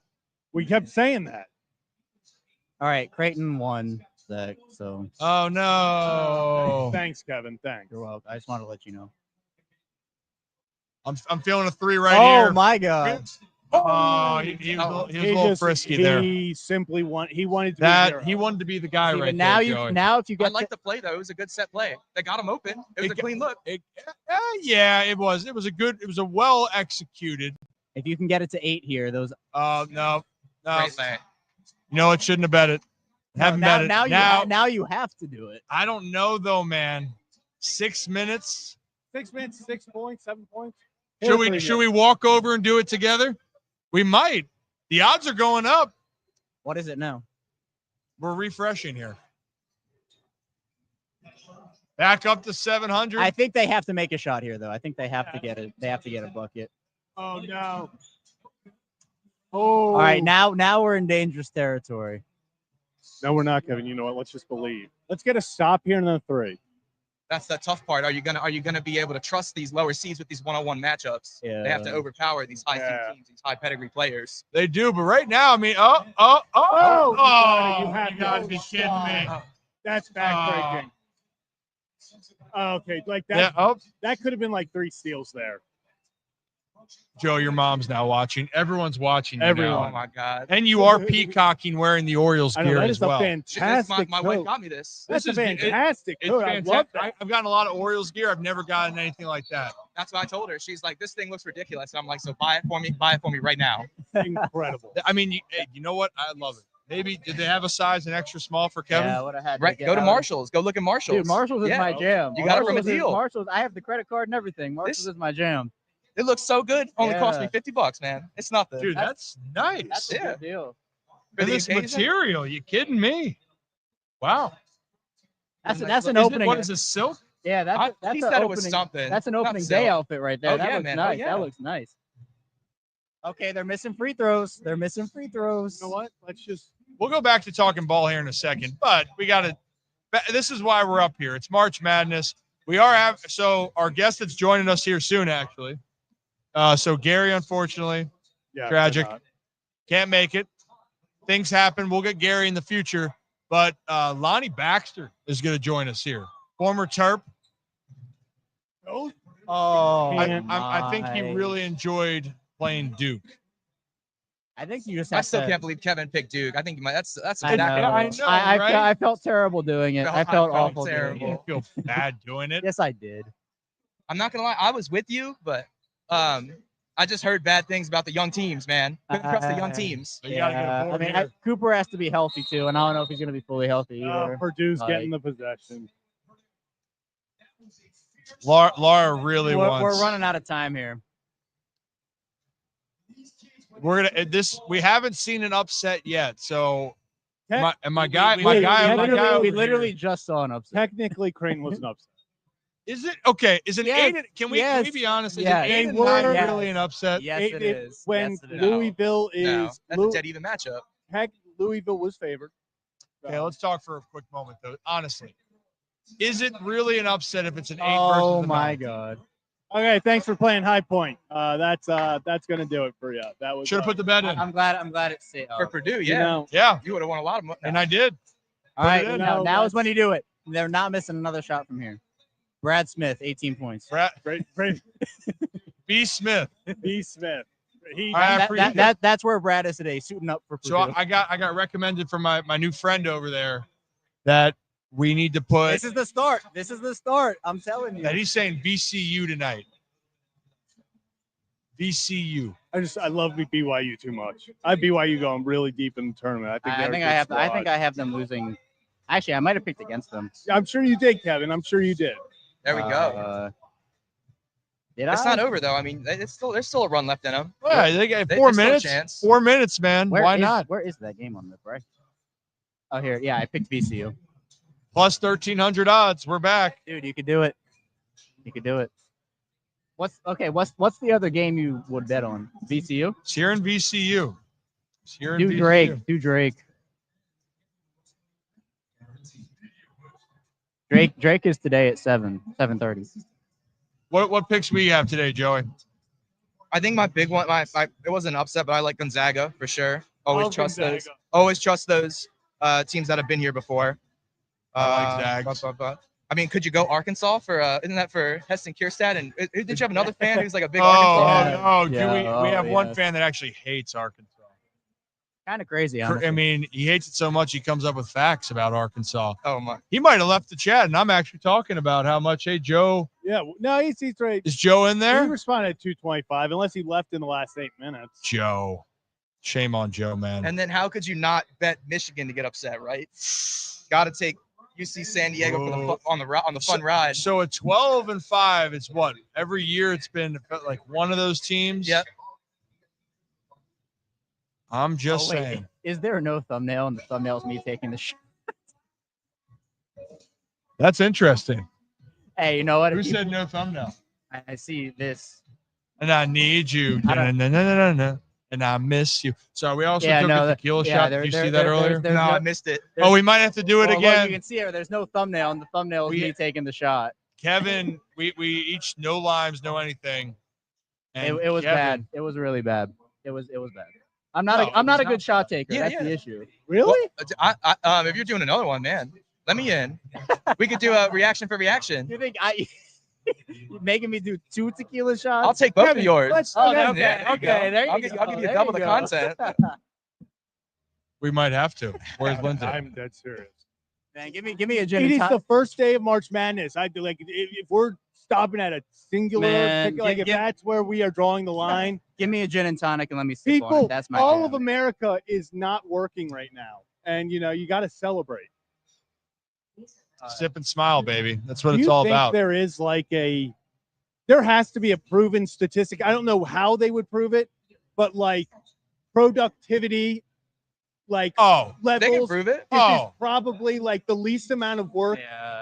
We kept saying that. All right, Creighton won. that. So Oh no. Thanks, Kevin. Thanks. you're welcome. I just wanted to let you know. I'm feeling a 3 right Oh here. my God! Oh, he was a little frisky there. He simply wanted to be That a he hero. wanted to be the guy See, right but now there, you Joey. now if you I get like the play though. It was a good set play. They got him open. It was a clean look. Yeah, it was. It was a well executed. if you can get it to 8 here, those No. Great play. You know, it shouldn't have bet it. Haven't bet it. now you have to do it. I don't know though, man. 6 minutes. 6 minutes, 6 points, 7 points. Should we walk over and do it together? We might. The odds are going up. What is it now? We're refreshing here. Back up to 700. I think they have to make a shot here, though. I think they have to get it. They have to get a bucket. Oh no. Oh. All right, now we're in dangerous territory. No, we're not, Kevin. You know what? Let's just believe. Let's get a stop here and then 3. That's the tough part. Are you gonna be able to trust these lower seeds with these one-on-one matchups? Yeah. They have to overpower these high seed teams, these high pedigree players. They do, but right now, I mean, you gotta be kidding me. That's backbreaking. Okay, like that. Yeah, That could have been like 3 steals there. Joe, your mom's now watching. Everyone's watching. You Everyone. Oh my God. now. And you are peacocking wearing the Orioles I know gear that as is a well. fantastic. My wife got me this. That's a This is- fantastic It's coat. I fantastic. love that. I've gotten a lot of Orioles gear. I've never gotten anything like that. That's what I told her. She's like, this thing looks ridiculous. And I'm like, so buy it for me. Buy it for me right now. Incredible. I mean, you know what? I love it. Maybe did they have a size an extra small for Kevin? Yeah, I would have had. Right. To Go to get- Marshalls. Go look at Marshalls. Dude, Marshalls is Yeah. my jam. You got it from a Marshalls is- deal. Marshalls. I have the credit card and everything. Marshalls is my jam. It looks so good. Only cost me Yeah. $50, man. It's nothing. Dude, that's nice. That's a Yeah. good deal. For And the this occasion. material, you kidding me? Wow. That's Like, an Is it- opening. what is this, silk? Yeah, that's He an said it was opening. something. That's an Not opening day silk. outfit right there. Oh, that yeah, looks man. Oh, nice. yeah. That looks nice. Okay, they're missing free throws. They're missing free throws. You know what? Let's just. We'll go back to talking ball here in a second, but we got to. This is why we're up here. It's March Madness. We are so our guest that's joining us here soon, actually. So Gary, unfortunately, Yeah. tragic, why not? can't make it. Things happen. We'll get Gary in the future, but Lonnie Baxter is going to join us here. Former Terp. Oh, Oh, I think he my. really enjoyed playing Duke. I think you just I have still to. can't believe Kevin picked Duke. I think that's I know. I know, I right? felt terrible doing it. No, I I felt felt awful doing terrible. it. I feel bad doing it. Yes, I did. I'm not gonna lie. I was with you, but I just heard bad things about the young teams, man. Couldn't trust the young teams. So you gotta get a Yeah, board I mean, here. Cooper has to be healthy too, and I don't know if he's going to be fully healthy either. Purdue's Like- getting the possession. Laura really wants. We're running out of time here. We're gonna this. We haven't seen an upset yet, so Te- my guy, We literally just saw an upset. Technically, Creighton was an upset. Is it okay? Is it Yes, 8? Can we yes, be honest? Is yes. it 8 They and were- 9 yes. really an upset? Yes, It- it it- is. When Yes, it is. Louisville No, is that's a dead even matchup. heck, Louisville was favored. Okay, let's talk for a quick moment though. Honestly, is it really an upset if it's an 8 Oh versus a my 9? God. Okay, thanks for playing High Point. That's gonna do it for you. That was Should have put the bet in. I'm glad it's safe. For Purdue, you yeah. know, Yeah, You would have won a lot of money. and I did. All right, it in. now is No, when you do it. They're not missing another shot from here. Brad Smith, 18 points. Brad great B. Smith. B. Smith. He All right, I appreciate it. That's where Brad is today, suiting up for Purdue. So I got recommended from my new friend over there that we need to put. This is the start. This is the start. I'm telling you. That he's saying VCU tonight. VCU. I love BYU too much. I have BYU going really deep in the tournament. I think I think I have them losing. Actually, I might have picked against them. I'm sure you did, Kevin. I'm sure you did. There we go. Did It's I? not over though. I mean, there's still a run left in them. Yeah, they got There's 4 still a minutes. chance. 4 minutes, man. Why not? Where is that game on the right? Oh, here. Yeah, I picked VCU. Plus 1,300 odds. We're back. Dude, you could do it. You could do it. What's the other game you would bet on? VCU? It's here in VCU. It's here in Do VCU. Drake. Do Drake. Drake is today at 7:30. What picks we have today, Joey? I think my big one, it wasn't an upset, but I like Gonzaga for sure. Always Love trust Gonzaga. those. Always trust those teams that have been here before. I like Zags. I mean, could you go Arkansas for? Isn't that for Heston Kierstad? And did you have another fan who's like a big Arkansas? We have one fan that actually hates Arkansas. Kind of crazy, honestly. I mean, he hates it so much he comes up with facts about Arkansas. Oh my! He might have left the chat, and I'm actually talking about how much. Hey, Joe. Yeah, no, he's right. Is Joe in He there? responded at 2:25, unless he left in the last 8 minutes. Joe. Shame on Joe, man. And then how could you not bet Michigan to get upset, right? Got to take UC San Diego for on the fun ride. So at 12-5, it's what every year it's been like one of those teams. Yep. I'm just saying. Is there no thumbnail? And the thumbnail's me taking the shot. That's interesting. Hey, you know what? Who said no thumbnail? I see this. And I need you. And I miss you. So we also took a tequila shot. Did you see that earlier? No, I missed it. Oh, we might have to do it again. Look, you can see it. There's no thumbnail, and the thumbnail is me taking the shot. Kevin, we each no limes, no anything. And it was bad. It was really bad. It was bad. I'm not a good shot taker. Yeah, That's the issue. Really? If you're doing another one, man, let me in. We could do a reaction for reaction. You think you're making me do 2 tequila shots? I'll take both of yours. Okay, There you go. I'll give you double the content. We might have to. Where's Lindsay? I'm dead serious. Man, give me a gin It and is tonic. the first day of March Madness. I do like if we're stopping at a singular, Man, if that's where we are drawing the line. Give me a gin and tonic and let me sip on it. People, That's my all jam. of America is not working right now, and you got to celebrate. Sip and smile, baby. That's what Do it's you all think about. there is there has to be a proven statistic. I don't know how they would prove it, but like productivity, They can levels. prove it. This is probably like the least amount of work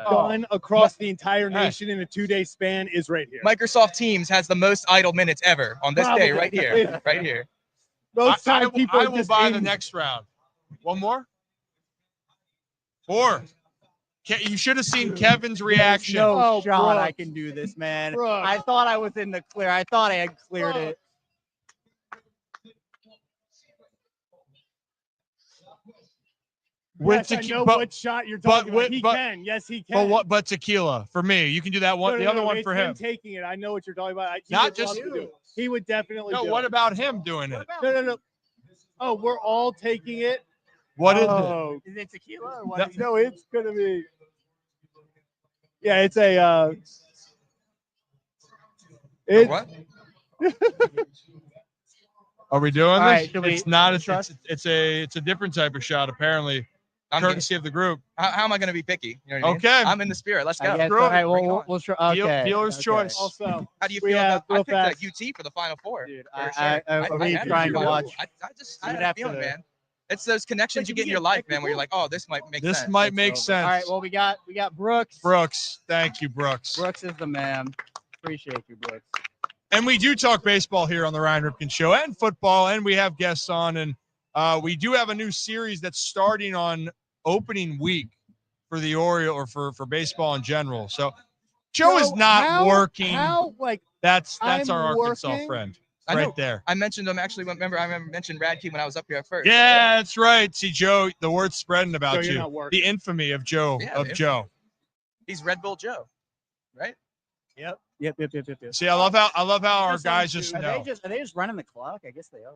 done across the entire nation in a 2-day span is right here. Microsoft Teams has the most idle minutes ever on this day, Probably. right here, right here. Most I time people will are just buy the in- next round. One more? 4. You should have seen Kevin's reaction. No Oh, shot Brooks. I can do this, man. Brooks. I thought I was in the clear. I thought I had cleared it. With Yes, I know but what shot you're talking about. He but- can. Yes, he can. but tequila for me. You can do that one. No, the no, other no, one it's for him. taking it. I know what you're talking about. He Not would just love to you. do it. He would definitely No, do what it. about him doing it? No. Oh, we're all taking it. What is it? Oh, Is it tequila or what? No. is it? no, it's gonna be. Yeah, it's a. It's What? Are we doing All this? right, should It's we- not. trust? It's a different type of shot. Apparently, I'm courtesy of the group. how am I going to be picky? You know what I mean? Okay. I'm in the spirit. Let's I go. guess, Screw all it. right, Bring it we'll, on. we'll try. Okay. Dealer's choice. also. How do you We feel have about? I real picked fast. UT for the Final Four. Dude, for I sure. are we had trying to feel. watch? I You'd had a have feeling, to- man. It's those connections you get in your life, man, where you're like, oh, this might make This sense. might It's make over. sense. All right, well we got Brooks. Brooks, thank you, Brooks. Brooks is the man. Appreciate you, Brooks. And we do talk baseball here on the Ryan Ripken Show and football, and we have guests on, and we do have a new series that's starting on opening week for the Oriole or for baseball in general. So Joe is not working. That's I'm our Arkansas working? friend I right know. there. I mentioned them actually. I remember mentioned Radke when I was up here at first. Yeah, that's right. See, Joe, the word's spreading about So you're you. not working. The infamy of Joe. Yeah, Joe. He's Red Bull Joe, right? Yep. See, I love how our Just guys like just you. know. Are they just running the clock? I guess they are.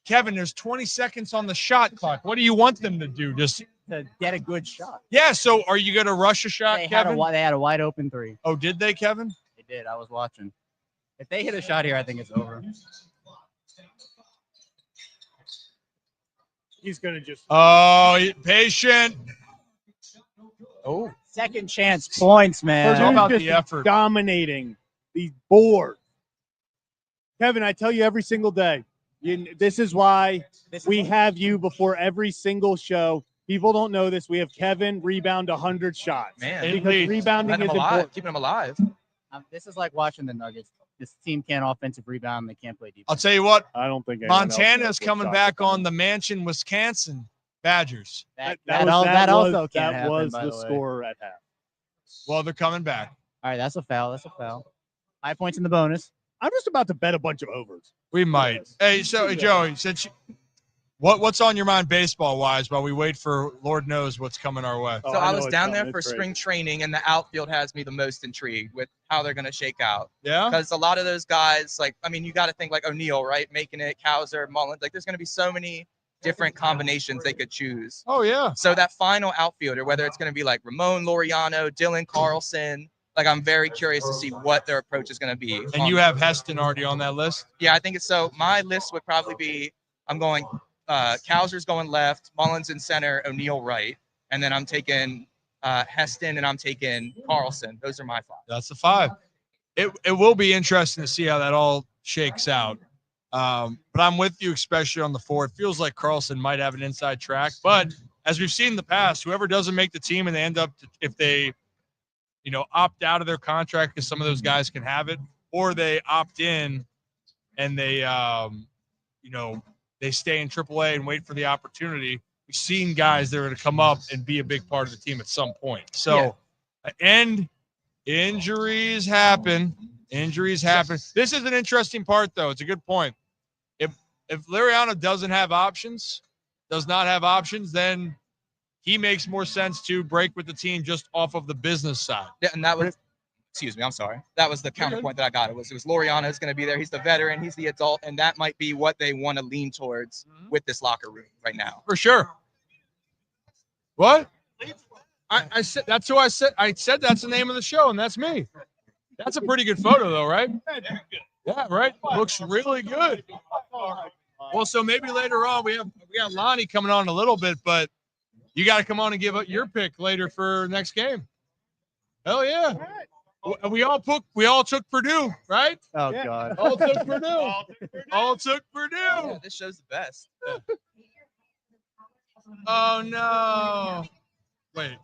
Kevin, there's 20 seconds on the shot clock. What do you want them to do? Just To get a good shot. yeah. So, are you gonna rush a shot, They Kevin? had a wide open 3. Oh, did they, Kevin? They did. I was watching. If they hit a shot here, I think it's over. He's gonna just. Oh, patient. Oh, Second chance points, man. How about Just the effort? dominating these boards. Kevin, I tell you every single day. This is why we have you before every single show. People don't know this. We have Kevin rebound 100 shots. man. Hey, Because Elite. rebounding Letting is them alive, important. keeping them alive. This is like watching the Nuggets. This team can't offensive rebound. They can't play defense. I'll tell you what. I don't think anyone else Montana knows is what coming shot back they're on the Mansion, Wisconsin Badgers. That was- also can't that happen, was by the the way. score at half. Well, they're coming back. All right, that's a foul. That's a foul. 5 points in the bonus. I'm just about to bet a bunch of overs. We might. Yes. Hey, so Joey, since What's on your mind baseball wise while we wait for Lord knows what's coming our way? Oh, So I know was it's down there coming. for It's spring crazy. training, and the outfield has me the most intrigued with how they're going to shake out. Yeah. Because a lot of those guys, like, I mean, you got to think like O'Neal, right? Making it, Kowser, Mullins. Like, there's going to be so many different combinations they could choose. Oh yeah. So that final outfielder, whether it's going to be like Ramon Laureano, Dylan Carlson, like, I'm very curious to see what their approach is going to be. And you have Heston already on that list? Yeah, I think it's so. My list would probably be I'm going Kowser's going left, Mullins in center, O'Neal right, and then I'm taking Heston and I'm taking Carlson. Those are my 5. That's the 5. It will be interesting to see how that all shakes out. But I'm with you, especially on the 4. It feels like Carlson might have an inside track, but as we've seen in the past, whoever doesn't make the team and they end up, if they, opt out of their contract, because some of those guys can have it, or they opt in and they, they stay in AAA and wait for the opportunity. We've seen guys that are going to come up and be a big part of the team at some point. So, and injuries happen. Injuries happen. This is an interesting part, though. It's a good point. If Laureano does not have options, then he makes more sense to break with the team just off of the business side. Yeah, and that was, excuse me, I'm sorry. That was the counterpoint that I got. It was Laureano's going to be there. He's the veteran. He's the adult, and that might be what they want to lean towards with this locker room right now. For sure. What? I said that's who I said. I said that's the name of the show, and that's me. That's a pretty good photo, though, right? Yeah, right. Looks really good. Well, so maybe later on we got Lonnie coming on in a little bit, but you got to come on and give your pick later for next game. Hell yeah! We all took Purdue, right? Oh God. All took Purdue. All took Purdue. Yeah, this show's the best. Oh no! Wait.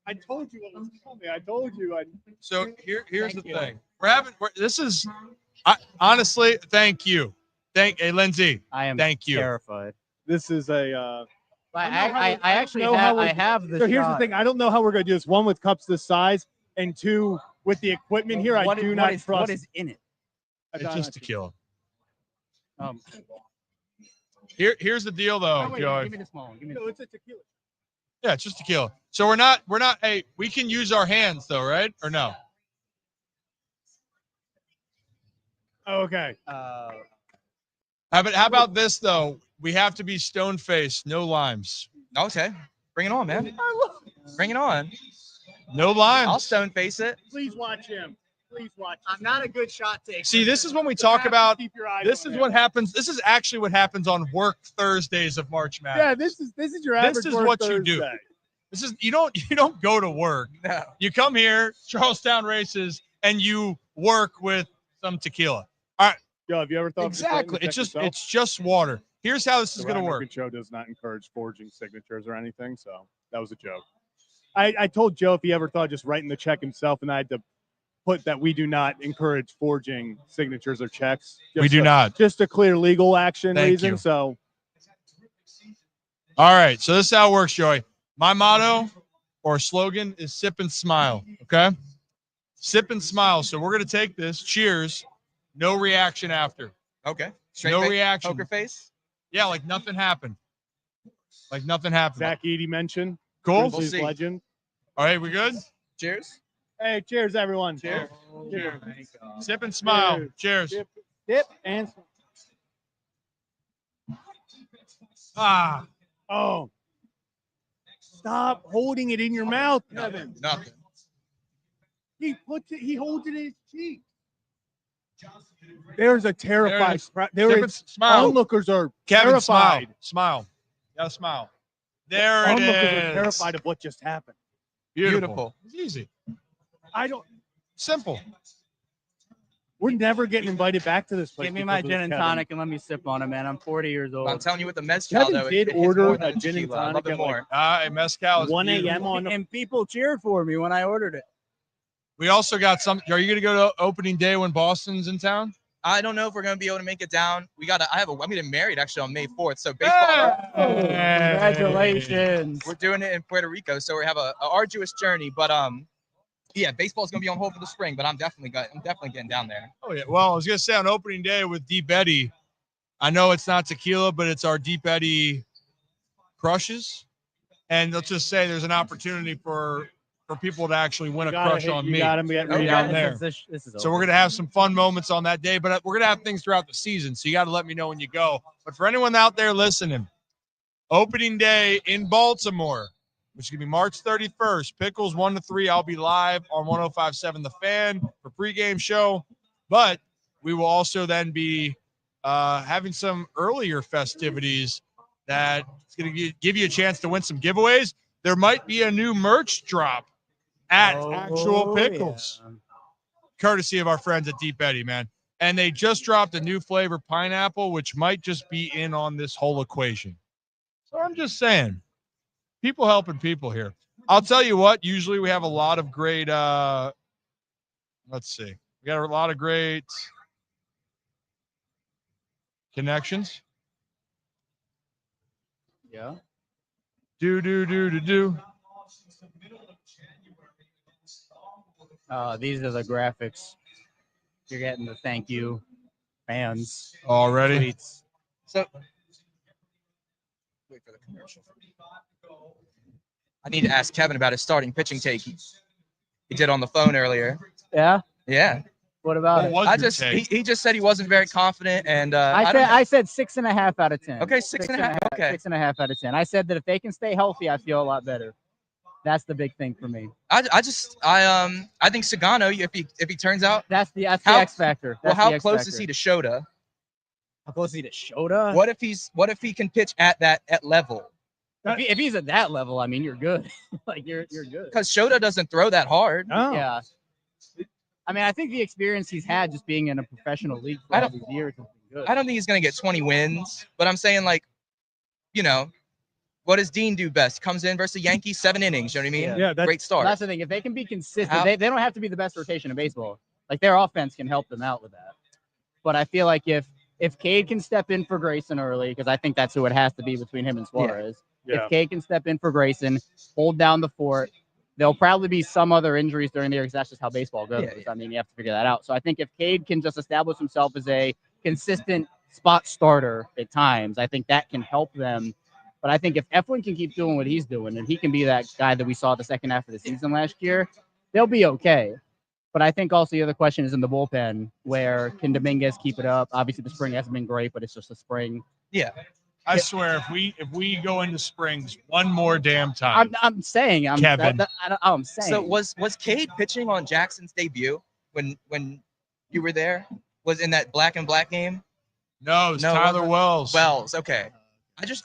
I told you what was coming. I told you. So here's the thing. Honestly, thank you. Hey, Lindsay. I am Thank you. terrified. This is a. I actually know how have the So here's the shot. thing. I don't know how we're going to do this. 1, with cups this size, and 2, with the equipment here. I do not trust. What is in it? It's just tequila. Um, Here's the deal, though, wait, Joey. give me the small one. Give me No, it's a tequila. Yeah, it's just tequila. So we're not. Hey, we can use our hands though, right? Or no? Okay. How about this though? We have to be stone faced, no limes. Okay, bring it on, man. Bring it on. No limes. I'll stone face it. Please watch him. Please watch. I'm not a good shot taker. See, this is when we talk about. Keep your eyes This on is him. what happens. This is actually what happens on work Thursdays of March Madness. Yeah, this is your average. This is work what Thursday. you do. This is you don't go to work. No. You come here, Charlestown races, and you work with some tequila. All right. Yo, have you ever thought of Exactly. just writing the check It's just water. Here's how this is yourself? going to The work. Ripken show does not encourage forging signatures or anything, so that was a joke. I told Joe if he ever thought of just writing the check himself, and I had to put that we do not encourage forging signatures or checks. We do not. Just a clear legal action Thank reason. you. So All right. So this is how it works, Joey. My motto or slogan is sip and smile. Okay. Sip and smile. So we're going to take this. Cheers. No reaction after. Okay. Straight No face, reaction. Poker face. Yeah. Like nothing happened. Like nothing happened. Zach Eady mentioned. Cool. Grizzlies see. legend. All right. We good? Cheers. Hey, cheers, everyone. Cheers. Cheers. Sip and smile. Cheers. Dip and Ah. oh. Stop holding it in your mouth, Kevin. Nothing. He holds it in his cheek. There's a terrified crowd. There Sip is and smile. onlookers are Kevin, smile. terrified. Smile. Gotta smile. There it Onlookers is. are terrified of what just happened. Beautiful. It's easy. I don't. Simple. We're never getting invited back to this place. Give me my because of gin this, and Kevin. tonic and let me sip on it, man. I'm 40 years old. I'm telling you, with the mezcal Kevin though, did it hits order more than a gin and tequila. I tonic love it at, like, more. Mezcal is 1 beautiful. a.m. on. and people cheered for me when I ordered it. We also got some. Are you going to go to opening day when Boston's in town? I don't know if we're gonna be able to make it down. I'm getting married actually on May 4th. So baseball, Congratulations. we're doing it in Puerto Rico. So we have a arduous journey. But yeah, baseball's gonna be on hold for the spring. But I'm definitely getting down there. Oh yeah. Well, I was going to say on opening day with D. Betty, I know it's not tequila, but it's our Deep Eddy crushes. And let's just say there's an opportunity for people to actually win a crush on you me. got him. Right Okay. down there. This is So we're going to have some fun moments on that day, but we're going to have things throughout the season. So you got to let me know when you go. But for anyone out there listening, opening day in Baltimore, which is going to be March 31st, Pickles 1 to 3. I'll be live on 105.7 The Fan for pregame show. But we will also then be having some earlier festivities that is going to give you a chance to win some giveaways. There might be a new merch drop at Actual Pickles, courtesy of our friends at Deep Eddy, man. And they just dropped a new flavor, pineapple, which might just be in on this whole equation. So I'm just saying, people helping people here. I'll tell you what, usually we have a lot of great, let's see. We got a lot of great connections. Yeah. Do. These are the graphics. You're getting the thank you fans Already. tweets. So wait for the commercial. I need to ask Kevin about his starting pitching take. He did on the phone earlier. Yeah. Yeah. What about it? What was your take? He just said he wasn't very confident, and I said 6.5 out of 10. Okay, 6.5. Okay. 6.5 out of 10. I said that if they can stay healthy, I feel a lot better. That's the big thing for me. I think Sagano, if he turns out, That's the X factor. well, That's how the X close factor. is he to Shota? How close is he to Shota? What if he can pitch at level? If he's at that level, I mean, you're good. Like you're good. Because Shota doesn't throw that hard. Oh. Yeah. I mean, I think the experience he's had just being in a professional league for all these years has been good. I don't think he's gonna get 20 wins, but I'm saying, like, you know, what does Dean do best? Comes in versus the Yankees, 7 innings. You know what I mean? Yeah, Great start. That's the thing. If they can be consistent, they don't have to be the best rotation in baseball. Like their offense can help them out with that. But I feel like if Cade can step in for Grayson early, because I think that's who it has to be between him and Suarez. Yeah. If Cade can step in for Grayson, hold down the fort, there'll probably be some other injuries during the year because that's just how baseball goes. Yeah. I mean, you have to figure that out. So I think if Cade can just establish himself as a consistent spot starter at times, I think that can help them. But I think if Eflin can keep doing what he's doing and he can be that guy that we saw the second half of the season last year, they'll be okay. But I think also the other question is in the bullpen, where can Dominguez keep it up? Obviously, the spring hasn't been great, but it's just a spring. Yeah. I swear, if we go into springs one more damn time, I'm saying, Kevin. I'm saying. So was Cade pitching on Jackson's debut when you were there? Was in that black and black game? No, it's Tyler Wells. Wells, okay.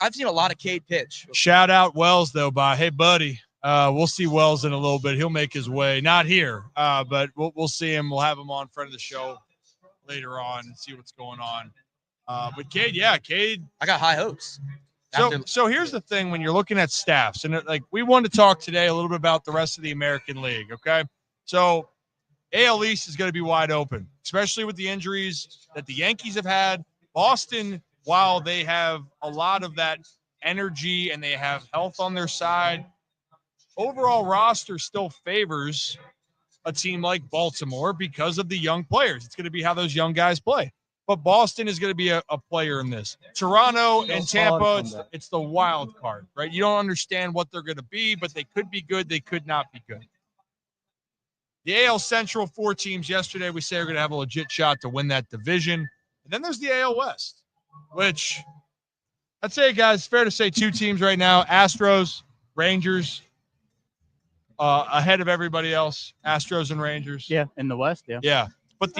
I've seen a lot of Cade pitch. Shout out Wells though, hey buddy. We'll see Wells in a little bit. He'll make his way, not here, but we'll see him. We'll have him on front of the show later on and see what's going on. But Cade. I got high hopes. So here's the thing when you're looking at staffs, and we want to talk today a little bit about the rest of the American League, okay? So AL East is going to be wide open, especially with the injuries that the Yankees have had. Boston, while they have a lot of that energy and they have health on their side, overall roster still favors a team like Baltimore because of the young players. It's going to be how those young guys play. But Boston is going to be a player in this. Toronto and Tampa, it's the wild card, right? You don't understand what they're going to be, but they could be good. They could not be good. The AL Central, 4 teams yesterday, we say are going to have a legit shot to win that division. And then there's the AL West, which I'd say, guys, it's fair to say 2 teams right now, Astros, Rangers, ahead of everybody else, Astros and Rangers. Yeah, in the West, yeah. Yeah. But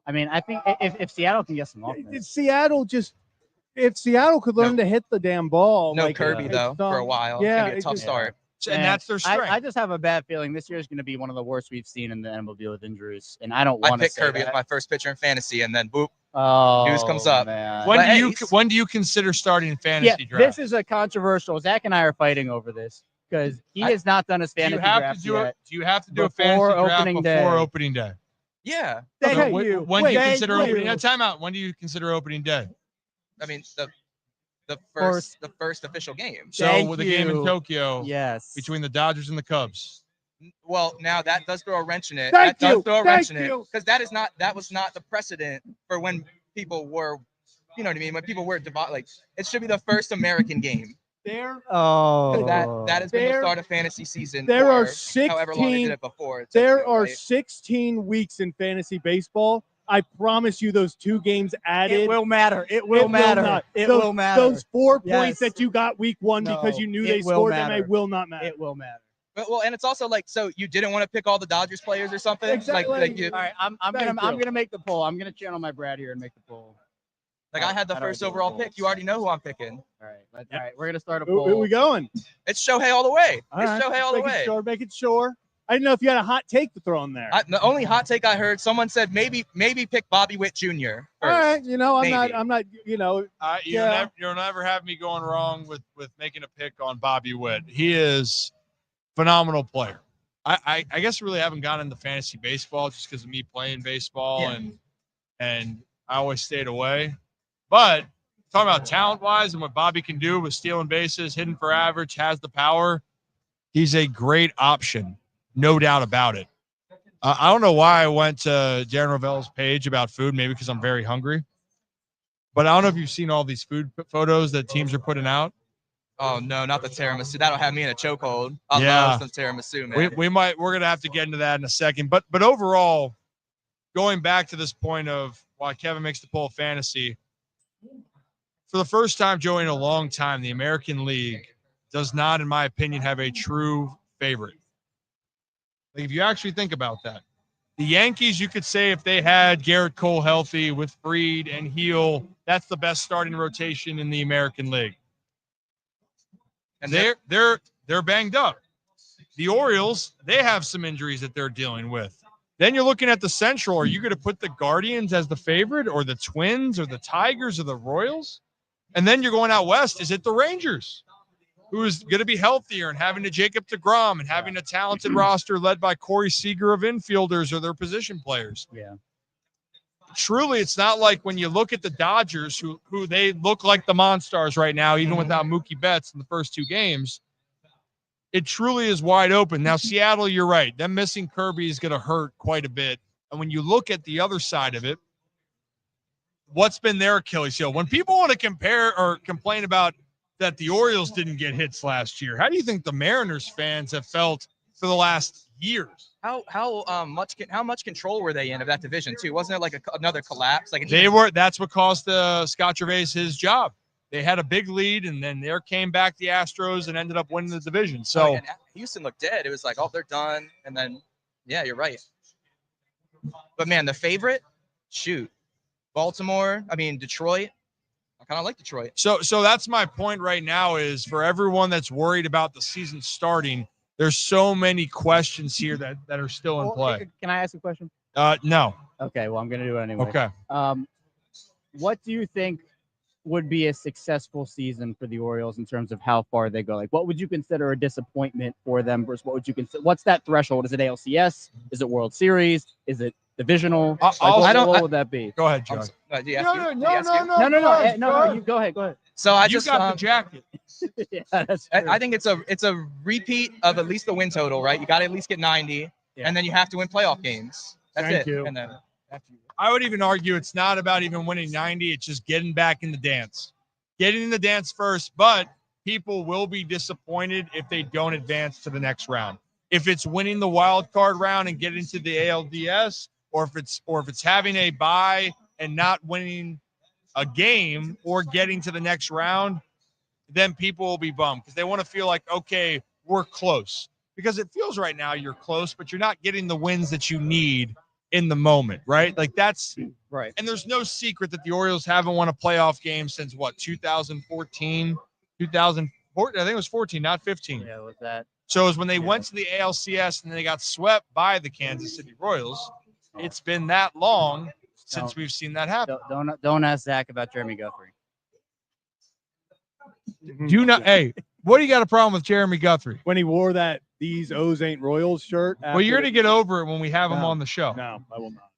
I mean, I think if Seattle can get some offense. If Seattle could learn to hit the damn ball. No like, Kirby, though, for a while. Yeah, It's going to be a tough start. And that's their strength. I just have a bad feeling this year is going to be one of the worst we've seen in the MLB with injuries, and I don't want to. I picked Kirby as my first pitcher in fantasy, and then boop, news comes up. Man. When do you consider starting fantasy draft? This is a controversial. Zach and I are fighting over this because he has not done his fantasy draft yet. Do you have to do a fantasy draft before opening day? Yeah. When do you consider opening day? Time out. When do you consider opening day? I mean, the first official game. So with the game in Tokyo, yes, between the Dodgers and the Cubs. Well, now that does throw a wrench in it. Thank That you. does throw a wrench in it because that was not the precedent for when people were you know what I mean? When people wear like it should be the first American game. There, Oh, That has been the There- start of fantasy season. there for are however long they 16 did it before. there Tokyo, are right? 16 weeks in fantasy baseball. I promise you, those 2 games added. it will matter. It will matter. not. It those, will matter. Those 4 points Yes. that you got week 1 because No, you knew it they will scored them, matter. it will not matter. It will matter. But, well, and it's also like, so you didn't want to pick all the Dodgers players or something? Exactly. Like you, All right, I'm Thank gonna you. make the poll. I'm gonna channel my Brad here and make the poll. like I had the How do I first do overall polls? pick. You already know who I'm picking. All right, all right. We're gonna start a Who poll. we going? It's Shohei all the way. All It's right, Shohei all the way. Make it sure. I didn't know if you had a hot take to throw in there. The only hot take I heard, someone said maybe pick Bobby Witt Jr. first. All right, I'm Maybe. not, Yeah. You'll never have me going wrong with making a pick on Bobby Witt. He is a phenomenal player. I guess really haven't gotten into fantasy baseball just because of me playing baseball Yeah. and I always stayed away. But talking about talent wise and what Bobby can do with stealing bases, hitting for average, has the power. He's a great option, no doubt about it. I don't know why I went to Darren Rovell's page about food, maybe because I'm very hungry. But I don't know if you've seen all these food photos that teams are putting out. Oh no, not the tiramisu. That'll have me in a chokehold. I Yeah. love some tiramisu, man. We're gonna have to get into that in a second. But overall, going back to this point of why Kevin makes the poll of fantasy, for the first time, Joey, in a long time, the American League does not, in my opinion, have a true favorite. Like if you actually think about that, the Yankees, you could say if they had Garrett Cole healthy with Fried and Heel, that's the best starting rotation in the American League. And They're banged up. The Orioles, they have some injuries that they're dealing with. Then you're looking at the Central. Are you going to put the Guardians as the favorite, or the Twins, or the Tigers, or the Royals? And then you're going out west. Is it the Rangers, who is going to be healthier and having a Jacob deGrom and having a talented roster led by Corey Seager of infielders or their position players? Yeah. Truly, it's not like when you look at the Dodgers, who they look like the Monstars right now, even without Mookie Betts in the first 2 games. It truly is wide open. Now, Seattle, you're right. Them missing Kirby is going to hurt quite a bit. And when you look at the other side of it, what's been their Achilles heel? When people want to compare or complain about that the Orioles didn't get hits last year, how do you think the Mariners fans have felt for the last years? How much control were they in of that division too? Wasn't it like another collapse? Like That's what cost Scott Gervais his job. They had a big lead, and then there came back the Astros and ended up winning the division. So and Houston looked dead. It was like, oh, they're done. And then, yeah, you're right. But man, the favorite, shoot, Baltimore. I mean, Detroit. I kind of like Detroit. So that's my point right now is for everyone that's worried about the season starting, there's so many questions here that are still in play. Can I ask a question? No. Okay, well, I'm going to do it anyway. Okay. What do you think would be a successful season for the Orioles in terms of how far they go? Like, what would you consider a disappointment for them versus what would you consider? What's that threshold? Is it ALCS? Is it World Series? Is it divisional? What would that be? Go ahead, Joe. Do you ask you? No. You go ahead. So I You just got the jacket. Yeah, that's true. I think it's a repeat of at least the win total, right? You got to at least get 90, and then you have to win playoff games. That's Thank it. you. And then I would even argue it's not about even winning 90. It's just getting back in the dance. Getting in the dance first, but people will be disappointed if they don't advance to the next round. If it's winning the wild card round and getting to the ALDS, or if it's having a bye and not winning a game or getting to the next round, then people will be bummed because they want to feel like, okay, we're close. Because it feels right now you're close, but you're not getting the wins that you need in the moment, right? Like that's right. And there's no secret that the Orioles haven't won a playoff game since 2014, 2014. I think it was 14, not 15. Yeah, with that. So it was when they went to the ALCS and then they got swept by the Kansas City Royals. It's been that long since we've seen that happen. Don't ask Zach about Jeremy Guthrie. Do not. Hey, what do you got a problem with Jeremy Guthrie? When he wore that "These O's Ain't Royals" shirt. Well, you're gonna get over it when we have him on the show. No, I will not.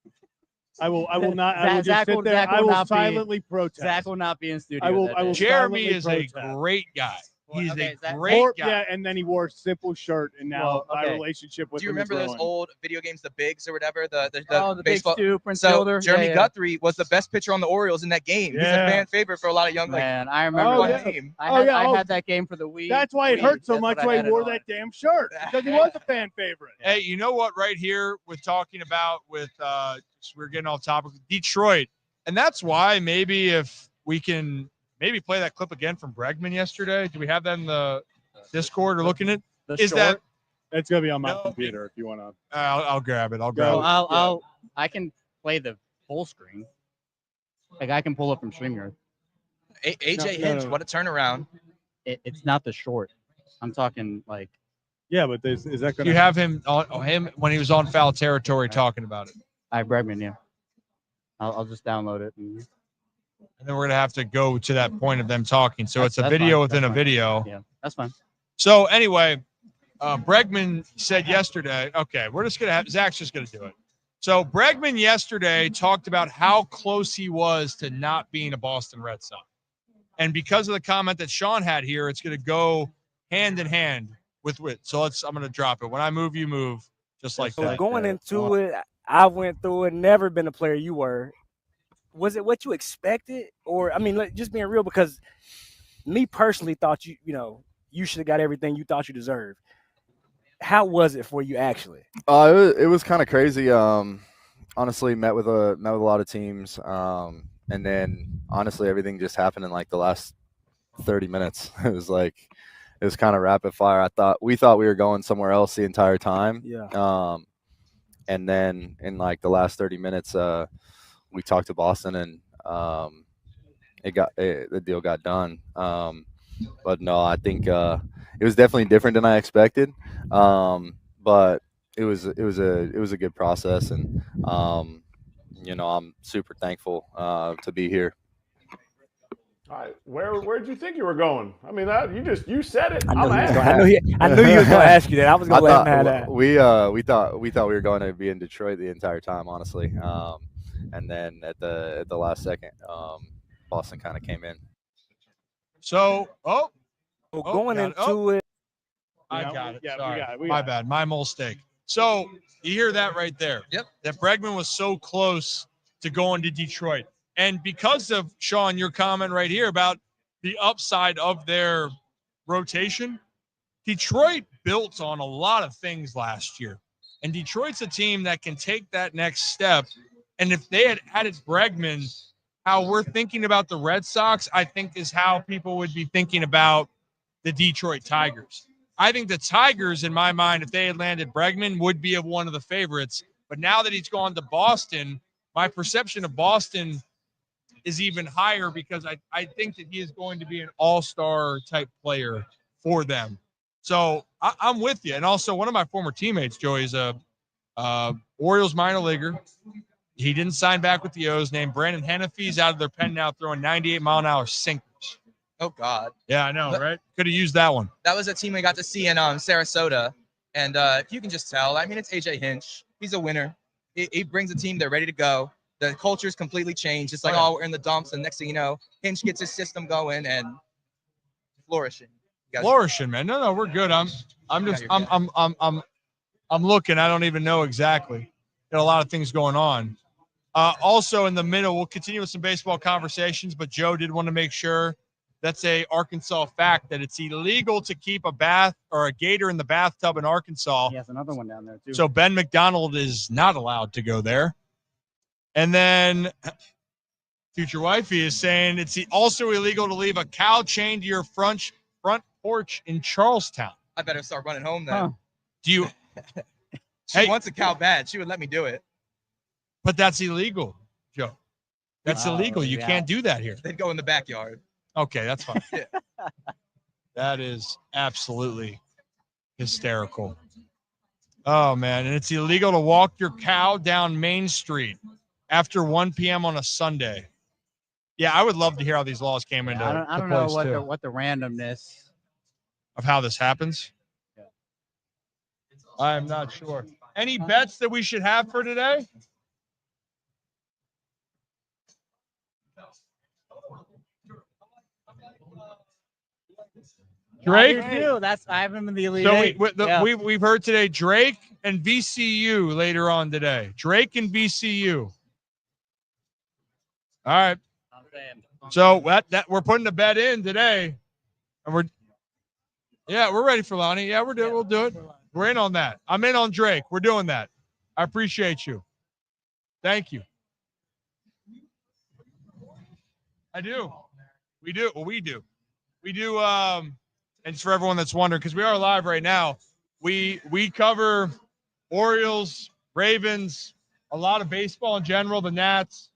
I will not. I will just sit there. Zach I will will not be- silently protest. Zach will not be in studio. I will That day. Jeremy silently is a protest. great guy. He's Okay, a is that- great guy. Yeah, and then he wore a simple shirt, and now Well, my okay. relationship with Do you him is remember those ruined. old video games, the Bigs or whatever? The the big baseball. Stu, Prince So Fielder. Jeremy yeah. Guthrie was the best pitcher on the Orioles in that game. He's a Yeah. fan favorite for a lot of young Man, I remember Oh, fun that. yeah. team. I had that game for the Wii. That's why it Wii. hurt so That's much what I when had he it wore on. that damn shirt because he was a fan favorite. Hey, you know what? Right here, with talking about we're getting off topic. Detroit, and that's why maybe if we can maybe play that clip again from Bregman yesterday. Do we have that in the Discord or looking at? The Is short. It's gonna be on my No. computer if you want to. I'll grab it. I'll Go. grab it. I can play the full screen. Like I can pull it from StreamYard. AJ No, Hinch, no. what a turnaround. It's not the short. I'm talking like Yeah, but is that Do gonna? you have him when he was on foul territory talking about it? Bregman. Yeah. I'll just download it. And, And then we're gonna have to go to that point of them talking. So it's a That's video fine. within That's a fine. video. yeah, that's fine. So anyway, Bregman said yesterday. Okay, we're just gonna have Zach's just gonna do it. So Bregman yesterday talked about how close he was to not being a Boston Red Sox, and because of the comment that Sean had here, it's gonna go hand in hand with it. So I'm gonna drop it. When I move, you move, just like So that. going into it, I went through it. Never been a player you were. Was it what you expected, or I mean, just being real? Because me personally thought you should have got everything you thought you deserved. How was it for you actually? It was kind of crazy. Honestly, met with a lot of teams, and then honestly, everything just happened in like the last 30 minutes. It was kind of rapid fire. We thought we were going somewhere else the entire time. Yeah. And then in like the last 30 minutes, we talked to Boston, and the deal got done. But no, I think it was definitely different than I expected. But it was a good process, and I'm super thankful to be here. All right, where did you think you were going? I mean, you said it. I knew I'm he was asking. gonna, I knew he was going to ask you that. I was going to let him have that. We thought we were going to be in Detroit the entire time, honestly. And then at the last second, Boston kind of came in. So, Going got it. into it, I got it. Yeah, Sorry. we got it. We My got it. bad. My mistake. So you hear that right there? Yep. That Bregman was so close to going to Detroit. And because of, Sean, your comment right here about the upside of their rotation, Detroit built on a lot of things last year. And Detroit's a team that can take that next step. And if they had added Bregman, how we're thinking about the Red Sox, I think is how people would be thinking about the Detroit Tigers. I think the Tigers, in my mind, if they had landed Bregman, would be one of the favorites. But now that he's gone to Boston, my perception of Boston is even higher because I think that he is going to be an all-star type player for them. So I'm with you. And also one of my former teammates, Joey, is a Orioles minor leaguer. He didn't sign back with the O's, named Brandon Hennefe's out of their pen now throwing 98-mile-an-hour sinkers. Oh, God. Yeah, I know, right? Could have used that one. That was a team we got to see in Sarasota. And you can just tell. I mean, it's AJ Hinch. He's a winner. He brings a team. They're ready to go. The culture's completely changed. It's like, oh, we're in the dumps. And next thing you know, Hinch gets his system going and flourishing. Flourishing, man. No, we're good. I'm looking. I don't even know exactly. Got a lot of things going on. Also in the middle, we'll continue with some baseball conversations, but Joe did want to make sure that's a Arkansas fact that it's illegal to keep a bath or a gator in the bathtub in Arkansas. He has another one down there too. So Ben McDonald is not allowed to go there. And then future wifey is saying it's also illegal to leave a cow chained to your front porch in Charlestown. I better start running home then. Huh. Do you? She wants a cow bad. She would let me do it. But that's illegal, Joe. That's illegal. You can't do that here. They'd go in the backyard. Okay, that's fine. Yeah. That is absolutely hysterical. Oh, man. And it's illegal to walk your cow down Main Street after 1 p.m. on a Sunday. Yeah, I would love to hear how these laws came into I don't know place, what the randomness of how this happens. Yeah. I am not sure. Any bets that we should have for today? Drake. I have him in the Elite So Eight. we've heard today Drake and VCU later on today. Drake and VCU. All right. So that we're putting the bet in today, and we're ready for Lonnie. Yeah, we'll do it. We're in on that. I'm in on Drake. We're doing that. I appreciate you. Thank you. I do. We do. Well, we do. We do. And it's for everyone that's wondering, because we are live right now. We cover Orioles, Ravens, a lot of baseball in general, the Nats.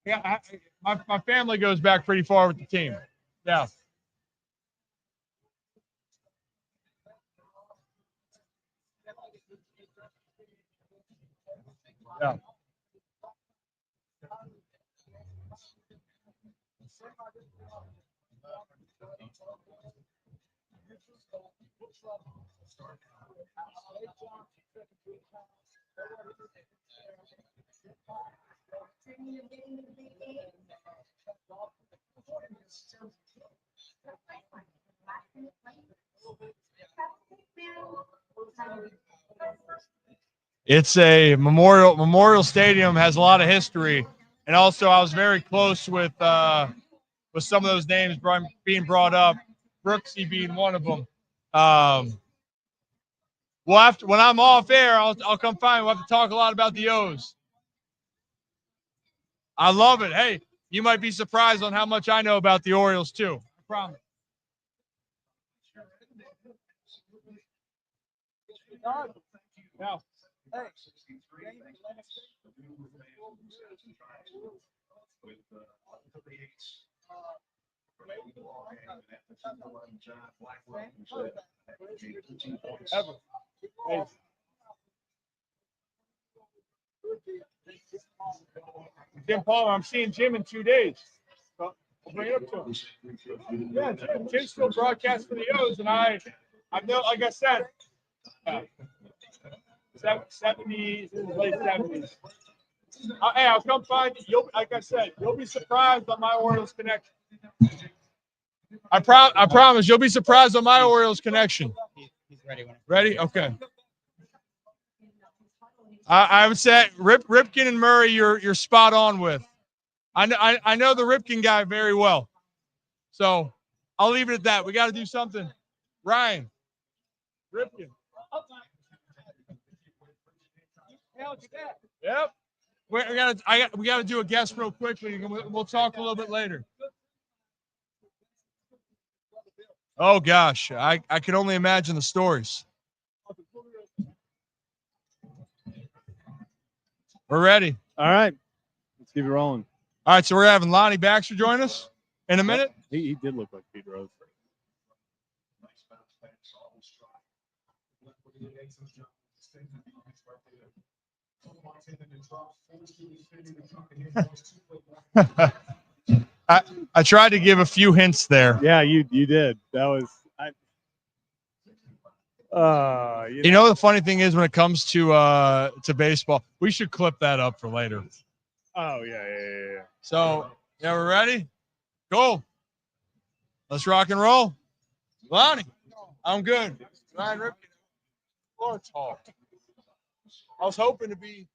Yeah, my family goes back pretty far with the team. Yeah. Yeah. It's a Memorial Stadium, has a lot of history, and also I was very close with some of those names being brought up, Brooksy being one of them. We'll have to, when I'm off air, I'll come find. We'll have to talk a lot about the O's. I love it. Hey, you might be surprised on how much I know about the Orioles too. I promise. Now, hey. Ever. Hey. Jim Palmer, I'm seeing Jim in 2 days. So I'll bring it up to him. Yeah, Jim still broadcasts for the O's, and I know, like I said, 70s, late 70s. Hey, I'll come find you. Like I said, you'll be surprised on my Orioles connection. I promise you'll be surprised on my Orioles connection. He's ready. Ready? Okay. I would say Ripken and Murray, you're spot on with. I know the Ripken guy very well, so I'll leave it at that. We got to do something. Ryan, Ripken. Yep. We got to do a guest real quickly, and we'll talk a little bit later. Oh gosh, I can only imagine the stories. We're ready. All right. Let's keep it rolling. All right, so we're having Lonnie Baxter join us in a minute. He did look like Pete Rose. I tried to give a few hints there. Yeah, you did. That was you know the funny thing is when it comes to baseball, we should clip that up for later. Oh yeah. So yeah, we're ready. Go. Let's rock and roll. Lonnie, I'm good. Ryan Ripken. Floor talk. I was hoping to be.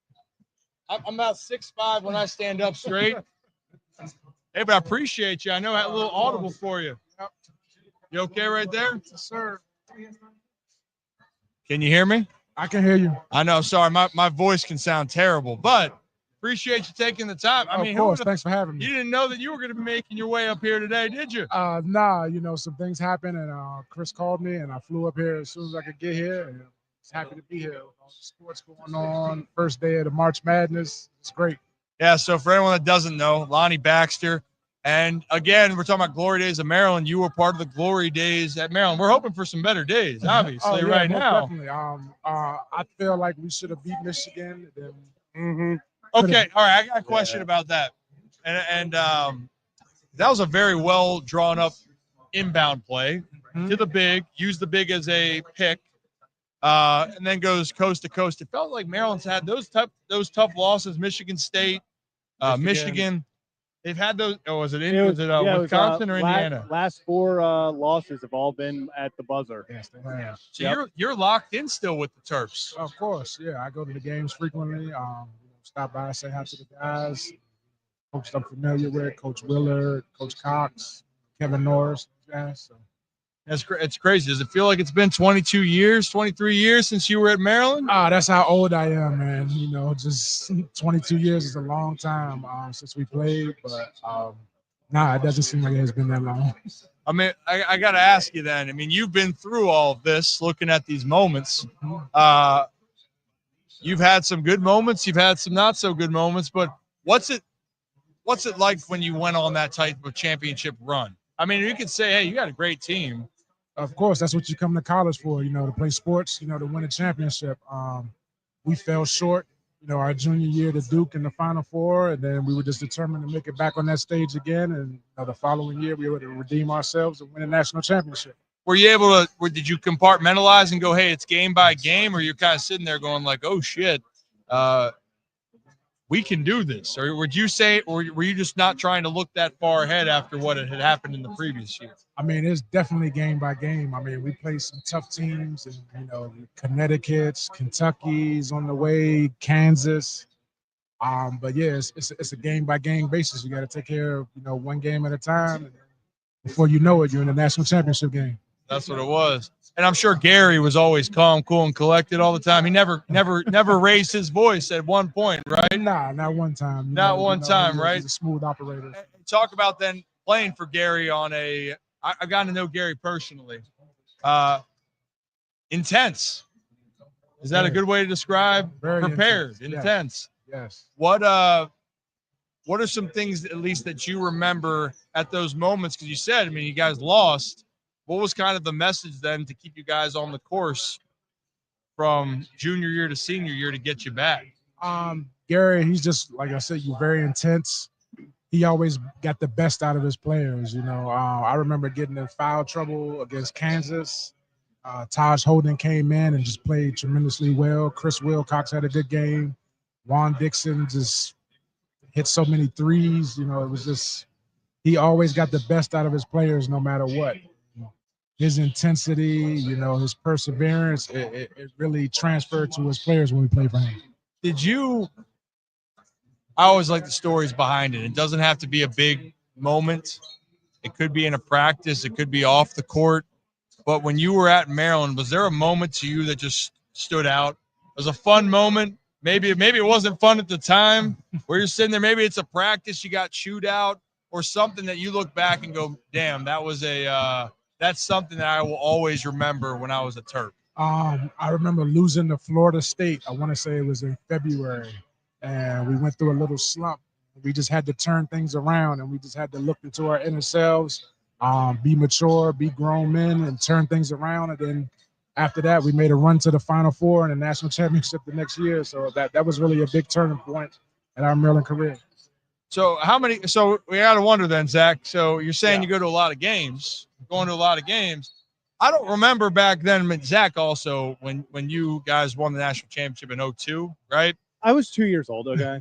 I'm about 6'5" when I stand up straight. Hey, but I appreciate you. I know I had a little audible for you. You okay right there? Yes, sir. Can you hear me? I can hear you. I know. Sorry, my voice can sound terrible, but appreciate you taking the time. I mean, of course. Thanks for having me. You didn't know that you were going to be making your way up here today, did you? Nah, some things happened, and Chris called me, and I flew up here as soon as I could get here, and was happy to be here with all the sports going on. First day of the March Madness. It's great. Yeah, so for anyone that doesn't know, Lonnie Baxter. And again, we're talking about Glory Days of Maryland. You were part of the Glory Days at Maryland. We're hoping for some better days, obviously, right most now. Definitely. I feel like we should have beat Michigan. Okay, all right. I got a question about that. And that was a very well drawn up inbound play to the big. Use the big as a pick. and then goes coast to coast. It felt like Maryland's had those tough losses. Michigan State, Michigan. They've had those. Oh, was it Wisconsin or Indiana? Last 4 losses have all been at the buzzer. Yes, they have. So you're locked in still with the Terps. Of course, yeah. I go to the games frequently. Stop by, say hi to the guys. Coach I'm familiar with, Coach Willard, Coach Cox, Kevin Norris, guys. So. It's crazy. Does it feel like it's been 22 years, 23 years since you were at Maryland? That's how old I am, man. Just 22 years is a long time since we played, but it doesn't seem like it has been that long. I mean, I got to ask you then. I mean, you've been through all of this, looking at these moments. You've had some good moments. You've had some not so good moments, but what's it like when you went on that type of championship run? I mean, you could say, hey, you got a great team. Of course, that's what you come to college for, to play sports, to win a championship. We fell short, our junior year to Duke in the Final Four, and then we were just determined to make it back on that stage again. And the following year, we were able to redeem ourselves and win a national championship. Were you able to, did you compartmentalize and go, hey, it's game by game, or you're kind of sitting there going like, oh, shit, we can do this? Or would you say, or were you just not trying to look that far ahead after what had happened in the previous year? I mean, it's definitely game by game. I mean, we played some tough teams, and Connecticut's, Kentucky's on the way, Kansas. But yeah, it's a game by game basis. You got to take care of one game at a time. And before you know it, you're in the national championship game. That's what it was. And I'm sure Gary was always calm, cool, and collected all the time. He never raised his voice at one point, right? Nah, not one time. Not one time, right? He's a smooth operator. Talk about then playing for Gary on I've gotten to know Gary personally. Intense. Is that a good way to describe? Very prepared, intense. Yes. What are some things at least that you remember at those moments? Because you said, I mean, you guys lost. What was kind of the message then to keep you guys on the course from junior year to senior year to get you back? Gary, he's just, like I said, you're very intense. He always got the best out of his players. I remember getting in foul trouble against Kansas. Taj Holden came in and just played tremendously well. Chris Wilcox had a good game. Juan Dixon just hit so many threes. It was just, he always got the best out of his players no matter what. His intensity, his perseverance, it really transferred to his players when we played for him. I always like the stories behind it. It doesn't have to be a big moment. It could be in a practice. It could be off the court. But when you were at Maryland, was there a moment to you that just stood out? It was a fun moment. Maybe it wasn't fun at the time where you're sitting there. Maybe it's a practice you got chewed out or something that you look back and go, damn, that was that's something that I will always remember when I was a Terp. I remember losing to Florida State. I want to say it was in February. And we went through a little slump. We just had to turn things around, and we just had to look into our inner selves, be mature, be grown men, and turn things around. And then after that, we made a run to the Final Four and a national championship the next year. So that was really a big turning point in our Maryland career. So we got to wonder then, Zach. So you're saying you go to a lot of games, going to a lot of games. I don't remember back then, but Zach also, when you guys won the national championship in 2002, right? I was 2 years old, okay?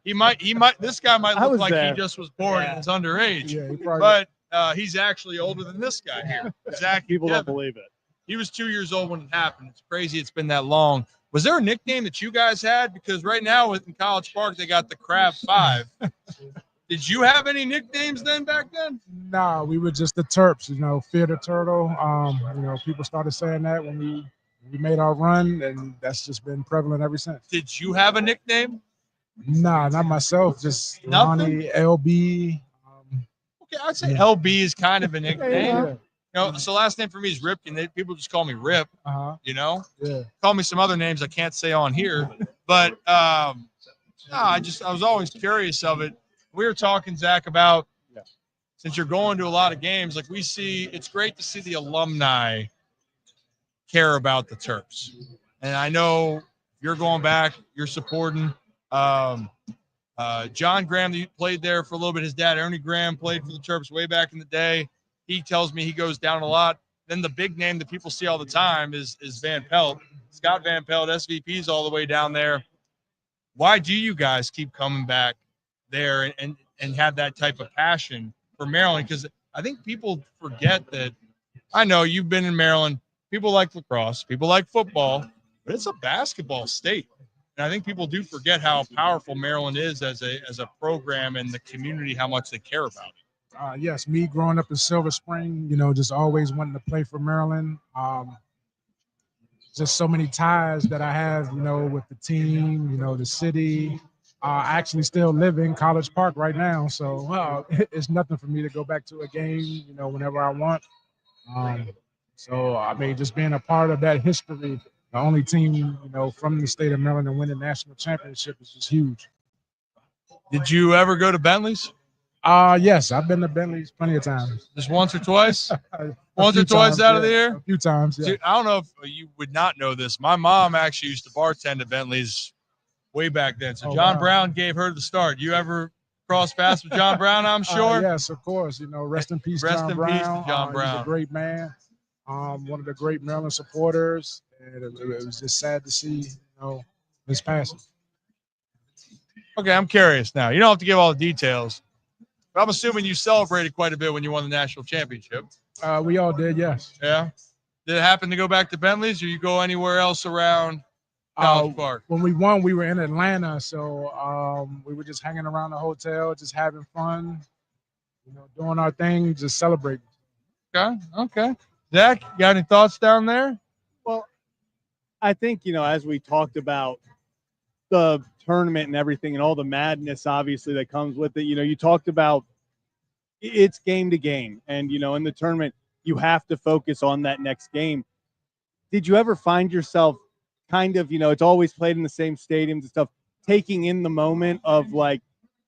He might. This guy might look like there. He just was born and is underage. Yeah, but he's actually older than this guy here. Zach, people don't believe it. He was 2 years old when it happened. It's crazy. It's been that long. Was there a nickname that you guys had? Because right now in College Park they got the Crab Five. Did you have any nicknames then back then? Nah, we were just the Terps. Fear the Turtle. People started saying that when we made our run, and that's just been prevalent ever since. Did you have a nickname? Nah, not myself. Just Lonnie, LB. Okay, I'd say LB is kind of a nickname. Yeah. So last name for me is Ripken. People just call me Rip. Yeah. Call me some other names I can't say on here. But I was always curious of it. We were talking, Zach, about since you're going to a lot of games, like it's great to see the alumni care about the Terps. And I know you're going back, you're supporting John Graham, that played there for a little bit. His dad, Ernie Graham, played for the Terps way back in the day. He tells me he goes down a lot. then the big name that people see all the time is Van Pelt. Scott Van Pelt, SVP's all the way down there. Why do you guys keep coming back there and have that type of passion for Maryland? Because I think people forget that. I know you've been in Maryland. People like lacrosse. People like football. But it's a basketball state. And I think people do forget how powerful Maryland is as a program and the community, how much they care about it. Yes, me growing up in Silver Spring, just always wanting to play for Maryland. Just so many ties that I have, with the team, the city. I actually still live in College Park right now, so it's nothing for me to go back to a game, whenever I want. So I mean, just being a part of that history, the only team, from the state of Maryland to win the national championship is just huge. Did you ever go to Bentley's? Yes, I've been to Bentley's plenty of times. Just once or twice? Once or twice out of the year? A few times, yeah. Dude, I don't know if you would not know this. My mom actually used to bartend at Bentley's way back then. So John Brown gave her the start. You ever cross paths with John Brown, I'm sure? Yes, of course. Rest in peace, John Brown. Peace to John Brown. He's a great man. One of the great Maryland supporters. And it was just sad to see, his passing. Okay, I'm curious now. You don't have to give all the details. But I'm assuming you celebrated quite a bit when you won the national championship. We all did, yes. Yeah. Did it happen to go back to Bentley's, or you go anywhere else around College Park? When we won, we were in Atlanta, so we were just hanging around the hotel, just having fun, doing our thing, just celebrating. Okay. Zach, you got any thoughts down there? Well, I think, as we talked about the tournament and everything and all the madness, obviously, that comes with it, you talked about it's game to game. And, in the tournament, you have to focus on that next game. Did you ever find yourself kind of, it's always played in the same stadiums and stuff, taking in the moment of like,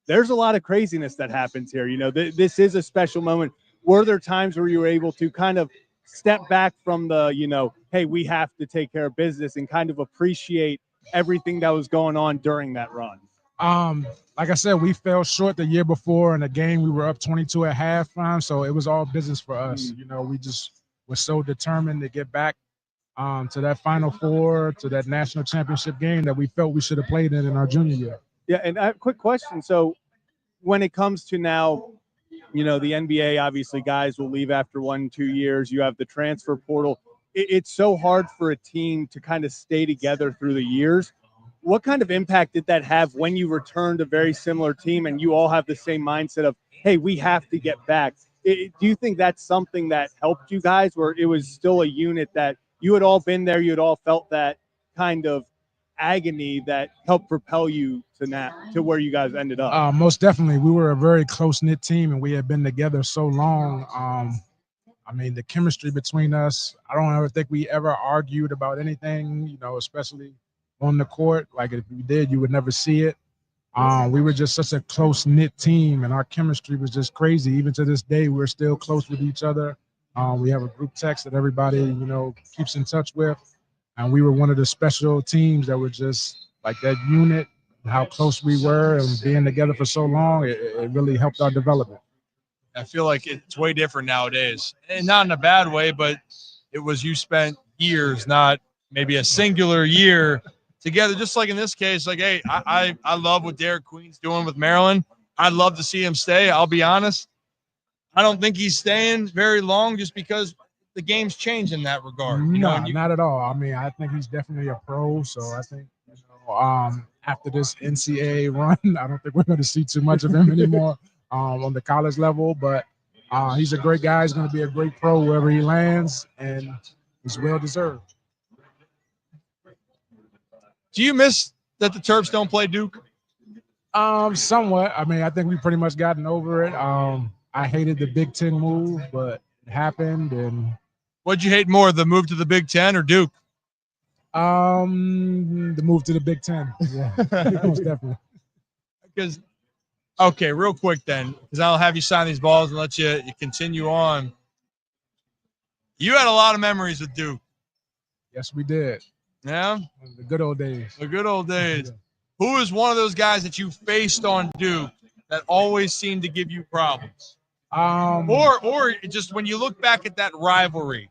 there's a lot of craziness that happens here. This is a special moment. Were there times where you were able to kind of step back from the, hey, we have to take care of business and kind of appreciate everything that was going on during that run? Like I said, we fell short the year before in a game. We were up 22 at halftime, so it was all business for us. We just were so determined to get back to that Final Four, to that national championship game that we felt we should have played in our junior year. Yeah, and I have a quick question. So when it comes to now, the NBA, obviously guys will leave after 1-2 years. You have the transfer portal. It's so hard for a team to kind of stay together through the years. What kind of impact did that have when you returned a very similar team and you all have the same mindset of, hey, we have to get back? Do you think that's something that helped you guys, where it was still a unit that you had all been there, you had all felt that kind of agony that helped propel you to where you guys ended up? Most definitely. We were a very close-knit team, and we had been together so long. I mean, the chemistry between us, I don't ever think we ever argued about anything, especially on the court. Like, if we did, you would never see it. We were just such a close-knit team, and our chemistry was just crazy. Even to this day, we're still close with each other. We have a group text that everybody, keeps in touch with. And we were one of the special teams that were just like that unit, how close we were, and being together for so long, it really helped our development. I feel like it's way different nowadays, and not in a bad way, but it was you spent years, not maybe a singular year together. Just like in this case, like, hey, I love what Derek Queen's doing with Maryland. I'd love to see him stay. I'll be honest. I don't think he's staying very long just because the game's changed in that regard. Not at all. I mean, I think he's definitely a pro. So I think, after this NCAA run, I don't think we're going to see too much of him anymore on the college level. But he's a great guy. He's going to be a great pro wherever he lands, and he's well deserved. Do you miss that the Terps don't play Duke? Somewhat. I mean, I think we've pretty much gotten over it. I hated the Big Ten move, but it happened. And what'd you hate more, the move to the Big Ten or Duke? The move to the Big Ten. Yeah, most definitely. Because, okay, real quick then, because I'll have you sign these balls and let you continue on. You had a lot of memories with Duke. Yes, we did. Yeah? The good old days. The good old days. Yeah. Who is one of those guys that you faced on Duke that always seemed to give you problems? Or just when you look back at that rivalry,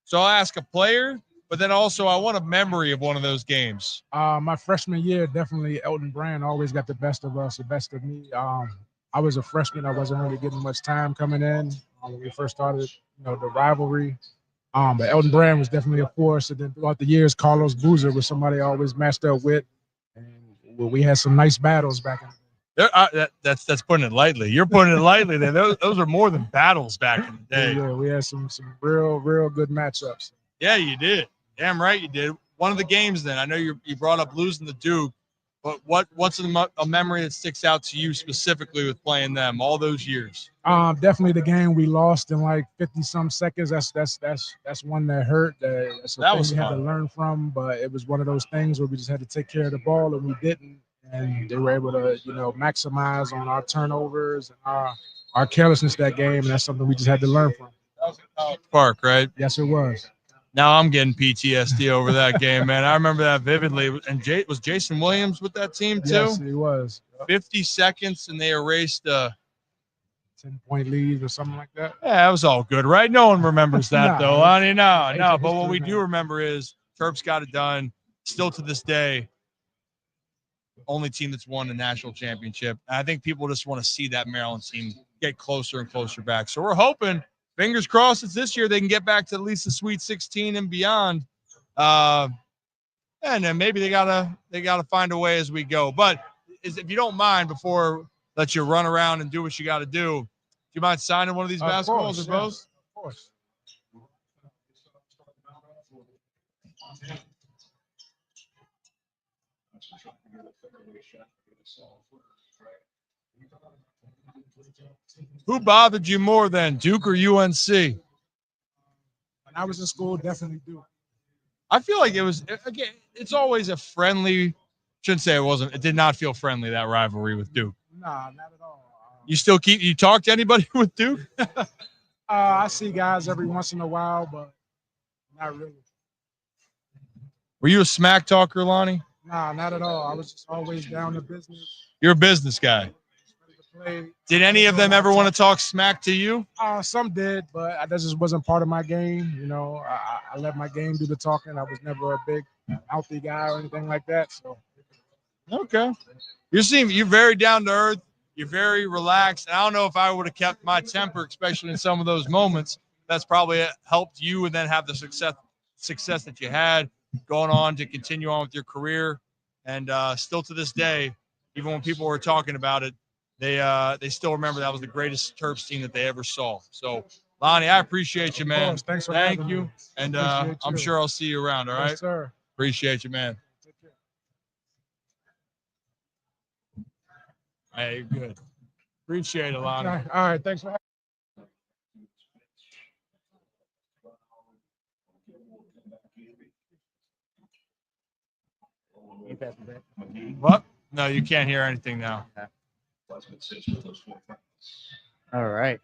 So I'll ask a player, but then also I want a memory of one of those games. My freshman year, definitely Elton Brand always got the best of us, the best of me. I was a freshman. I wasn't really getting much time coming in when we first started, the rivalry. But Elton Brand was definitely a force. And then throughout the years, Carlos Boozer was somebody I always matched up with. And we had some nice battles back in the day. That's putting it lightly. You're putting it lightly there. Those are more than battles back in the day. Yeah, we had some real good matchups. Yeah, you did. Damn right you did. One of the games then, I know you brought up losing the Duke, but what's a memory that sticks out to you specifically with playing them all those years? Definitely the game we lost in like 50-some seconds. That's one that hurt. That's That thing was we had to fun. learn from, but it was one of those things where we just had to take care of the ball and we didn't. And they were able to, maximize on our turnovers and our carelessness that game, and that's something we just had to learn from. That was at College Park, right? Yes, it was. Now I'm getting PTSD over that game, man. I remember that vividly. And was Jason Williams with that team too? Yes, he was. 50 seconds and they erased 10-point lead or something like that. Yeah, that was all good, right? No one remembers that though, Lonnie. No. Ancient But what history, we man. do remember is Terps got it done. Still to this day, only team that's won a national championship. And I think people just want to see that Maryland team get closer and closer back. So we're hoping, fingers crossed, it's this year they can get back to at least the Sweet 16 and beyond. And then maybe they gotta find a way as we go. But if you don't mind, before let you run around and do what you got to do you mind signing one of these basketballs or both? Of course. Who bothered you more then, Duke or UNC? When I was in school, definitely Duke. I feel like it was, again, it's always a friendly, shouldn't say it wasn't, it did not feel friendly, that rivalry with Duke. Nah, not at all. You talk to anybody with Duke? I see guys every once in a while, but not really. Were you a smack talker, Lonnie? Nah, not at all. I was just always down to business. You're a business guy. Did any of them ever want to talk smack to you? Some did, but that just wasn't part of my game. I let my game do the talking. I was never a big healthy guy or anything like that. So, okay. You're very down to earth. You're very relaxed. And I don't know if I would have kept my temper, especially in some of those moments. That's probably helped you and then have the success that you had going on to continue on with your career. And still to this day, even when people were talking about it, they still remember that was the greatest Terps team that they ever saw. So, Lonnie, I appreciate you, man. Thanks for Thank having you. me. And Appreciate I'm you. sure I'll see you around, all right? Yes, sir. Appreciate you, man. Hey, good. Appreciate it, Lonnie. All right. Thanks for having What? No, you can't hear anything now. All right.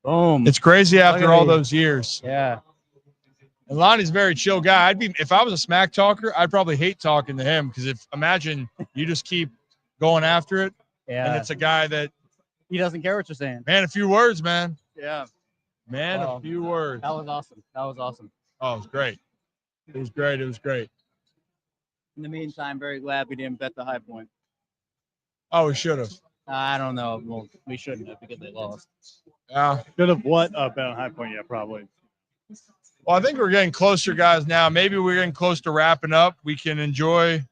Boom. It's crazy Look after at all me. those years. Yeah. And Lonnie's a very chill guy. If I was a smack talker, I'd probably hate talking to him because imagine you just keep going after it. Yeah. And it's a guy that He doesn't care what you're saying. man, a few words, man. Yeah. Man, a few words. That was awesome. Oh, it was great. It was great. In the meantime, very glad we didn't bet the high point. Oh, we should have. I don't know. Well, we shouldn't have because they lost. Yeah. Should have what? Bet on High Point, yeah, probably. Well, I think we're getting closer, guys, now. Maybe we're getting close to wrapping up. We can enjoy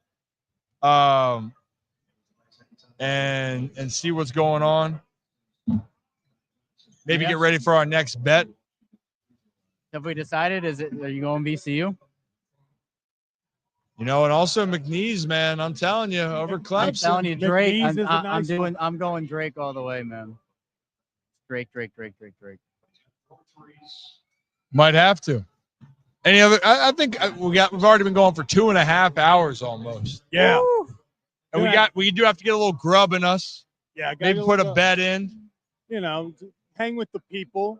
and see what's going on. Maybe get ready for our next bet. Have we decided? Are you going VCU? And also McNeese, man. I'm telling you, over Clemson. I'm telling you, Drake. McNeese is a nice I'm going Drake all the way, man. Drake. Might have to. Any other? I think we've already been going for 2.5 hours almost. Yeah. Woo. And we do have to get a little grub in us. Yeah. Maybe put a bet in. Hang with the people.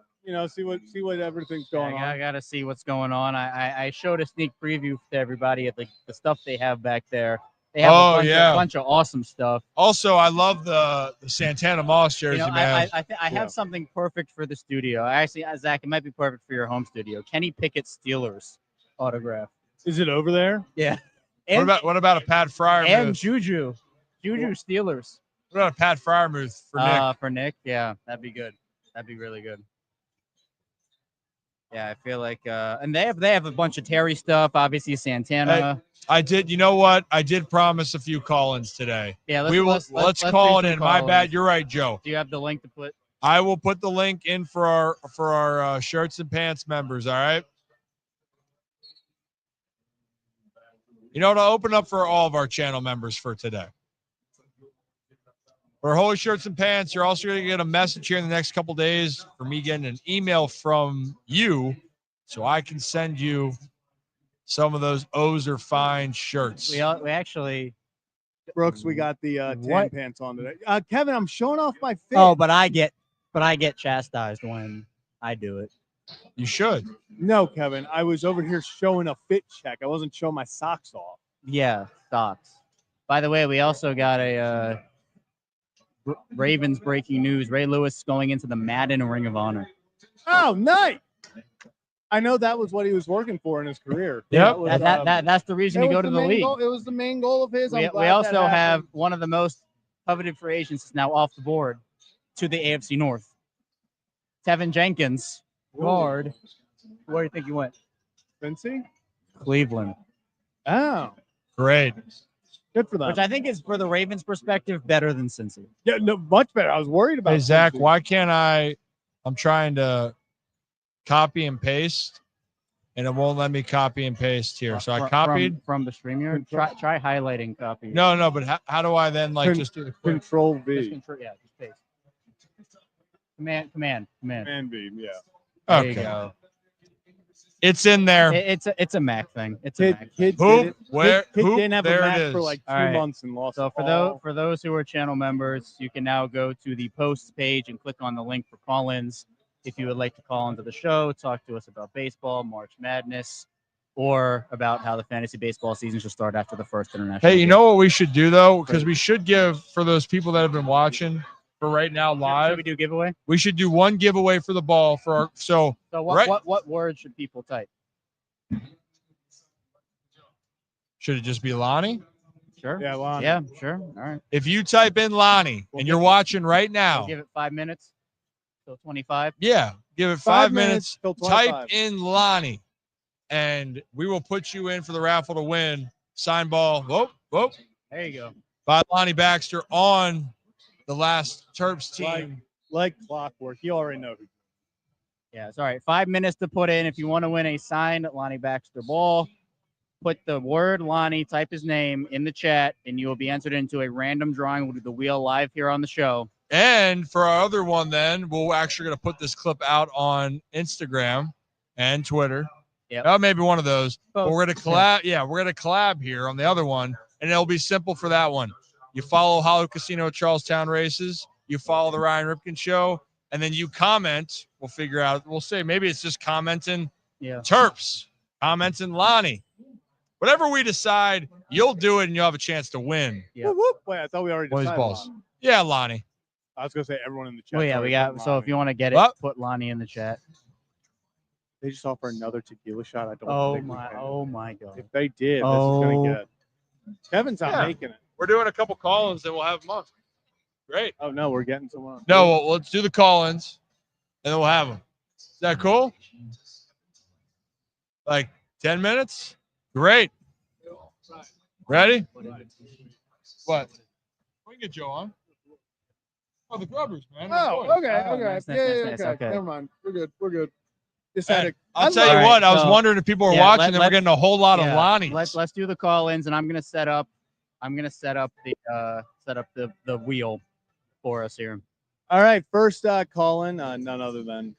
See what everything's going on. I gotta see what's going on. I showed a sneak preview to everybody at the stuff they have back there. They have Oh, a yeah. bunch of awesome stuff. Also, I love the Santana Moss jersey, You know, man. I have something perfect for the studio. Actually, Zach, it might be perfect for your home studio. Kenny Pickett Steelers autograph. Is it over there? Yeah. What about a Pat Fryer and move? Juju Steelers. What about a Pat Fryer move for Nick? For Nick, yeah, that'd be good. That'd be really good. Yeah, I feel like, and they have a bunch of Terry stuff. Obviously, Santana. I did. You know what? I did promise a few call-ins today. Yeah, let's do call it some in. My call-ins. bad. You're right, Joe. Do you have the link to put? I will put the link in for our shirts and pants members. All right. You know, to open up for all of our channel members for today. For Holy Shirts and Pants, you're also going to get a message here in the next couple days for me getting an email from you so I can send you some of those O's are fine shirts. We actually, Brooks, we got the tan What? pants on today. Kevin, I'm showing off my fit. oh, but I get chastised when I do it. You should. No, Kevin, I was over here showing a fit check. I wasn't showing my socks off. Yeah, stocks. By the way, we also got a Ravens breaking news. Ray Lewis going into the Madden Ring of Honor. Oh, nice. I know that was what he was working for in his career. Yep. That's the reason to go to the league. It was the main goal of his. We also have one of the most coveted free agents now off the board to the AFC North. Tevin Jenkins, guard. Where do you think he went? Cincy? Cleveland. Oh, Great. good for them. Which I think is, for the Ravens' perspective, better than Cincy. Yeah, no, much better. I was worried about Hey, Zach, Cincy. why can't I'm trying to copy and paste, and it won't let me copy and paste here. So I copied. From the StreamYard. Try highlighting copy. No, but how do I then just do the quick? Control Just V. just paste. Command. And V, yeah. There Okay. you go. It's in there. It's a Mac thing. It's a Mac thing. Kid Who? did it. Where? Kid Who? didn't have There a it Mac is. for like 2 All right. months and lost So it for all. those who are channel members, you can now go to the posts page and click on the link for call-ins. If you would like to call into the show, talk to us about baseball, March Madness, or about how the fantasy baseball season should start after the first international. Hey, you game. know what we should do though? Because we should give, for those people that have been watching for right now live, Should we do giveaway? we should do one giveaway for the ball for our. So right- what word should people type? should it just be Lonnie? Sure. Yeah, Lonnie. Yeah, sure. All right. If you type in Lonnie and you're watching right now, We'll give it 5 minutes till 25. yeah, give it 5 5 minutes. till 25. Type in Lonnie, and we will put you in for the raffle to win sign ball. Whoa, There you go. by Lonnie Baxter on the last Terps team. Like clockwork. You already know who. Yeah, it's all right. 5 minutes to put in. If you want to win a signed Lonnie Baxter ball, put the word Lonnie, type his name in the chat, and you will be entered into a random drawing. We'll do the wheel live here on the show. And for our other one, then we're actually going to put this clip out on Instagram and Twitter. Yep. Maybe one of those. But Both. we're going to collab. Yeah, we're going to collab here on the other one, and it'll be simple for that one. You follow Hollow Casino Charlestown Races. You follow the Ryan Ripken Show, and then you comment. We'll figure out. We'll say maybe it's just commenting Terps, commenting Lonnie. Whatever we decide, you'll do it, and you'll have a chance to win. Yeah. Whoop, whoop. Wait, I thought we already Boys decided. balls. Lonnie. Yeah, Lonnie. I was gonna say everyone in the chat. Oh yeah, we got. So if you want to get it, What? put Lonnie in the chat. they just offer another tequila shot, I don't Oh think we my! can. Oh my God! If they did, this is Oh. gonna get. Kevin's not Yeah. making it. We're doing a couple call-ins, and we'll have them on. Great. Oh no, we're getting someone. No, well, let's do the call-ins, and then we'll have them. Is that cool? Like 10 minutes? Great. Ready? What? We can get Joe on. Oh, the Grubbers, man. Oh, okay, Oh, okay. nice, nice, yeah, nice, okay. okay. Never mind. We're good. Just Hey, had to. I'll tell you love- what. I was so- wondering if people were Yeah, watching, and we're let's- getting a whole lot of Lonnies. Let's do the call-ins, and I'm gonna set up the wheel for us here. All right, first call-in, none other than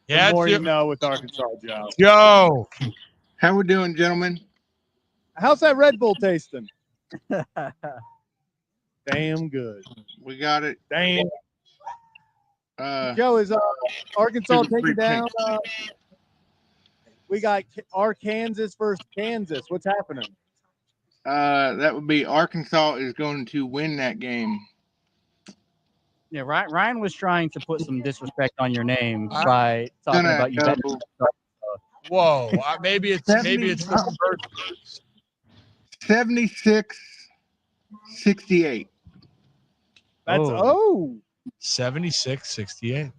Yeah, the more it's you know with Arkansas Joe. Joe. How we doing, gentlemen? How's that Red Bull tasting? Damn good. We got it. Damn. Uh, Joe, is Arkansas Here's a free taking down? We got Arkansas versus Kansas. What's happening? That would be Arkansas is going to win that game. Yeah, Ryan was trying to put some disrespect on your name by talking about you betting. Whoa, maybe it's the 76-68. That's 76-68.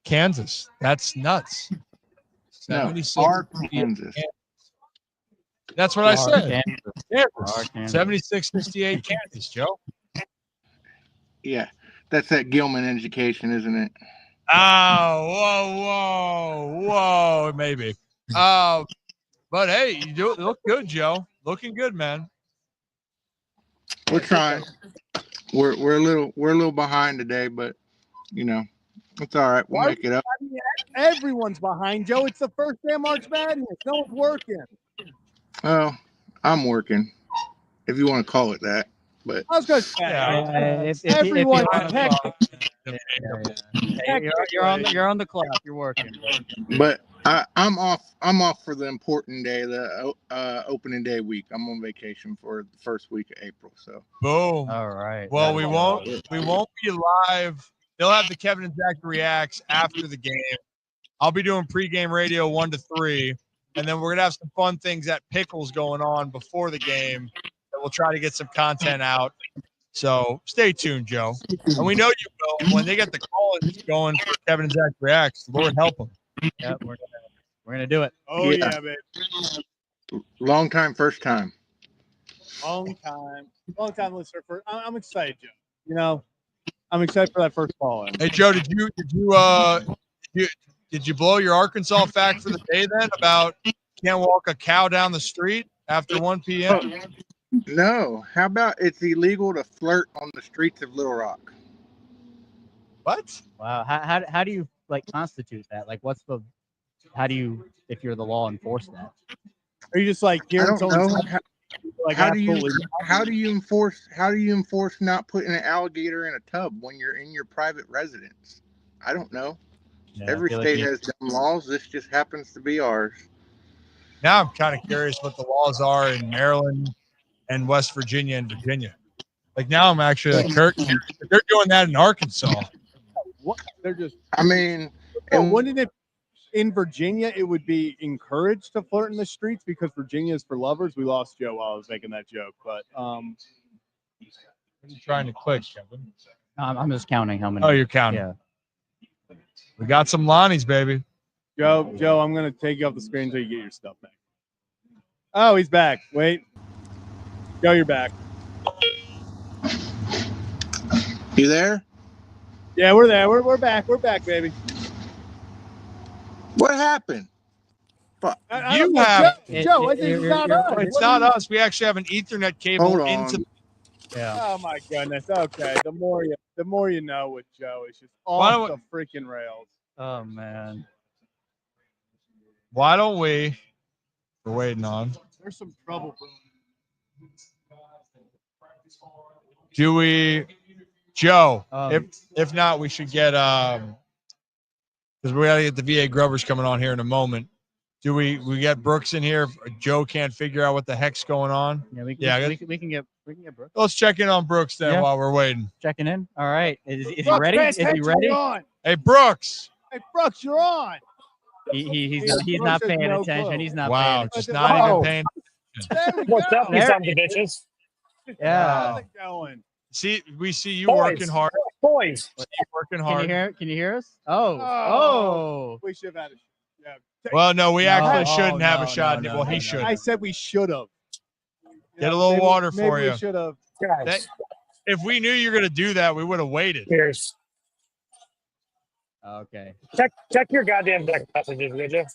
Kansas. That's nuts. No, 76. Arkansas. That's what I said. Kansas. 76-68 Kansas, Joe. Yeah, that's that Gilman education, isn't it? Oh, whoa, maybe. But hey, you look good, Joe. Looking good, man. We're trying. We're a little behind today, but you know, it's all right. We'll make it up. Everyone's behind, Joe. It's the first day of March Madness. No one's working. Oh, I'm working, if you want to call it that. But I was going to say, everyone's You're on the clock. You're working. But I'm off. I'm off for the important day, the opening day week. I'm on vacation for the first week of April. So boom. All right. Well, we won't be live. They'll have the Kevin and Zach reacts after the game. I'll be doing pregame radio 1 to 3, and then we're gonna have some fun things at Pickles going on before the game, and we'll try to get some content out. So stay tuned, Joe. And we know you will. When they get the call-ins going for Kevin and Zach reacts, Lord help them. Yeah, we're gonna do it. Oh yeah, baby. Long time, first time. Long time listener. I'm excited, Joe. You know, I'm excited for that first call in. Hey, Joe, did you blow your Arkansas fact for the day then about can't walk a cow down the street after 1 p.m.? No. How about it's illegal to flirt on the streets of Little Rock? What? Wow. How do you constitute that? Like, how do you, if you're the law, enforce that? Are you just like hearing I don't know. How do you enforce not putting an alligator in a tub when you're in your private residence? I don't know. Yeah, Every state has dumb laws. This just happens to be ours. Now I'm kind of curious what the laws are in Maryland and West Virginia and Virginia. Like now I'm actually like, Kirk, they're doing that in Arkansas. What? They're just. I mean, wouldn't it in Virginia? It would be encouraged to flirt in the streets because Virginia is for lovers. We lost Joe while I was making that joke, but What are you trying to click, Kevin? I'm just counting how many. Oh, you're counting. Yeah. We got some Lonnies, baby. Joe, I'm gonna take you off the screen until you get your stuff back. Oh, he's back. Wait. Joe, you're back. You there? Yeah, we're there. We're back. We're back, baby. What happened? Fuck. You have Joe. It's not us. It's not us. We actually have an Ethernet cable Hold on. into. Yeah. Oh my goodness. Okay. The more you know with Joe, it's just Why off don't the freaking rails. Oh man. Why don't we're waiting on. There's some trouble. Do we, Joe? Um, if not, we should get because we gotta get the VA Grubbers coming on here in a moment. Do we get Brooks in here? If Joe can't figure out what the heck's going on. Yeah, we can get Brooks. Let's check in on Brooks then while we're waiting. Checking in. All right. Is he Brooks, ready? Is he ready? Hey Brooks. Hey Brooks, you're on. He's not paying attention. He's not. Wow, paying just attention. not even paying. What's up, you sons of bitches? Yeah. How's it going? See, we see you Boys. working hard. Boys. Working Can hard. you hear us? Oh. We should have had it. Yeah. Well, no, we actually shouldn't have no, a shot. no, Well, no, he no. should. I said we should have. Get a little water for you. We should have. Guys, If we knew you were gonna do that, we would have waited. cheers. Okay. Check your goddamn text messages, would you?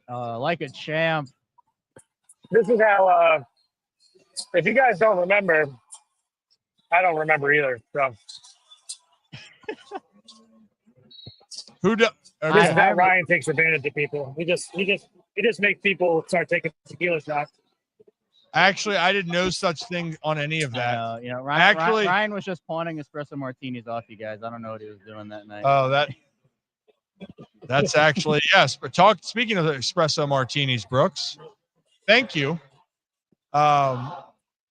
Like a champ. This is how, if you guys don't remember, I don't remember either. So Who do? this is Okay. how Ryan takes advantage of people. He just makes people start taking tequila shots. Actually, I didn't know such thing on any of that. Ryan was just pawning espresso martinis off you guys. I don't know what he was doing that night. Oh, that's actually yes. But speaking of the espresso martinis, Brooks, thank you.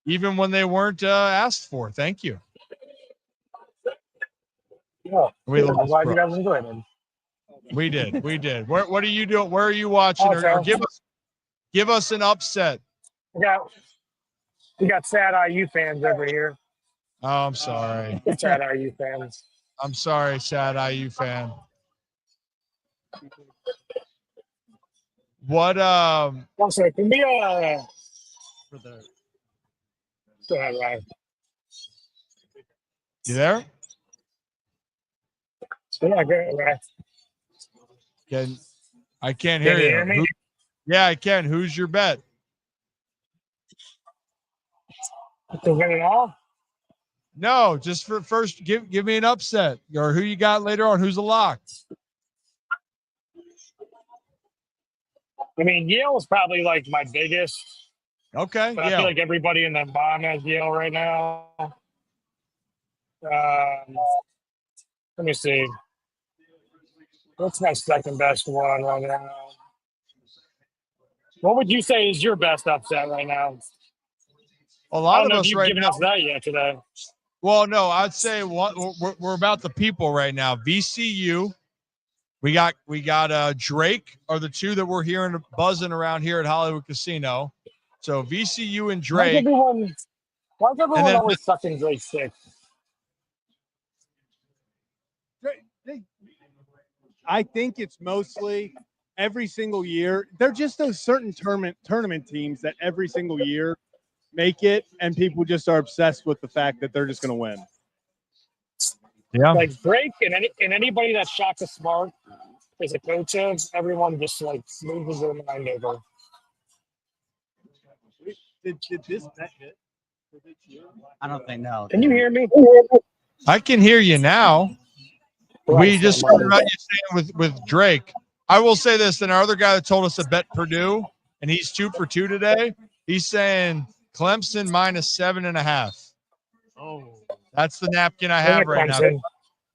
Even when they weren't asked for. Thank you. Yeah, We I'm lost, glad bro. you guys enjoyed it. We did. We did. What are you doing? Where are you watching? Or Also, give us an upset. we got sad IU fans over here. Oh, I'm sorry. Sad IU fans. I'm sorry, sad IU fan. What Also, can we For the go ahead, Ryan. you there? Yeah, go ahead, Ryan. I can't Can hear you you. hear me? Yeah, I can. Who's your bet? To win it all? No, just for first, give me an upset or who you got later on. Who's a lock? I mean, Yale is probably like my biggest. Okay, But I feel like everybody in the bomb has Yale right now. Let me see. What's my second best one right now? What would you say is your best upset right now? A I lot don't of know if us you've right given now. us that yet today. Well, no, I'd say we're about the people right now. VCU, we got Drake are the two that we're hearing buzzing around here at Hollywood Casino. So VCU and Why is Drake. everyone always sucking Drake sick? I think it's mostly every single year. They're just those certain tournament teams that every single year make it, and people just are obsessed with the fact that they're just going to win. Yeah, like Drake and anybody that's Shaka Smart is a coach of, everyone just like loses their mind over. Did this bet hit? I don't think no. Can you hear me? I can hear you now. We just started about you saying with Drake. I will say this, and our other guy that told us to bet Purdue, and he's 2 for 2 today. He's saying Clemson -7.5. Oh, that's the napkin I have right now.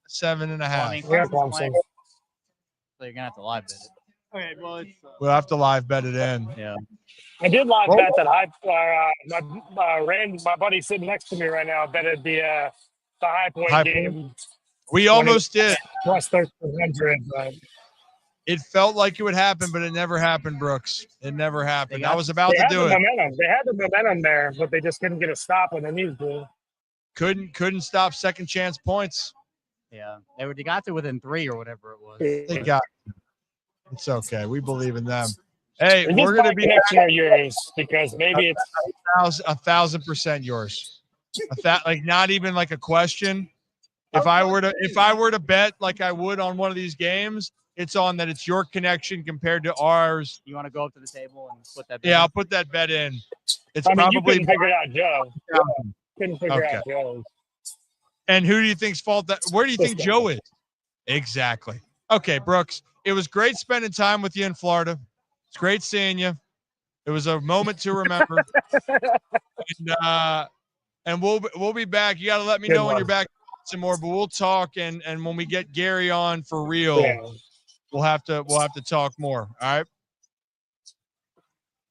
7.5. So you're gonna have to live bet it. Okay, well, We'll have to live bet it in. Yeah. I did live bet that my buddy sitting next to me right now betted the high point game. We almost did. Plus 1,300, but it felt like it would happen, but it never happened, Brooks. It never happened. I was about they to had do the it. momentum. They had the momentum there, but they just couldn't get a stop when they needed to. Couldn't stop second chance points. Yeah, they got to within 3 or whatever it was. They got. It's okay. We believe in them. Hey, Is we're this gonna be connection or yours? Because maybe it's 1,000% yours. Like not even like a question. If I were to bet like I would on one of these games, it's on that it's your connection compared to ours. You want to go up to the table and put that bet Yeah, in? I'll put that bet in. It's I mean, you probably couldn't figure it out, Joe. Couldn't figure Okay. out Joe. And who do you think's fault that? Where do you think This Joe is? Exactly. Okay, Brooks. It was great spending time with you in Florida. It's great seeing you. It was a moment to remember. And we'll be back. You got to let me know when you're back some more. But we'll talk, and when we get Gary on for real, we'll have to talk more. All right.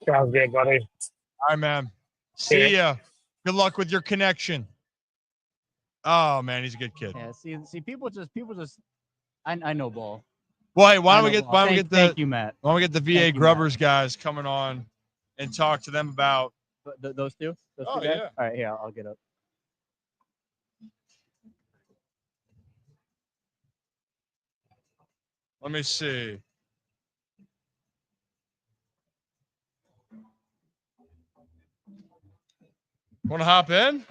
Sounds good, buddy. All right, man. See ya. Good luck with your connection. Oh man, he's a good kid. Yeah. See, people just. I know ball. Well, hey, why don't we get Thank you, Matt. Why don't we get the VA Grubbers guys coming on and talk to them about those two? Those Oh, two guys? yeah. All right, here, I'll get up. Let me see. Want to hop in?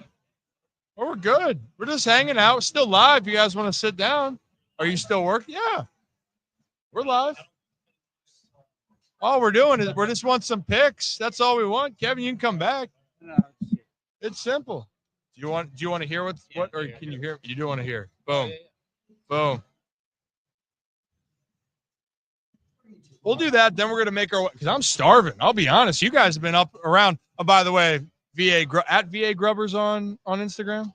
Oh, we're good. We're just hanging out. We're still live. You guys want to sit down? Are you still working? Yeah. We're live. All we're doing is we just want some picks. That's all we want. Kevin, you can come back. It's simple. Do you want to hear what or can you hear? You do want to hear. Boom. Boom. We'll do that. Then we're going to make our way because I'm starving. I'll be honest. You guys have been up around. Oh, by the way, at VA Grubbers on Instagram.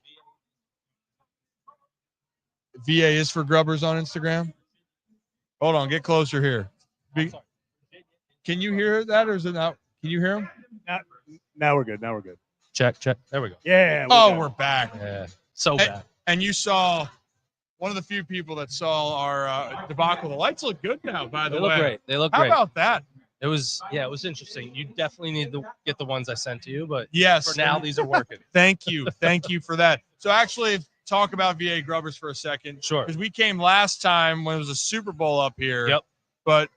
VA is for Grubbers on Instagram. Hold on. Get closer here. Can you hear that or is it not? Can you hear him? Now we're good. Now we're good. Check. There we go. Yeah. We're back. Yeah. So bad. And you saw one of the few people that saw our debacle. The lights look good now, by the They way. look great. They look How great. about that? It was interesting. You definitely need to get the ones I sent to you, but Yes. for now these are working. Thank you for that. So actually, talk about VA Grubbers for a second. Sure. Because we came last time when it was a Super Bowl up here. Yep. But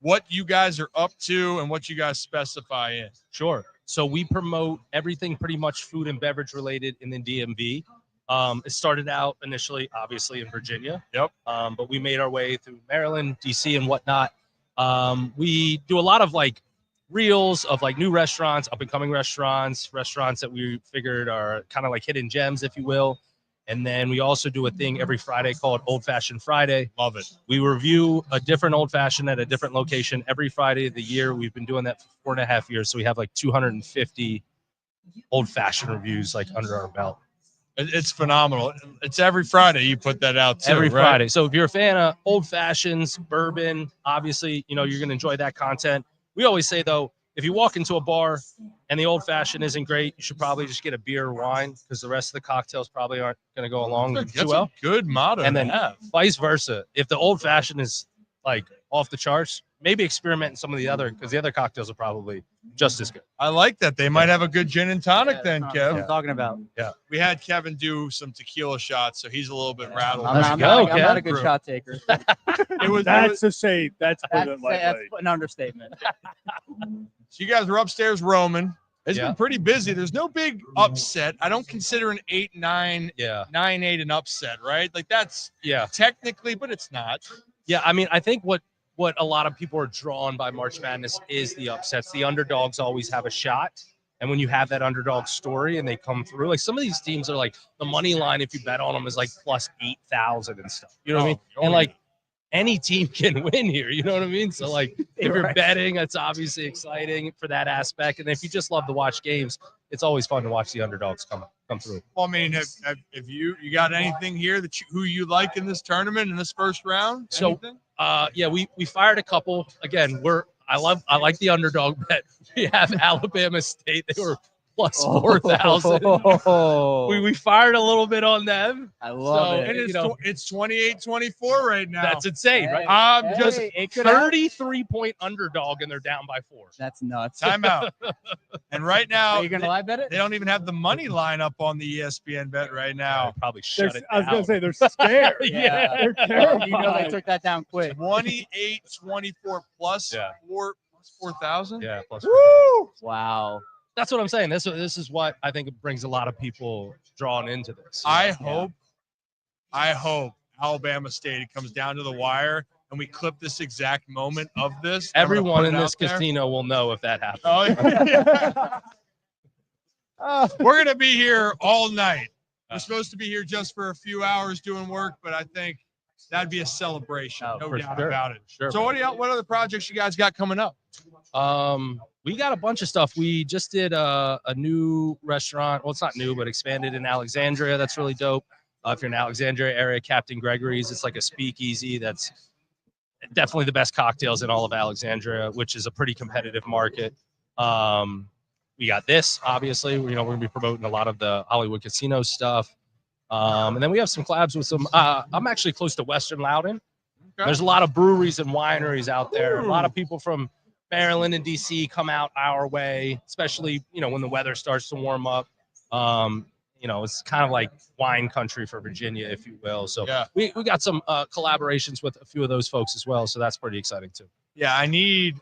what you guys are up to and what you guys specify in. Sure. So we promote everything pretty much food and beverage related in the DMV. It started out initially, obviously, in Virginia. Yep. But we made our way through Maryland, DC, and whatnot. We do a lot of like reels of like new restaurants, up and coming restaurants that we figured are kind of like hidden gems, if you will. And then we also do a thing every Friday called Old Fashioned Friday. Love it. We review a different old fashioned at a different location every Friday of the year. We've been doing that for 4.5 years. So we have like 250 old fashioned reviews like under our belt. It's phenomenal. It's every Friday you put that out too, Every right? Friday. So if you're a fan of old fashions, bourbon, obviously, you're going to enjoy that content. We always say, though, if you walk into a bar and the old fashioned isn't great, you should probably just get a beer or wine because the rest of the cocktails probably aren't going to go along That's too well. a good motto. And then to have. vice versa. If the old fashioned is like off the charts, maybe experiment in some of the other, because the other cocktails are probably just as good. I like that. They might have a good gin and tonic then, That's Kev. what I'm talking about. Yeah. We had Kevin do some tequila shots, so he's a little bit rattled. I'm go, not a good Kev. shot taker. That's to say that's That's lightweight. an understatement. So you guys were upstairs roaming. It's Yeah. been pretty busy. There's no big upset. I don't consider an 8-9, Yeah. 9-8 an upset, right? Like that's Yeah. technically, but it's not. Yeah. I mean, I think what a lot of people are drawn by March Madness is the upsets. The underdogs always have a shot. And when you have that underdog story and they come through, like some of these teams are like the money line, if you bet on them, is like plus 8,000 and stuff. You know what I mean? And like any team can win here. You know what I mean? So like if you're betting, it's obviously exciting for that aspect. And if you just love to watch games, it's always fun to watch the underdogs come through. Well, I mean, if you got anything here that who you like in this tournament in this first round? So, Anything? yeah, we fired a couple. Again, I like the underdog bet. We have Alabama State. They were plus 4,000. We fired a little bit on them. I love it. And you know, it's 28-24 right now. that's insane, right? I'm just it could happen. 33-point underdog, and they're down by 4. That's nuts. timeout. And right now, Are you gonna lie bet it? they don't even have the money line up on the ESPN bet right now. Probably shut it I was down. gonna say they're scared. Yeah. They're terrified. You know they took that down quick. 28-24 plus Yeah. 4,000. Yeah, plus Woo! Wow. That's what I'm saying. This is what I think brings a lot of people drawn into this. I hope Alabama State, it comes down to the wire and we clip this exact moment of this. I'm gonna Everyone put in it this out there. casino will know if that happens. Oh, yeah. We're going to be here all night. We're supposed to be here just for a few hours doing work, but I think that'd be a celebration. Oh, no for doubt sure. about it. Sure. So what other projects you guys got coming up? We got a bunch of stuff. We just did a new restaurant. Well, it's not new, but expanded in Alexandria. That's really dope. If you're in Alexandria area, Captain Gregory's. It's like a speakeasy. That's definitely the best cocktails in all of Alexandria, which is a pretty competitive market. We got this, obviously. We're going to be promoting a lot of the Hollywood casino stuff. And then we have some collabs with some. I'm actually close to Western Loudoun. Okay. There's a lot of breweries and wineries out there. A lot of people from Maryland and DC come out our way, especially, when the weather starts to warm up. It's kind of like wine country for Virginia, if you will. So Yeah. we got some collaborations with a few of those folks as well. So that's pretty exciting too. Yeah, I need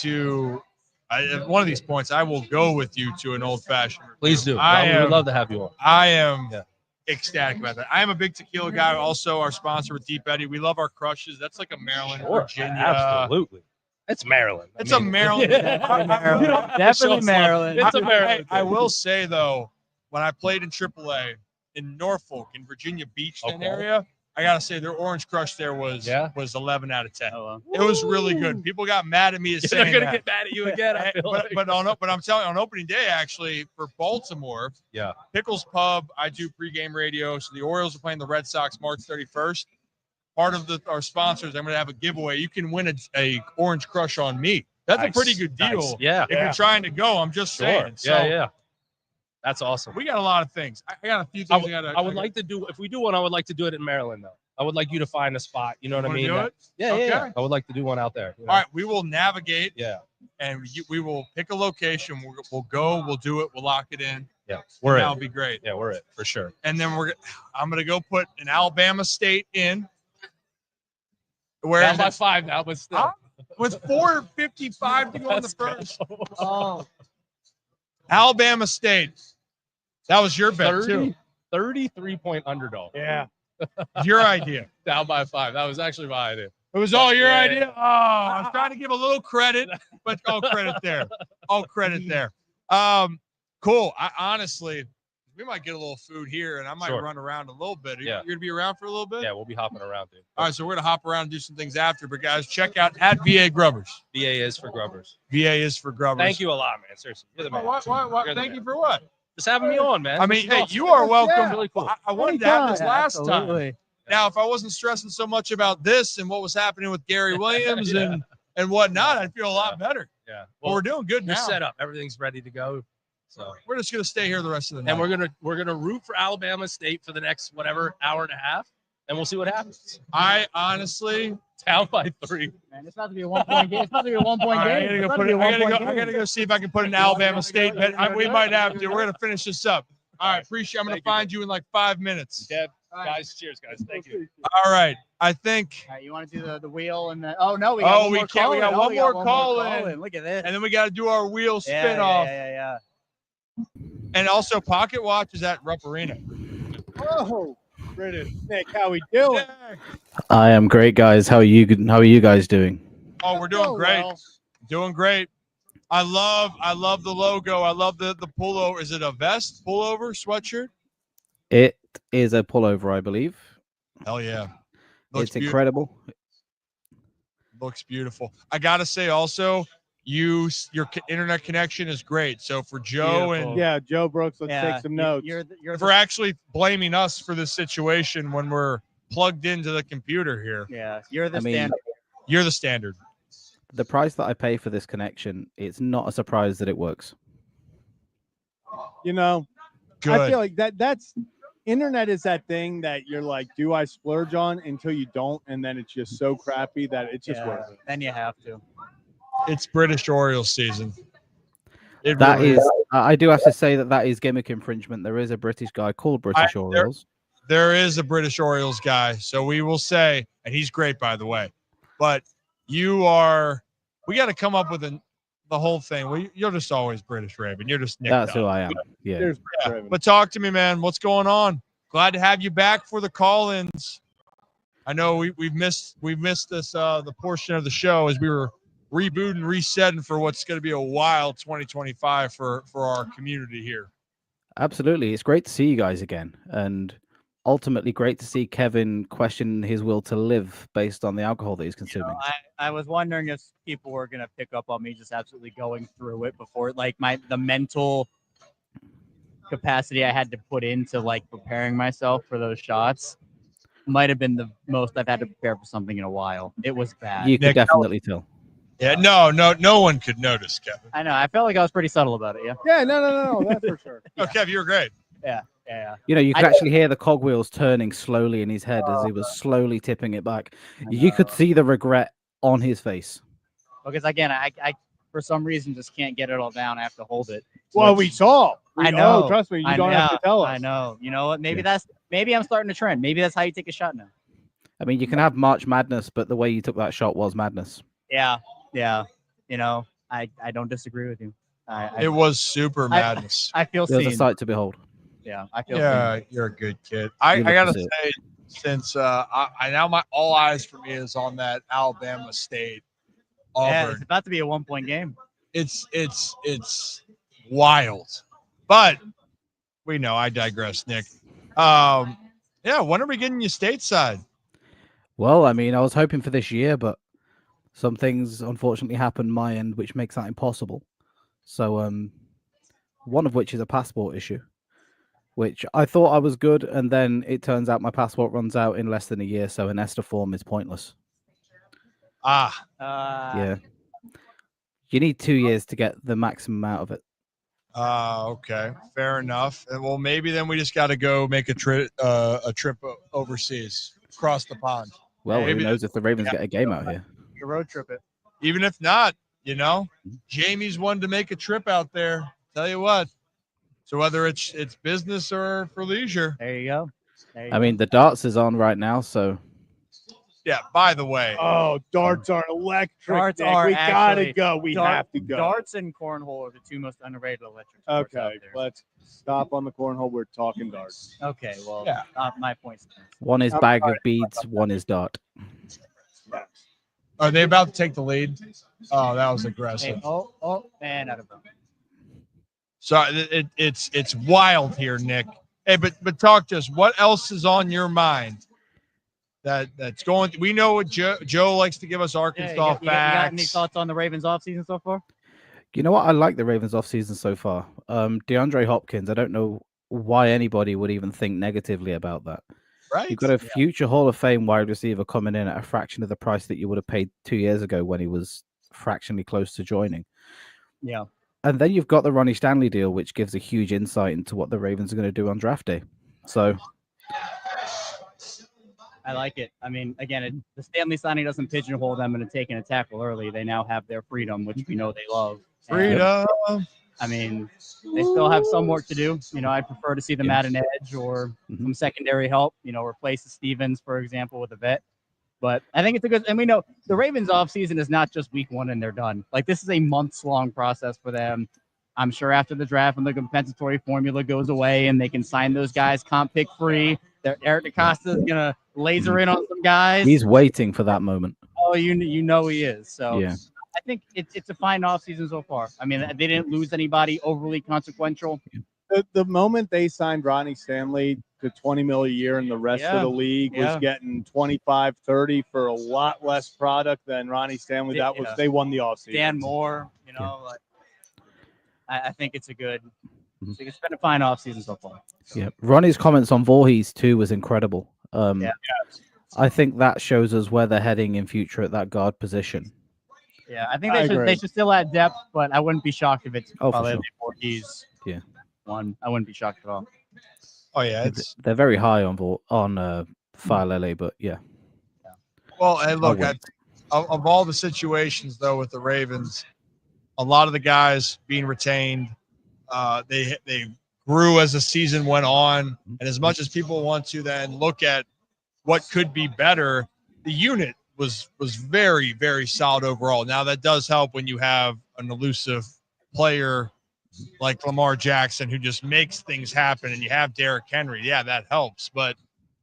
to. At one of these points, I will go with you to an old-fashioned. Please do. I We would am- love to have you on. I am Yeah. ecstatic about that. I am a big tequila guy. Also, our sponsor with Deep Eddy. We love our crushes. That's like a Maryland, Sure, Virginia. absolutely. It's Maryland. It's a Maryland. Definitely Maryland. It's a Maryland. I will say though, when I played in AAA in Norfolk, in Virginia Beach Okay. area, I gotta say their Orange Crush there was 11 out of 10. Oh, well. It was really good. People got mad at me as They're saying gonna that. get mad at you again. I feel like. But I'm telling you, on opening day, actually, for Baltimore, Yeah. Pickles Pub, I do pregame radio. So the Orioles are playing the Red Sox March 31st. Part of our sponsors, I'm going to have a giveaway. You can win a Orange Crush on me. That's Nice. a pretty good deal. Nice. Yeah. If you're trying to go, I'm just Sure. saying. So Yeah. That's awesome. we got a lot of things. I got a few things. I would like to do, if we do one, I would like to do it in Maryland, though. I would like you to find a spot. You know what I wanna mean? do it? Yeah, Okay. yeah. I would like to do one out there. You know? All right, we will navigate. Yeah. And we will pick a location. We'll go. We'll do it. We'll lock it in. Yeah. We're That'll in. be great. Yeah, we're it for sure. And then I'm gonna go put an Alabama State in. Where Down is by it? 5 now, but still. With 4:55 to go in the first. Oh, Alabama State. That was your bet 33-point underdog. Yeah. Your idea. Down by 5. That was actually my idea. It was all your idea. Oh, I was trying to give a little credit, but all credit there. All credit there. Cool. Honestly, we might get a little food here, and I might run around a little bit. You're gonna be around for a little bit? Yeah, we'll be hopping around, dude. All right, so we're gonna hop around and do some things after. But guys, check out at VA Grubbers. VA is for Grubbers. VA is for Grubbers. Thank you a lot, man. Seriously. You're the man. What? You're the Thank man. you for what? Just having me on, man. I This mean, is hey, awesome. you are welcome. Yeah. Really cool. I wanted to have this last absolutely. time. Now, if I wasn't stressing so much about this and what was happening with Gary Williams and whatnot, I'd feel a lot better. Yeah. Well, we're doing good You're now. set up. Everything's ready to go. So We're just gonna stay here the rest of the night. and we're gonna root for Alabama State for the next whatever hour and a half, and we'll see what happens. I honestly Down by 3. Man, it's about to be a 1-point game. It's about to be a 1-point All right, game. I It's gotta about go to be a I gotta 1-point go. I game. gotta go see if I can put an Alabama State bet. We might have to. We're gonna finish this up. All right, appreciate. I'm gonna find you in like 5 minutes. Yeah, guys. Cheers, guys. Thank you. All right, I think. All right, you want to do the wheel and the? Oh no, we got one more can't. call We got in. one more one call call in. Look at this. And then we got to do our wheel Yeah, spin off. Yeah. And also, Pocket Watch is at Rupp Arena. Oh, British Nick, how we doing? I am great, guys. How are you? How are you guys doing? Oh, we're doing great. Doing great. I love the logo. I love the pullover. Is it a vest, pullover, sweatshirt? It is a pullover, I believe. Hell yeah. It's incredible. Looks beautiful. I gotta say also, your internet connection is great. So for Joe Beautiful. Yeah, Joe Brooks, let's take some notes. for actually blaming us for this situation when we're plugged into the computer here. Yeah, you're the I mean, standard. You're the standard. The price that I pay for this connection, it's not a surprise that it works. You know, I Good. feel like that's internet is that thing that you're like, do I splurge on until you don't, and then it's just so crappy that it's just worth it. Then you have to. It's British Orioles season. That is, I do have to say that is gimmick infringement. There is a British guy called British Orioles. There is a British Orioles guy, so we will say, and he's great, by the way. But we got to come up with the whole thing. You're just always British Raven. You're just Nick. That's who I am. Yeah. But talk to me, man. What's going on? Glad to have you back for the call-ins. I know we've missed this the portion of the show as we were rebooting, resetting for what's going to be a wild 2025 for our community here. Absolutely. It's great to see you guys again. And ultimately great to see Kevin question his will to live based on the alcohol that he's consuming. I was wondering if people were gonna pick up on me just absolutely going through it before, like the mental capacity I had to put into like preparing myself for those shots might have been the most I've had to prepare for something in a while. It was bad. You could definitely tell. Yeah, no one could notice, Kevin. I know. I felt like I was pretty subtle about it. Yeah. Yeah, no, that's for sure. No, Kev, you were great. Yeah. You know, you could actually hear the cogwheels turning slowly in his head as he was slowly tipping it back. You could see the regret on his face. Because again, I for some reason just can't get it all down. I have to hold it. Well, we saw. I know. Oh, trust me, you don't have to tell us. I know. You know what? Maybe I'm starting a trend. Maybe that's how you take a shot now. I mean, you can have March Madness, but the way you took that shot was madness. Yeah. You know, I don't disagree with you. It was super madness. I feel It was a seen. sight to behold. Yeah, I feel. Yeah, seen. you're a good kid. I love gotta to see say, since I now all eyes for me is on that Alabama State Yeah, Auburn. it's about to be a 1-point game. It's wild, but we know. I digress, Nick. Yeah, when are we getting you stateside? Well, I mean, I was hoping for this year, but some things unfortunately happened my end, which makes that impossible. So, one of which is a passport issue, which I thought I was good, and then it turns out my passport runs out in less than a year, so an ESTA form is pointless. Ah, Yeah. You need 2 years to get the maximum out of it. Okay, fair enough. And well, maybe then we just got to go make a trip overseas, across the pond. Well, Maybe who knows if the Ravens get a game out here? You road trip it. Even if not, Jamie's one to make a trip out there. Tell you what. So whether it's business or for leisure. There you go. I mean, the darts is on right now, so Yeah. By the way. Oh, darts are electric. Darts Nick. are we gotta actually- go. We have to go. Darts and cornhole are the two most underrated electric sports out Okay, there. let's stop on the cornhole. We're talking darts. Okay, well, Yeah. my point's one is bag of beads, one is dart. Are they about to take the lead? Oh, that was aggressive. And out of bounds. So it's wild here, Nick. Hey, but talk to us. What else is on your mind? That's going. We know what Joe likes to give us Arkansas You got any facts. thoughts on the Ravens offseason so far? You know what? I like the Ravens offseason so far. DeAndre Hopkins, I don't know why anybody would even think negatively about that. Right. You've got a future Hall of Fame wide receiver coming in at a fraction of the price that you would have paid 2 years ago when he was fractionally close to joining. Yeah. And then you've got the Ronnie Stanley deal, which gives a huge insight into what the Ravens are going to do on draft day. So I like it. I mean, again, the Stanley signing doesn't pigeonhole them into taking a tackle early. They now have their freedom, which we know they love. Freedom. I mean, they still have some work to do. I'd prefer to see them add an edge or some secondary help, replace Stevens, for example, with a vet. But I think it's a good, and we know the Ravens offseason is not just week one and they're done. Like, this is a months-long process for them. I'm sure after the draft, when the compensatory formula goes away and they can sign those guys comp pick free, Eric DeCosta is going to laser in on some guys. he's waiting for that moment. Oh, you know he is. So Yeah. I think it's a fine offseason so far. I mean, they didn't lose anybody overly consequential. The moment they signed Ronnie Stanley to $20 million a year and the rest of the league was getting 25, 30 for a lot less product than Ronnie Stanley, they won the offseason. Dan Moore, like, I think it's a good. I think it's been a fine offseason so far. Yeah, Ronnie's comments on Voorhees too was incredible. I think that shows us where they're heading in future at that guard position. Yeah, I think they should still add depth, but I wouldn't be shocked if it's for probably sure. Voorhees. Yeah, one. I wouldn't be shocked at all. Oh yeah, they're very high on File LA, but yeah. Well, and look, wait. of all the situations though with the Ravens, a lot of the guys being retained, they grew as the season went on, and as much as people want to then look at what could be better, the unit was very, very solid overall. Now that does help when you have an elusive player like Lamar Jackson who just makes things happen, and you have Derrick Henry. Yeah, that helps, but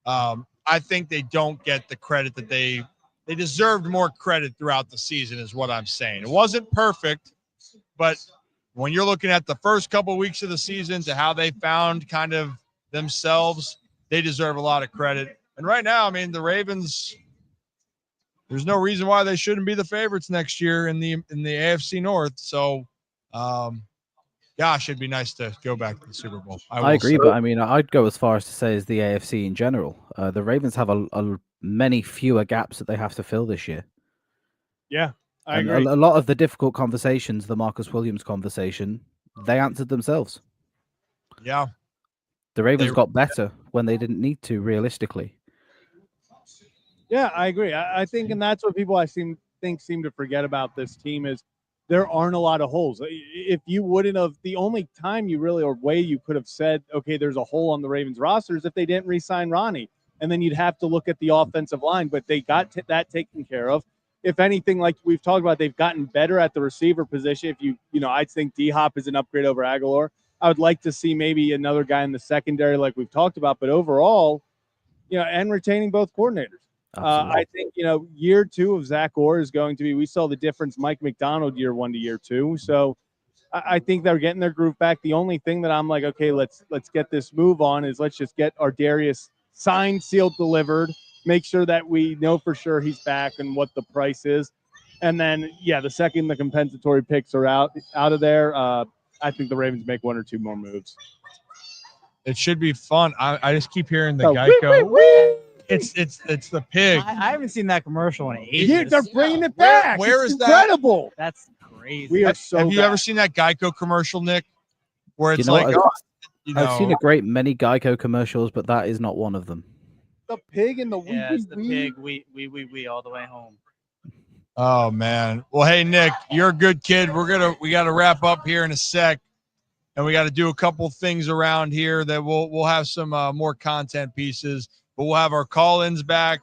I think they don't get the credit that they deserved. More credit throughout the season is what I'm saying. It wasn't perfect, but when you're looking at the first couple weeks of the season to how they found kind of themselves, they deserve a lot of credit. And right now, I mean, the Ravens, there's no reason why they shouldn't be the favorites next year in the AFC North. So, gosh, it'd be nice to go back to the Super Bowl. I agree, but I mean, I'd go as far as to say as the AFC in general. The Ravens have a many fewer gaps that they have to fill this year. Yeah, I And agree. a lot of the difficult conversations, the Marcus Williams conversation, they answered themselves. Yeah. The Ravens got better when they didn't need to, realistically. Yeah, I agree. I think, and that's what people seem to forget about this team is there aren't a lot of holes. If you wouldn't have, the only time you really, or way you could have said, okay, there's a hole on the Ravens roster is if they didn't re-sign Ronnie. And then you'd have to look at the offensive line, but they got that taken care of. If anything, like we've talked about, they've gotten better at the receiver position. If I think D-Hop is an upgrade over Aguilar. I would like to see maybe another guy in the secondary like we've talked about, but overall, and retaining both coordinators. I think, year two of Zach Orr is going to be, we saw the difference Mike McDonald year one to year two. So I think they're getting their groove back. The only thing that I'm like, okay, let's get this move on is let's just get our Darius signed, sealed, delivered, make sure that we know for sure he's back and what the price is. And then, the second the compensatory picks are out of there, I think the Ravens make one or two more moves. It should be fun. I just keep hearing the Geico. It's the pig. I haven't seen that commercial in ages. They're bringing it back. Where it's is incredible. That's crazy. We are so. Have you bad. ever seen that Geico commercial, Nick? Where Do you it's know like, what? oh, you know, I've seen a great many Geico commercials, but that is not one of them. The pig and the wee Yeah, it's the wee. pig. We all the way home. oh man. Well, hey Nick, you're a good kid. We got to wrap up here in a sec, and we got to do a couple things around here that we'll have some more content pieces, but we'll have our call-ins back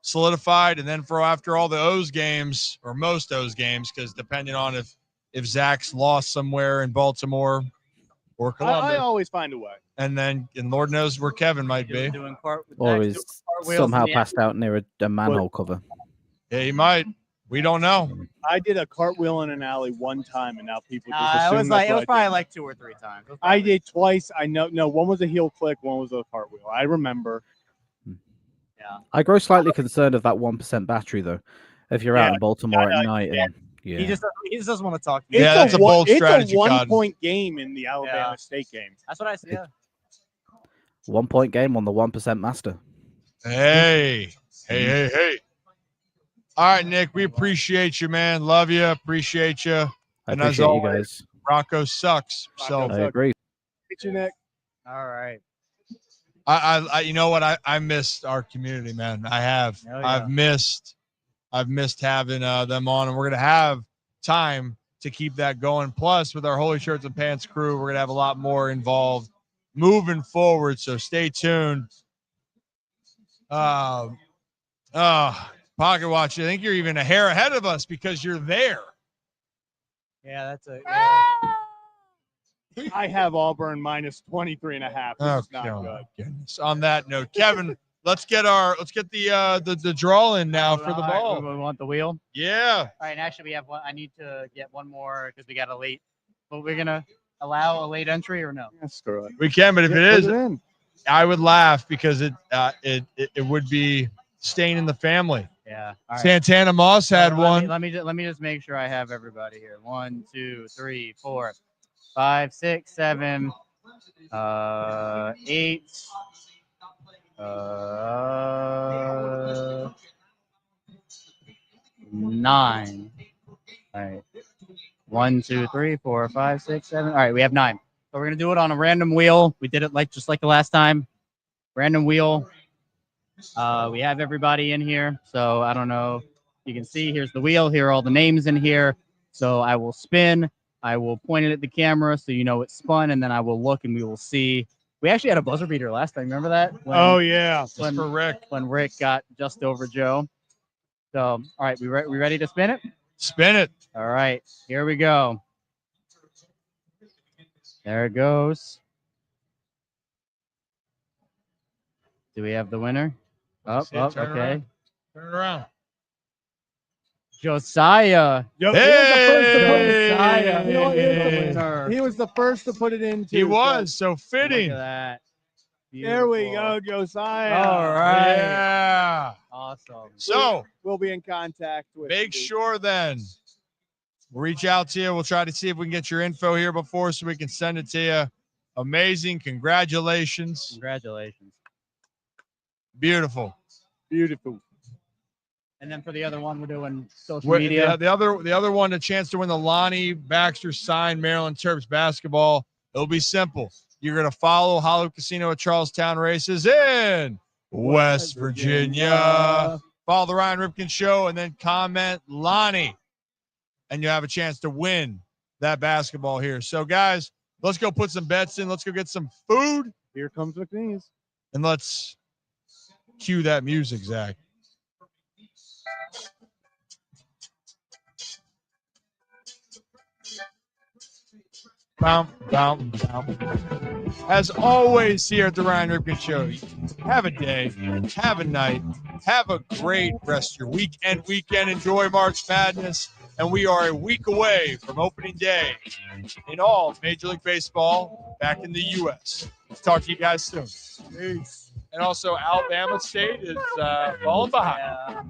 solidified, and then for after all the O's games or most O's games, because depending on if Zach's lost somewhere in Baltimore or Columbus, I always find a way. and Lord knows where Kevin might be. Or is somehow passed out near a manhole cover. Yeah, he might. We don't know. I did a cartwheel in an alley one time, and now people just It assume was that's what I probably did. like 2 or 3 times. I did twice. I know. No, one was a heel click, one was a cartwheel. I remember. Yeah. I grow slightly concerned of that 1% battery though. If you're out in Baltimore at night, and He just doesn't want to talk. It's that's a bold strategy, It's a Cotton. 1-point game in the Alabama State game. That's what I see. Yeah. 1 point game on the 1% master. Hey. All right, Nick, we appreciate you, man. Love you. Appreciate you. I And as appreciate you always, guys. Rocco sucks. So I agree. Get you, Nick. All right. I you know what? I missed our community, man. I have. Oh, yeah. I've missed having them on, and we're gonna have time to keep that going. Plus, with our Holy Shirts and Pants crew, we're gonna have a lot more involved moving forward. So stay tuned. Pocket Watch, I think you're even a hair ahead of us because you're there. Yeah, that's a. I have Auburn minus 23.5. This is not Oh, good. my goodness. On that note, Kevin, let's get the draw in now for the ball. We want the wheel. Yeah. All right, and actually, we have one. I need to get one more because we got a late. But we're gonna allow a late entry or no? Screw it. We can, but if it Put is, it in. I would laugh because it would be staying in the family. Yeah. All right. Santana Moss had one. Let me just make sure I have everybody here. 1, 2, 3, 4, 5, 6, 7, 8. 9. All right. 1, 2, 3, 4, 5, 6, 7. All right, we have 9. So we're gonna do it on a random wheel. We did it just like the last time. Random wheel. We have everybody in here. So I don't know. You can see here's the wheel. Here are all the names in here. So I will spin. I will point it at the camera so you know it's spun, and then I will look and we will see. We actually had a buzzer beater last time. Remember that? Oh yeah. For Rick. When Rick got just over Joe. So all right, we ready to spin it? Spin it. All right, here we go. There it goes. Do we have the winner? Oh, See it, turn okay. around. Turn it around. Josiah. Hey! You know what? He was the first to put it in. He was so fitting. Look at that. There we Beautiful. go, Josiah. All right. Yeah. Awesome. So We'll be in contact with make you. sure then we'll reach out to you. We'll try to see if we can get your info here before so we can send it to you. Amazing. Congratulations. Congratulations. Beautiful. Beautiful. And then for the other one, we're doing social Wait, media. The other one, a chance to win the Lonnie Baxter signed Maryland Terps basketball. It'll be simple. You're going to follow Hollywood Casino at Charlestown Races in West Virginia. Follow the Ryan Ripken Show and then comment Lonnie. And you have a chance to win that basketball here. So, guys, let's go put some bets in. Let's go get some food. Here comes McNeese. And let's cue that music, Zach. Bow, bow, bow. As always, here at the Ryan Ripken Show, have a day, have a night, have a great rest of your weekend. Enjoy March Madness, and we are a week away from opening day in all Major League Baseball back in the U.S. Talk to you guys soon. Peace. And also, Alabama State is falling behind. Yeah.